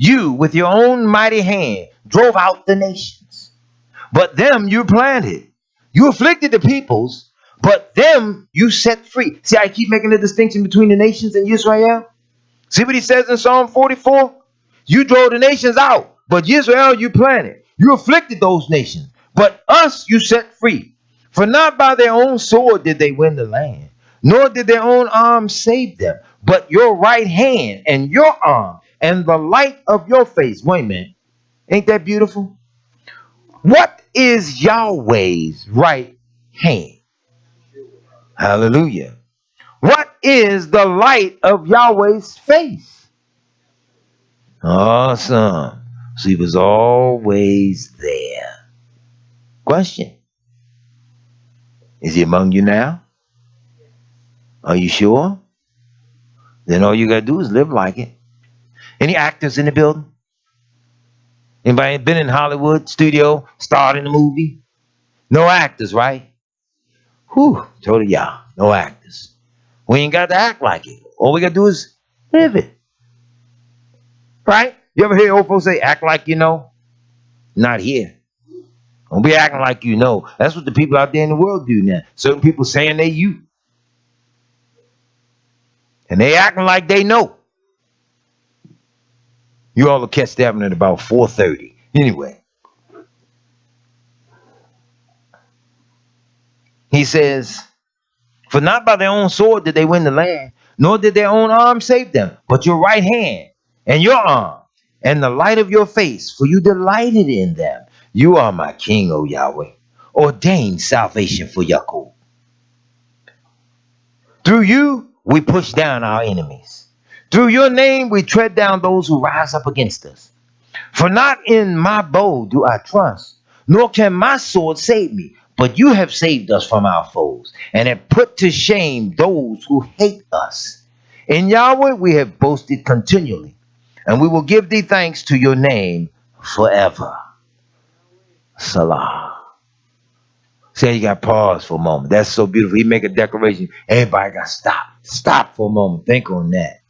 You, with your own mighty hand, drove out the nations, but them you planted. You afflicted the peoples, but them you set free. See, I keep making the distinction between the nations and Israel. See what he says in Psalm 44? You drove the nations out, but Israel you planted. You afflicted those nations, but us you set free. For not by their own sword did they win the land, nor did their own arm save them, but your right hand and your arm and the light of your face. Wait a minute. Ain't that beautiful? What is Yahweh's right hand? Hallelujah. What is the light of Yahweh's face? Awesome. So he was always there. Question. Is he among you now? Are you sure? Then all you got to do is live like it. Any actors in the building? Anybody been in Hollywood studio, starred in a movie? No actors, right? Whew, told y'all, no actors. We ain't got to act like it. All we got to do is live it. Right? You ever hear old folks say, act like you know? Not here. Don't be acting like you know. That's what the people out there in the world do now. Certain people saying they you. And they acting like they know. You all will catch that one at about 4:30. Anyway. He says, for not by their own sword did they win the land, nor did their own arm save them, but your right hand and your arm and the light of your face, for you delighted in them. You are my king, O Yahweh. Ordained salvation for Jacob. Through you, we push down our enemies. Through your name, we tread down those who rise up against us. For not in my bow do I trust, nor can my sword save me. But you have saved us from our foes, and have put to shame those who hate us. In Yahweh we have boasted continually, and we will give thee thanks to your name forever. Salah. Say you got to pause for a moment. That's so beautiful. He make a declaration. Everybody got to stop. Stop for a moment. Think on that.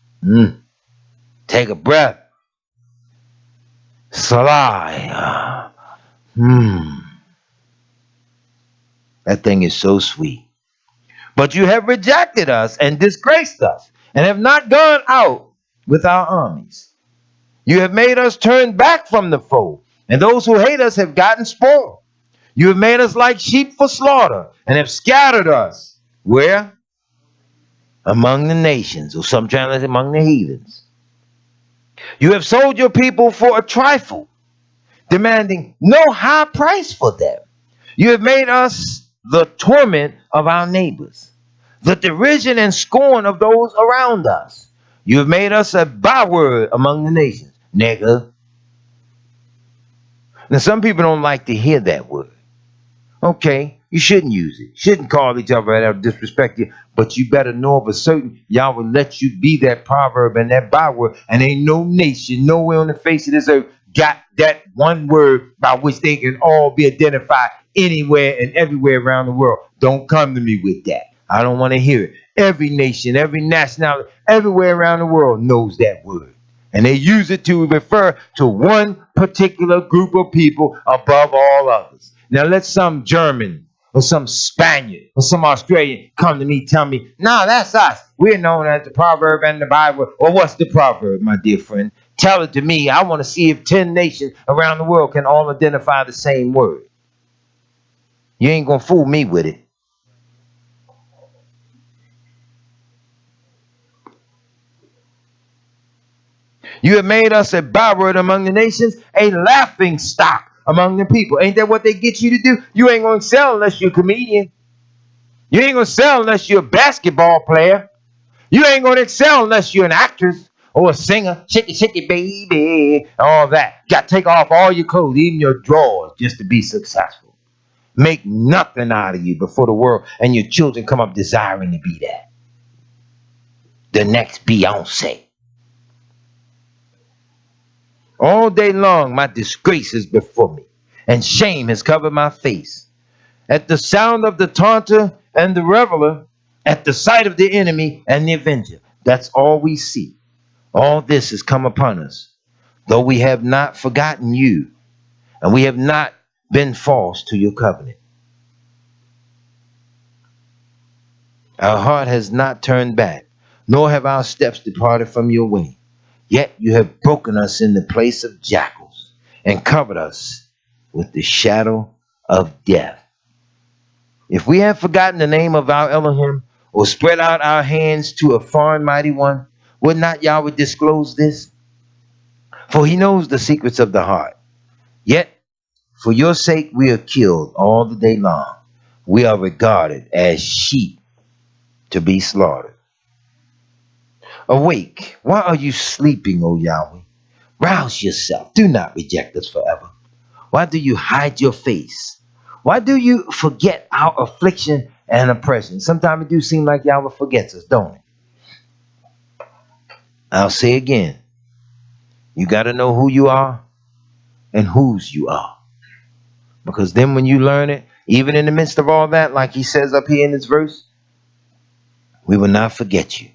Take a breath. Salah. That thing is so sweet. But you have rejected us and disgraced us, and have not gone out with our armies. You have made us turn back from the foe, and those who hate us have gotten spoiled. You have made us like sheep for slaughter, and have scattered us. Where? Among the nations, or some translate among the heathens. You have sold your people for a trifle, demanding no high price for them. You have made us the torment of our neighbors, the derision and scorn of those around us. You have made us a byword among the nations. Nigger. Now, some people don't like to hear that word. Okay, you shouldn't use it. Shouldn't call each other out, disrespect you. But you better know of a certain Yah will let you be that proverb and that byword. And ain't no nation nowhere on the face of this earth got that one word by which they can all be identified anywhere and everywhere around the world. Don't come to me with that. I don't want to hear it. Every nation, every nationality, everywhere around the world knows that word. And they use it to refer to one particular group of people above all others. Now let some German or some Spaniard or some Australian come to me, tell me, no, that's us. We're known as the proverb and the Bible. Or what's the proverb, my dear friend? Tell it to me. I want to see if 10 nations around the world can all identify the same word. You ain't going to fool me with it. You have made us a byword among the nations, a laughing stock among the people. Ain't that what they get you to do? You ain't going to sell unless you're a comedian. You ain't going to sell unless you're a basketball player. You ain't going to excel unless you're an actress or a singer. Shake it, baby. All that. Got to take off all your clothes, even your drawers, just to be successful. Make nothing out of you before the world and your children come up desiring to be that. The next Beyonce. All day long, my disgrace is before me, and shame has covered my face. At the sound of the taunter and the reveler, at the sight of the enemy and the avenger, that's all we see. All this has come upon us, though we have not forgotten you, and we have not been false to your covenant. Our heart has not turned back, nor have our steps departed from your way. Yet you have broken us in the place of jackals, and covered us with the shadow of death. If we have forgotten the name of our Elohim, or spread out our hands to a foreign mighty one, would not Yahweh disclose this? For he knows the secrets of the heart. Yet, for your sake we are killed all the day long. We are regarded as sheep to be slaughtered. Awake, why are you sleeping, O Yahweh? Rouse yourself, do not reject us forever. Why do you hide your face? Why do you forget our affliction and oppression? Sometimes it do seem like Yahweh forgets us, don't it? I'll say again, you got to know who you are and whose you are. Because then when you learn it, even in the midst of all that, like he says up here in this verse, we will not forget you.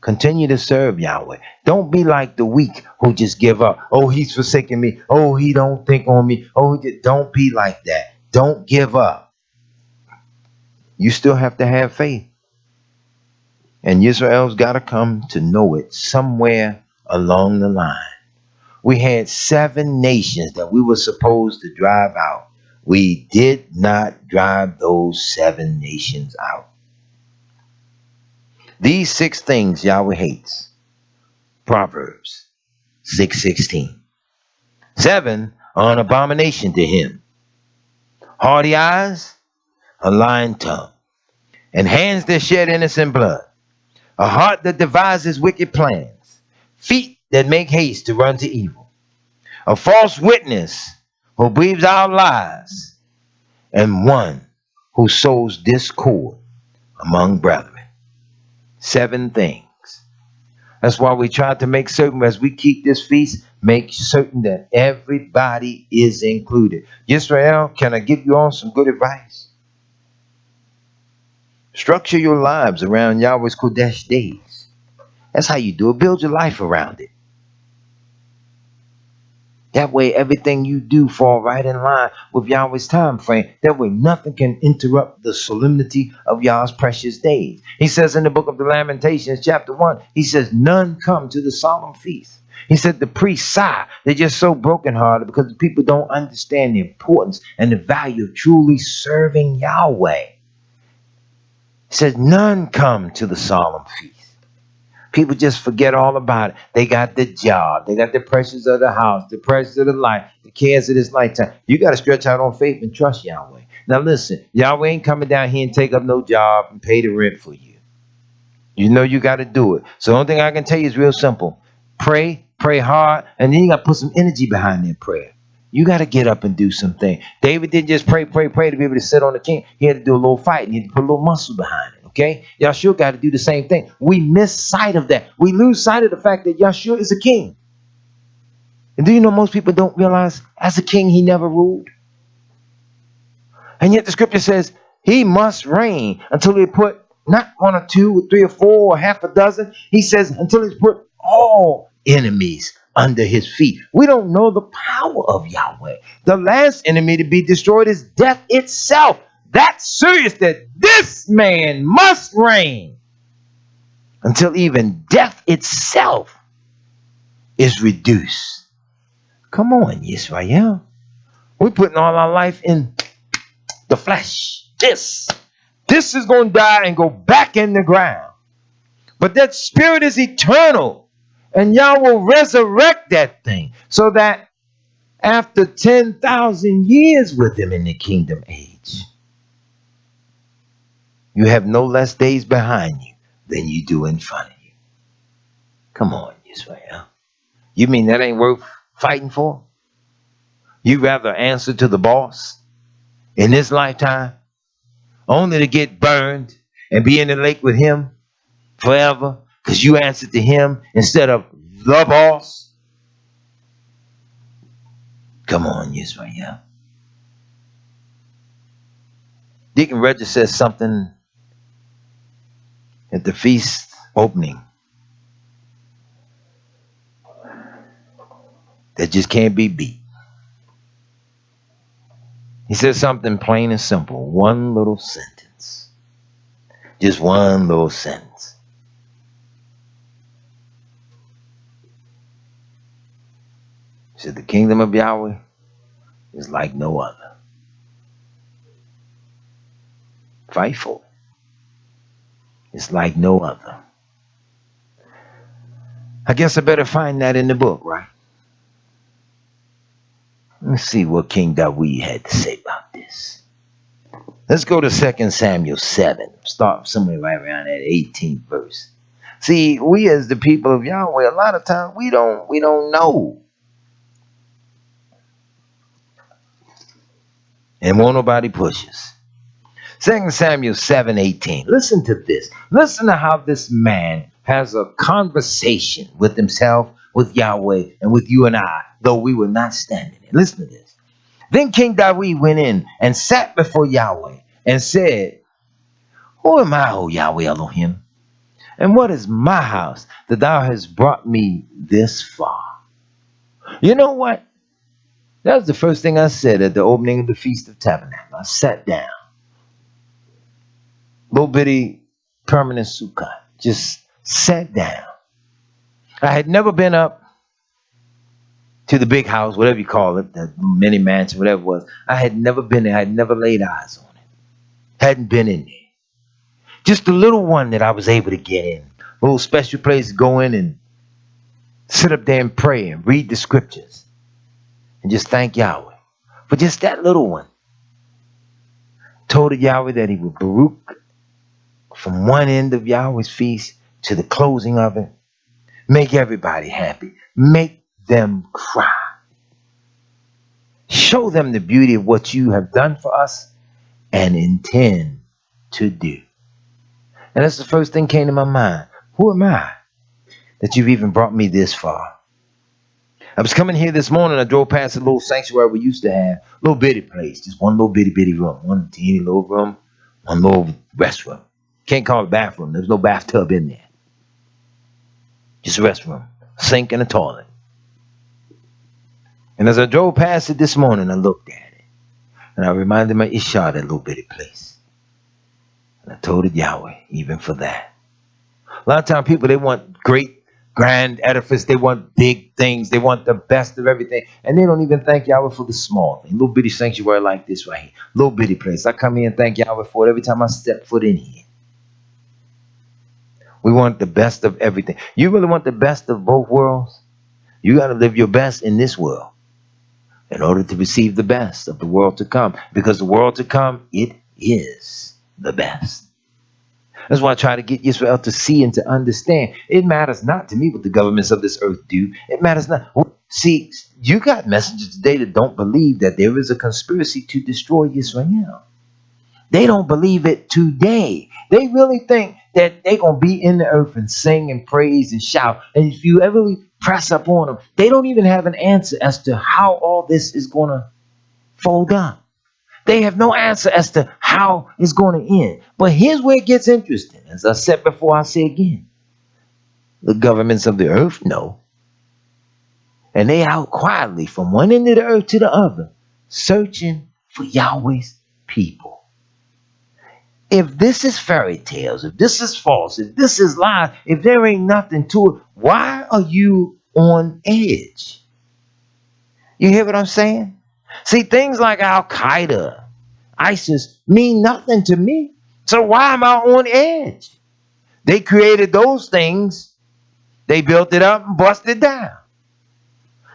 Continue to serve Yahweh. Don't be like the weak who just give up. Oh, he's forsaken me. Oh, he don't think on me. Oh, don't be like that. Don't give up. You still have to have faith. And Israel's got to come to know it somewhere along the line. We had 7 nations that we were supposed to drive out. We did not drive those 7 nations out. These 6 things Yahweh hates. Proverbs 6:16. 7 are an abomination to him. Haughty eyes, a lying tongue, and hands that shed innocent blood. A heart that devises wicked plans. Feet that make haste to run to evil. A false witness who breathes out lies. And one who sows discord among brethren. 7 things. That's why we try to make certain as we keep this feast, make certain that everybody is included. Yisrael, can I give you all some good advice? Structure your lives around Yahweh's Kodesh days. That's how you do it. Build your life around it. That way everything you do fall right in line with Yahweh's time frame. That way nothing can interrupt the solemnity of Yahweh's precious days. He says in the book of the Lamentations, chapter 1, he says, none come to the solemn feast. He said the priests sigh. They're just so brokenhearted because the people don't understand the importance and the value of truly serving Yahweh. He says none come to the solemn feast. People just forget all about it. They got the job. They got the pressures of the house, the pressures of the life, the cares of this lifetime. You got to stretch out on faith and trust Yahweh. Now listen, Yahweh ain't coming down here and take up no job and pay the rent for you. You know you got to do it. So the only thing I can tell you is real simple. Pray, pray hard, and then you got to put some energy behind that prayer. You got to get up and do something. David didn't just pray, pray, pray to be able to sit on the king. He had to do a little fighting. He had to put a little muscle behind it, okay? Yahshua got to do the same thing. We miss sight of that. We lose sight of the fact that Yahshua is a king. And do you know most people don't realize as a king he never ruled? And yet the scripture says he must reign until he put not one or two or three or four or half a dozen. He says until he's put all enemies under his feet. We don't know the power of Yahweh. The last enemy to be destroyed is death itself. That's serious that this man must reign until even death itself is reduced. Come on, Yisrael. We're putting all our life in the flesh. This is going to die and go back in the ground. But that spirit is eternal. And Yah will resurrect that thing so that after 10,000 years with him in the kingdom age, you have no less days behind you than you do in front of you. Come on, Israel. You mean that ain't worth fighting for? You rather answer to the boss in this lifetime only to get burned and be in the lake with him forever because you answered to him instead of the boss? Come on, Israel. Deacon Reggie says something at the feast opening that just can't be beat. He says something plain and simple. One little sentence. Just one little sentence. He said the kingdom of Yahweh is like no other. Fight for it. It's like no other. I guess I better find that in the book, right? Let's see what King Dawid had to say about this. Let's go to 2 Samuel 7. Start somewhere right around that 18th verse. See, we as the people of Yahweh, a lot of times we don't know. And won't nobody push us. 2 Samuel 7:18. Listen to this. Listen to how this man has a conversation with himself, with Yahweh, and with you and I, though we were not standing there. Listen to this. Then King Dawid went in and sat before Yahweh and said, who am I, O Yahweh Elohim? And what is my house that thou hast brought me this far? You know what? That was the first thing I said at the opening of the Feast of Tabernacles. I sat down. Little bitty permanent sukkah. Just sat down. I had never been up to the big house, whatever you call it, the mini mansion, whatever it was. I had never been there. I had never laid eyes on it. Hadn't been in there. Just the little one that I was able to get in. A little special place to go in and sit up there and pray and read the scriptures. And just thank Yahweh for just that little one. Told Yahweh that he would Baruch from one end of Yahweh's feast to the closing of it. Make everybody happy. Make them cry. Show them the beauty of what you have done for us and intend to do. And that's the first thing came to my mind. Who am I that you've even brought me this far? I was coming here this morning. I drove past a little sanctuary we used to have. Little bitty place. Just one little bitty room. One teeny little room. One little restroom. Can't call it a bathroom. There's no bathtub in there. Just a restroom. Sink and a toilet. And as I drove past it this morning, I looked at it. And I reminded my Ishah, that little bitty place. And I told it Yahweh, even for that. A lot of times people, they want great, grand edifice. They want big things. They want the best of everything. And they don't even thank Yahweh for the small thing. Little bitty sanctuary like this right here. Little bitty place. I come here and thank Yahweh for it every time I step foot in here. We want the best of everything. You really want the best of both worlds? You got to live your best in this world in order to receive the best of the world to come. Because the world to come, it is the best. That's why I try to get Israel to see and to understand. It matters not to me what the governments of this earth do. It matters not. See, you got messengers today that don't believe that there is a conspiracy to destroy Israel. They don't believe it today. They really think that they're going to be in the earth and sing and praise and shout. And if you ever really press up on them, they don't even have an answer as to how all this is going to fold up. They have no answer as to how it's going to end. But here's where it gets interesting. As I said before, I say again. The governments of the earth know. And they out quietly from one end of the earth to the other, searching for Yahweh's people. If this is fairy tales, if this is false, if this is lies, if there ain't nothing to it, why are you on edge? You hear what I'm saying? See, things like Al-Qaeda, ISIS mean nothing to me. So why am I on edge? They created those things. They built it up and busted it down.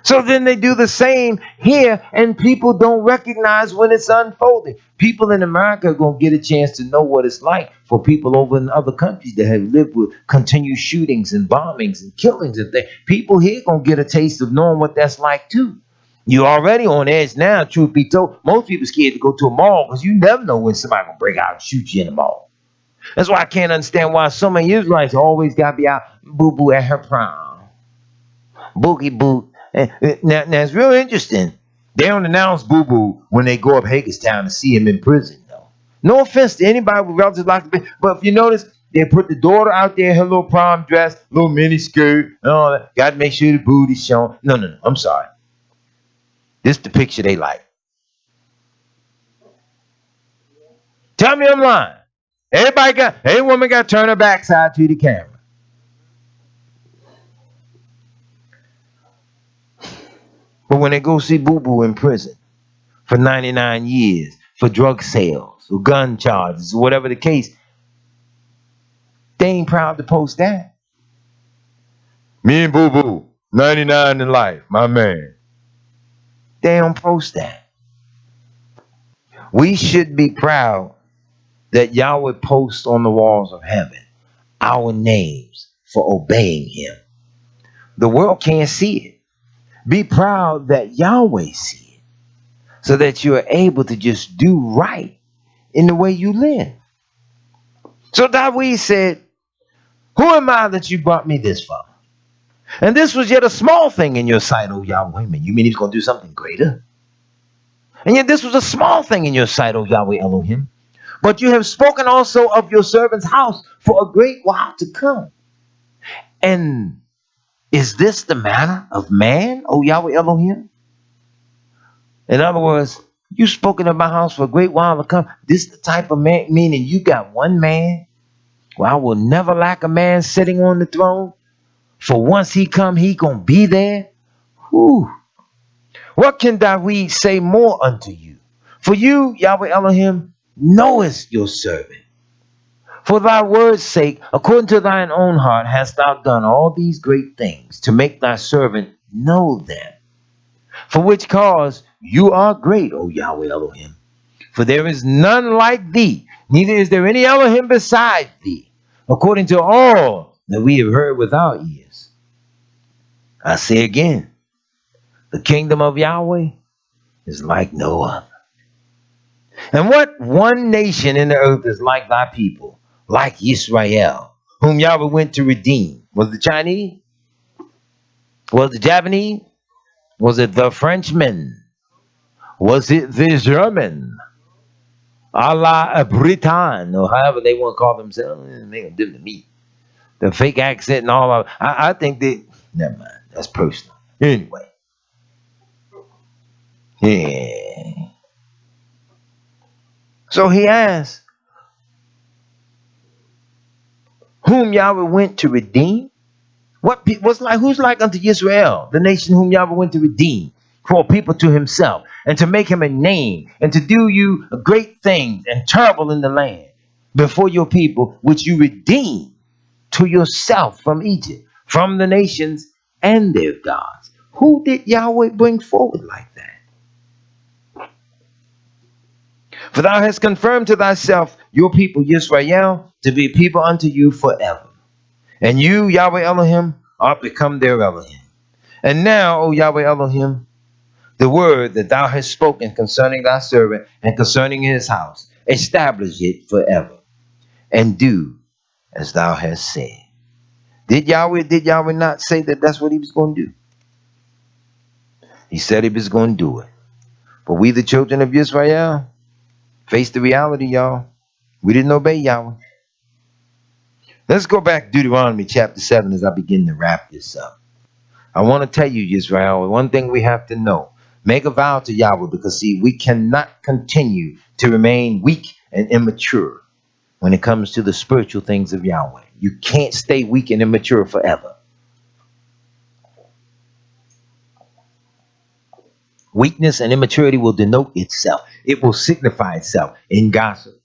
So then they do the same here, and people don't recognize when it's unfolding. People in America are going to get a chance to know what it's like for people over in other countries that have lived with continued shootings and bombings and killings and things. People here going to get a taste of knowing what that's like too. You're already on edge now, truth be told. Most people scared to go to a mall because you never know when somebody going to break out and shoot you in the mall. That's why I can't understand why so many Israelites always got to be out boo-boo at her prom. Boogie boot. Now it's real interesting. They don't announce Boo Boo when they go up Hagerstown to see him in prison, though. No offense to anybody with relatives like to be, but if you notice, they put the daughter out there in her little prom dress, little mini skirt, and all that. Got to make sure the booty's shown. No. I'm sorry. This is the picture they like. Tell me I'm lying. Every woman got to turn her backside to the camera. But when they go see Boo Boo in prison for 99 years for drug sales or gun charges or whatever the case, they ain't proud to post that. Me and Boo Boo, 99 in life, my man. They don't post that. We should be proud that Yahweh posts on the walls of heaven our names for obeying him. The world can't see it. Be proud that Yahweh sees it, so that you are able to just do right in the way you live. So David said, who am I that you brought me this far? And this was yet a small thing in your sight, O Yahweh. Man, you mean he's going to do something greater? And yet this was a small thing in your sight, O Yahweh Elohim. But you have spoken also of your servant's house for a great while to come. And is this the manner of man, O Yahweh Elohim? In other words, you spoken of my house for a great while to come. This the type of man, meaning you got one man. Well, I will never lack a man sitting on the throne. For once he come, he gonna be there. Whew. What can David say more unto you? For you, Yahweh Elohim, knowest your servant. For thy word's sake, according to thine own heart, hast thou done all these great things to make thy servant know them. For which cause you are great, O Yahweh Elohim. For there is none like thee, neither is there any Elohim beside thee, according to all that we have heard with our ears. I say again, the kingdom of Yahweh is like no other. And what one nation in the earth is like thy people, like Israel, whom Yahweh went to redeem? Was it the Chinese? Was it the Japanese? Was it the Frenchman? Was it the German? A la Britain, or however they want to call themselves. They gonna do to me. The fake accent and all of I think they never mind. That's personal. Anyway. Yeah. So he asked, whom Yahweh went to redeem? Who's like unto Israel, the nation whom Yahweh went to redeem, for people to himself, and to make him a name, and to do you great things and terrible in the land before your people, which you redeem. to yourself from Egypt, from the nations and their gods. Who did Yahweh bring forward like that? For thou hast confirmed to thyself your people Yisrael to be a people unto you forever. And you, Yahweh Elohim, art become their Elohim. And now, O Yahweh Elohim, the word that thou hast spoken concerning thy servant and concerning his house, establish it forever, and do as thou hast said. Did Yahweh not say that that's what he was going to do? He said he was going to do it. But we, the children of Israel, face the reality, y'all. We didn't obey Yahweh. Let's go back to Deuteronomy chapter 7 as I begin to wrap this up. I want to tell you, Israel, one thing we have to know. Make a vow to Yahweh, because, see, we cannot continue to remain weak and immature when it comes to the spiritual things of Yahweh. You can't stay weak and immature forever. Weakness and immaturity will denote itself. It will signify itself in gossip,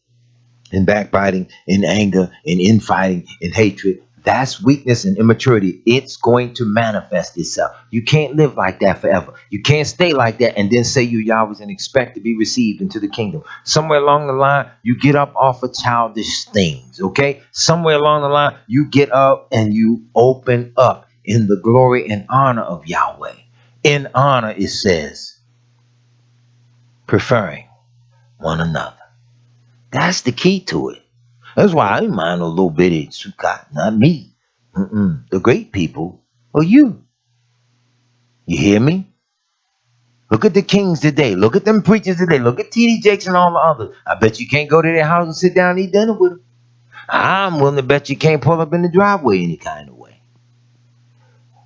in backbiting, in anger, in infighting, in hatred. That's weakness and immaturity. It's going to manifest itself. You can't live like that forever. You can't stay like that and then say you Yahweh and expect to be received into the kingdom. Somewhere along the line, you get up off of childish things, okay? Somewhere along the line, you get up and you open up in the glory and honor of Yahweh. In honor, it says, preferring one another. That's the key to it. That's why I mind a little bitty sukkah, not me. The great people are you. You hear me? Look at the kings today. Look at them preachers today. Look at T.D. Jakes and all the others. I bet you can't go to their house and sit down and eat dinner with them. I'm willing to bet you can't pull up in the driveway any kind of way.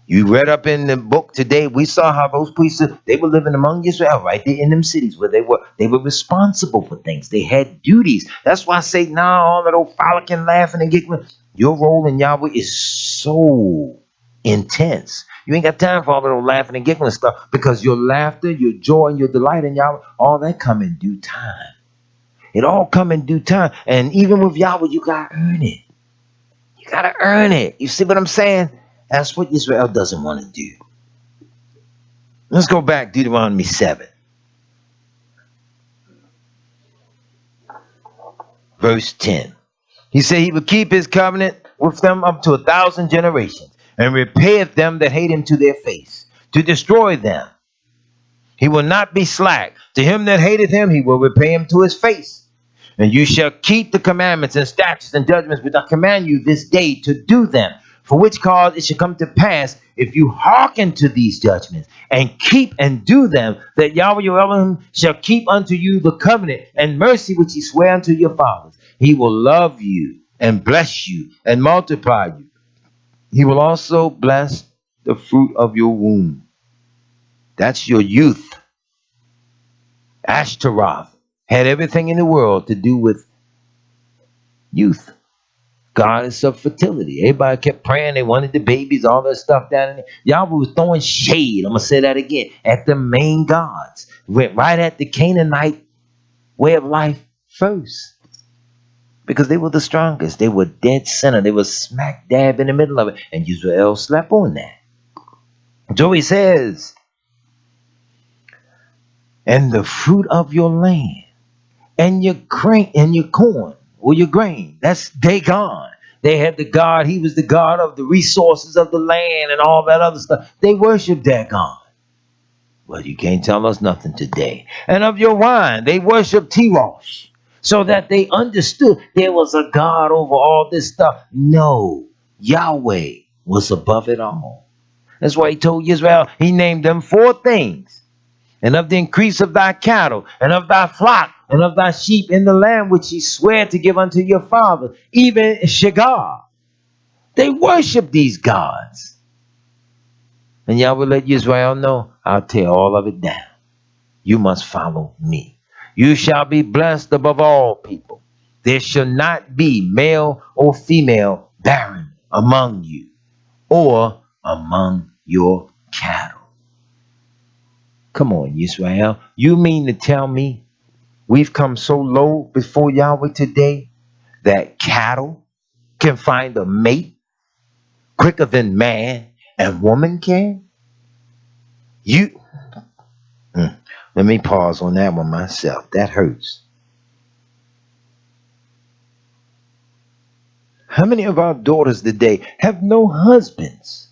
You read up in the book today, we saw how those priests, they were living among Israel right there in them cities where they were responsible for things. They had duties. That's why I say now all that old frolicking, laughing and giggling. Your role in Yahweh is so intense. You ain't got time for all that old laughing and giggling stuff, because your laughter, your joy, and your delight in Yahweh, all that come in due time. It all come in due time. And even with Yahweh, you gotta earn it. You gotta earn it. You see what I'm saying? That's what Israel doesn't want to do. Let's go back, Deuteronomy 7. Verse 10. He said he would keep his covenant with them up to 1,000 generations, and repayeth them that hate him to their face, to destroy them. He will not be slack. To him that hateth him, he will repay him to his face. And you shall keep the commandments and statutes and judgments which I command you this day to do them. For which cause it shall come to pass, if you hearken to these judgments and keep and do them, that Yahweh your Elohim shall keep unto you the covenant and mercy which he sware unto your fathers. He will love you and bless you and multiply you. He will also bless the fruit of your womb. That's your youth. Ashtaroth had everything in the world to do with youth. Goddess of fertility. Everybody kept praying. They wanted the babies, all that stuff down in there. Yahweh was throwing shade. I'm going to say that again. At the main gods. Went right at the Canaanite way of life first. Because they were the strongest. They were dead center. They were smack dab in the middle of it. And Israel slept on that. So he says, and the fruit of your land, and your grain, and your corn, or your grain, that's Dagon. They had the God, he was the God of the resources of the land and all that other stuff. They worship Dagon. Well, you can't tell us nothing today. And of your wine, they worship Tirosh, so that they understood there was a God over all this stuff. No, Yahweh was above it all. That's why he told Israel, he named them 4 things. And of the increase of thy cattle, and of thy flock, and of thy sheep in the land which he sware to give unto your father, even Shagar. They worship these gods. And Yahweh let Israel know, I'll tear all of it down. You must follow me. You shall be blessed above all people. There shall not be male or female barren among you, or among your cattle. Come on, Israel. You mean to tell me we've come so low before Yahweh today that cattle can find a mate quicker than man and woman can? You, let me pause on that one myself. That hurts. How many of our daughters today have no husbands?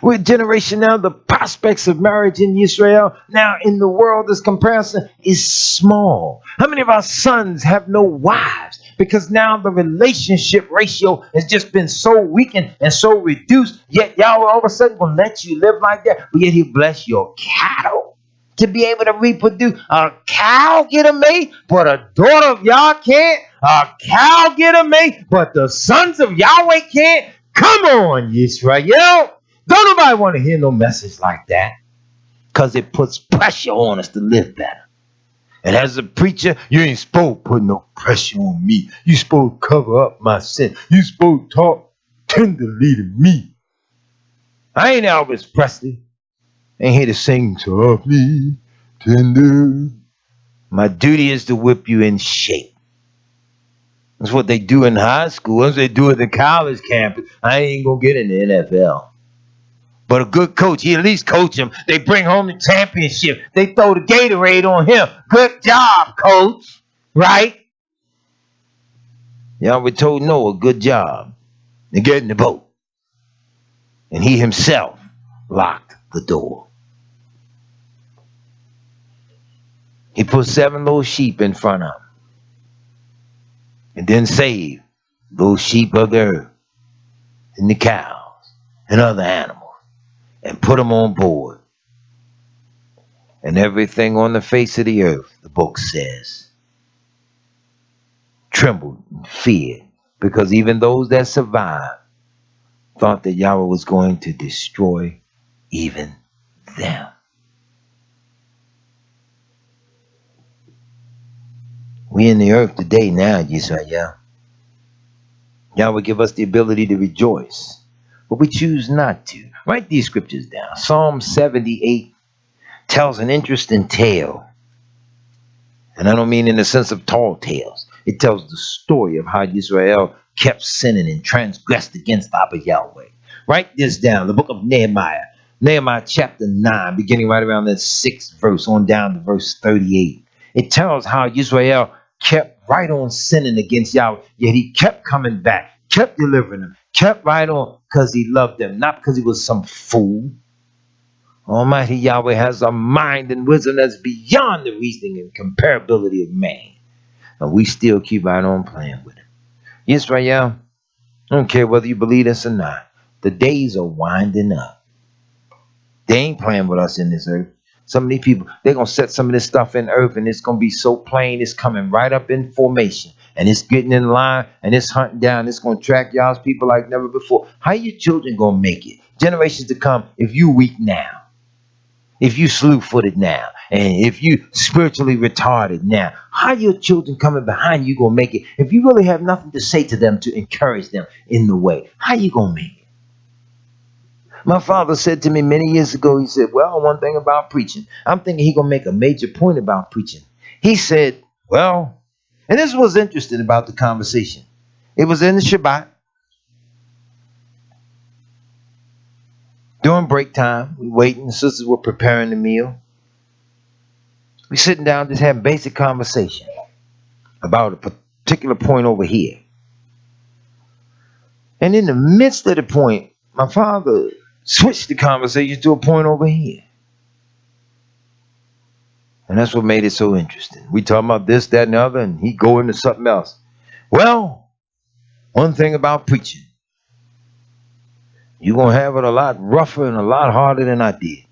We're a generation now, the prospects of marriage in Israel, now in the world, this comparison is small. How many of our sons have no wives? Because now the relationship ratio has just been so weakened and so reduced, yet y'all all of a sudden will let you live like that, but yet he'll bless your cattle to be able to reproduce. A cow get a mate, but a daughter of Yah can't. A cow get a mate, but the sons of Yahweh can't. Come on, Israel. Don't nobody want to hear no message like that, because it puts pressure on us to live better. And as a preacher, you ain't supposed to put no pressure on me. You supposed to cover up my sin. You supposed to talk tenderly to me. I ain't Elvis Presley. Ain't here to sing softly, tender. My duty is to whip you in shape. That's what they do in high school. That's what they do at the college campus. I ain't gonna get in the NFL. But a good coach, he at least coach him. They bring home the championship. They throw the Gatorade on him. Good job, coach. Right? Y'all were told Noah, good job. And get in the boat. And he himself locked the door. He put 7 little sheep in front of him. And then saved those sheep of the earth and the cows and other animals. And put them on board. And everything on the face of the earth, the book says, trembled and feared, because even those that survived thought that Yahweh was going to destroy even them. We in the earth today now, Yisrael. Yahweh give us the ability to rejoice, but we choose not to. Write these scriptures down. Psalm 78 tells an interesting tale. And I don't mean in the sense of tall tales. It tells the story of how Israel kept sinning and transgressed against Abba Yahweh. Write this down. The book of Nehemiah. Nehemiah chapter 9, beginning right around that 6th verse on down to verse 38. It tells how Israel kept right on sinning against Yahweh, yet he kept coming back, kept delivering them, kept right on because he loved them, not because he was some fool. Almighty Yahweh has a mind and wisdom that's beyond the reasoning and comparability of man. And we still keep right on playing with him. Israel, I don't care whether you believe this or not. The days are winding up. They ain't playing with us in this earth. Some of these people, they're going to set some of this stuff in earth and it's going to be so plain, it's coming right up in formation. And it's getting in line and it's hunting down. It's going to track y'all's people like never before. How your children going to make it? Generations to come if you weak now. If you slew-footed now, and if you spiritually retarded now, how your children coming behind you gonna make it? If you really have nothing to say to them to encourage them in the way, how you gonna make it? My father said to me many years ago, he said, well, one thing about preaching, I'm thinking he gonna make a major point about preaching. He said, well, and this was interesting about the conversation. It was in the Shabbat. During break time, we waiting, the sisters were preparing the meal. We sitting down just having basic conversation about a particular point over here. And in the midst of the point, my father switched the conversation to a point over here. And that's what made it so interesting. We talking about this, that, and the other, and he go into something else. Well, one thing about preaching, you're going to have it a lot rougher and a lot harder than I did.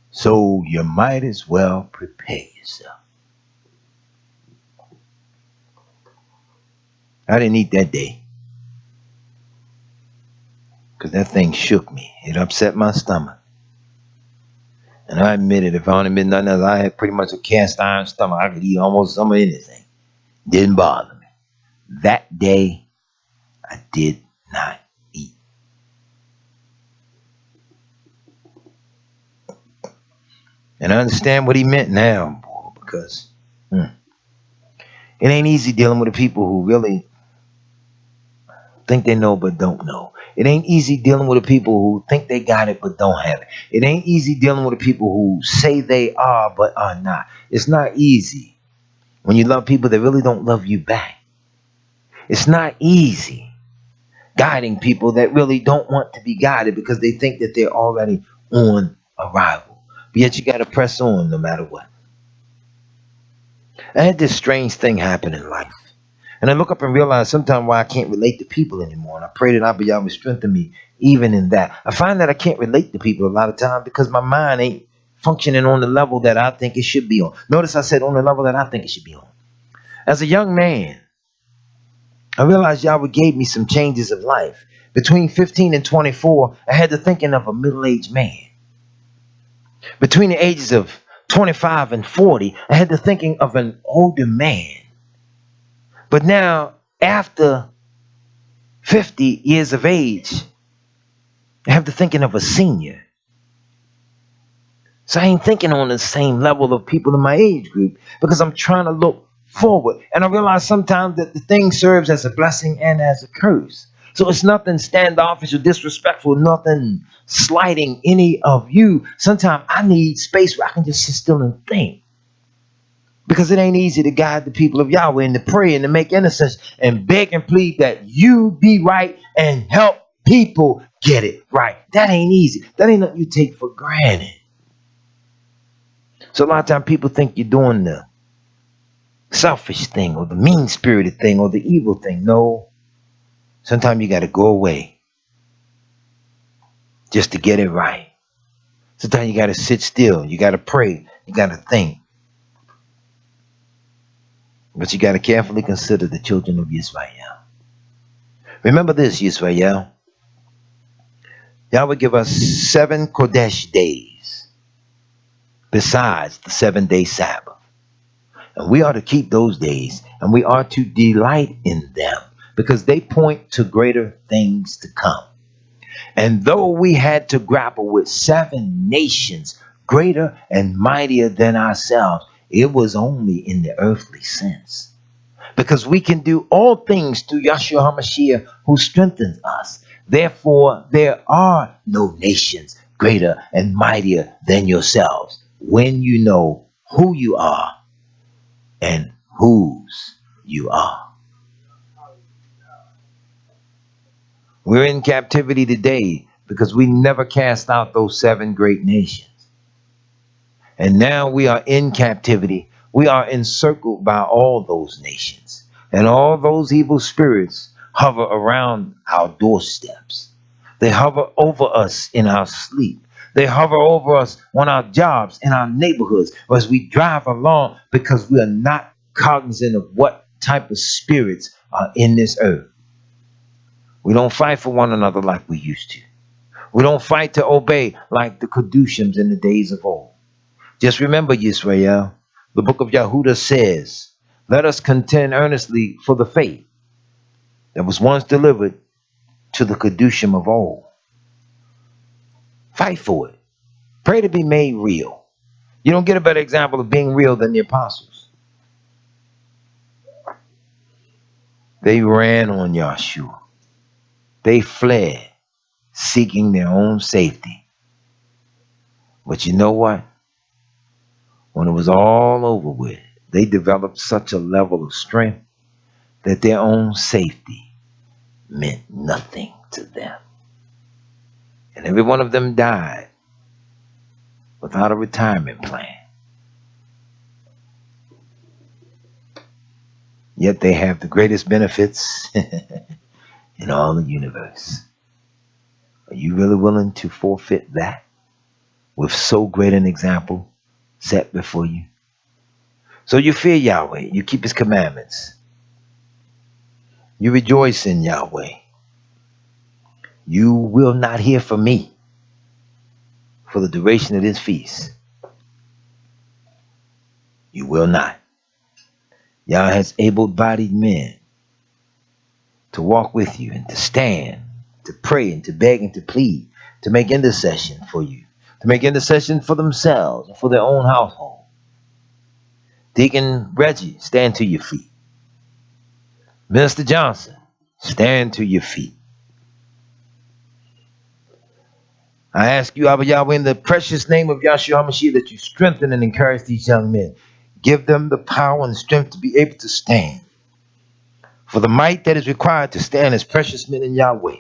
So you might as well prepare yourself. I didn't eat that day. Because that thing shook me. It upset my stomach. And I admitted, if I don't admit nothing else, I had pretty much a cast iron stomach. I could eat almost some of anything. Didn't bother me. That day, I did not eat. And I understand what he meant now, boy, because it ain't easy dealing with the people who really think they know but don't know. It ain't easy dealing with the people who think they got it but don't have it. It ain't easy dealing with the people who say they are but are not. It's not easy when you love people that really don't love you back. It's not easy guiding people that really don't want to be guided because they think that they're already on arrival. But yet you got to press on no matter what. I had this strange thing happen in life. And I look up and realize sometimes why I can't relate to people anymore. And I pray that Abba Yahweh strengthen me even in that. I find that I can't relate to people a lot of times because my mind ain't functioning on the level that I think it should be on. Notice I said on the level that I think it should be on. As a young man, I realized Yahweh gave me some changes of life. Between 15 and 24, I had the thinking of a middle-aged man. Between the ages of 25 and 40, I had the thinking of an older man. But now, after 50 years of age, I have the thinking of a senior. So I ain't thinking on the same level of people in my age group because I'm trying to look forward. And I realize sometimes that the thing serves as a blessing and as a curse. So it's nothing standoffish or disrespectful, nothing slighting any of you. Sometimes I need space where I can just sit still and think. Because it ain't easy to guide the people of Yahweh and to pray and to make intercession and beg and plead that you be right and help people get it right. That ain't easy. That ain't nothing you take for granted. So a lot of times people think you're doing the selfish thing or the mean-spirited thing or the evil thing. No. Sometimes you got to go away just to get it right. Sometimes you got to sit still. You got to pray. You got to think. But you got to carefully consider the children of Israel. Remember this, Israel. Yahweh give us 7 Kodesh days besides the 7-day Sabbath. And we are to keep those days and we are to delight in them because they point to greater things to come. And though we had to grapple with 7 nations greater and mightier than ourselves, it was only in the earthly sense. Because we can do all things through Yahshua HaMashiach who strengthens us. Therefore, there are no nations greater and mightier than yourselves when you know who you are and whose you are. We're in captivity today because we never cast out those 7 great nations. And now we are in captivity. We are encircled by all those nations. And all those evil spirits hover around our doorsteps. They hover over us in our sleep. They hover over us on our jobs, in our neighborhoods, as we drive along because we are not cognizant of what type of spirits are in this earth. We don't fight for one another like we used to. We don't fight to obey like the Kedushans in the days of old. Just remember, Yisrael, the book of Yahudah says, let us contend earnestly for the faith that was once delivered to the Kedushim of old. Fight for it. Pray to be made real. You don't get a better example of being real than the apostles. They ran on Yahshua. They fled, seeking their own safety. But you know what? When it was all over with, they developed such a level of strength that their own safety meant nothing to them. And every one of them died without a retirement plan. Yet they have the greatest benefits in all the universe. Are you really willing to forfeit that with so great an example set before you? So you fear Yahweh, you keep his commandments. You rejoice in Yahweh. You will not hear from me for the duration of this feast. You will not. Yah has able-bodied men to walk with you and to stand, to pray and to beg and to plead, to make intercession for you, to make intercession for themselves and for their own household. Deacon Reggie, stand to your feet. Minister Johnson, Stand to your feet. I ask you, Abba Yahweh, in the precious name of Yahshua HaMashiach, that you strengthen and encourage these young men. Give them the power and strength to be able to stand. For the might that is required to stand as precious men in Yahweh.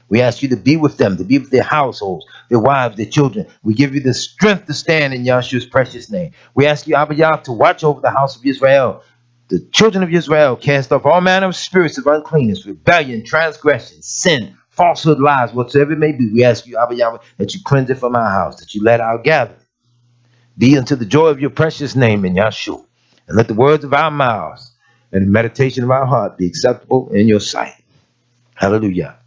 We ask you to be with them, to be with their households, their wives, their children. We give you the strength to stand in Yahshua's precious name. We ask you, Abba Yah, to watch over the house of Israel. The children of Israel cast off all manner of spirits of uncleanness, rebellion, transgression, sin, falsehood, lies, whatsoever it may be. We ask you, Abba Yahweh, that you cleanse it from our house, that you let our gathering be unto the joy of your precious name in Yahshua. And let the words of our mouths and the meditation of our heart be acceptable in your sight. Hallelujah.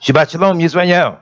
Shabbat Shalom, Yisrael.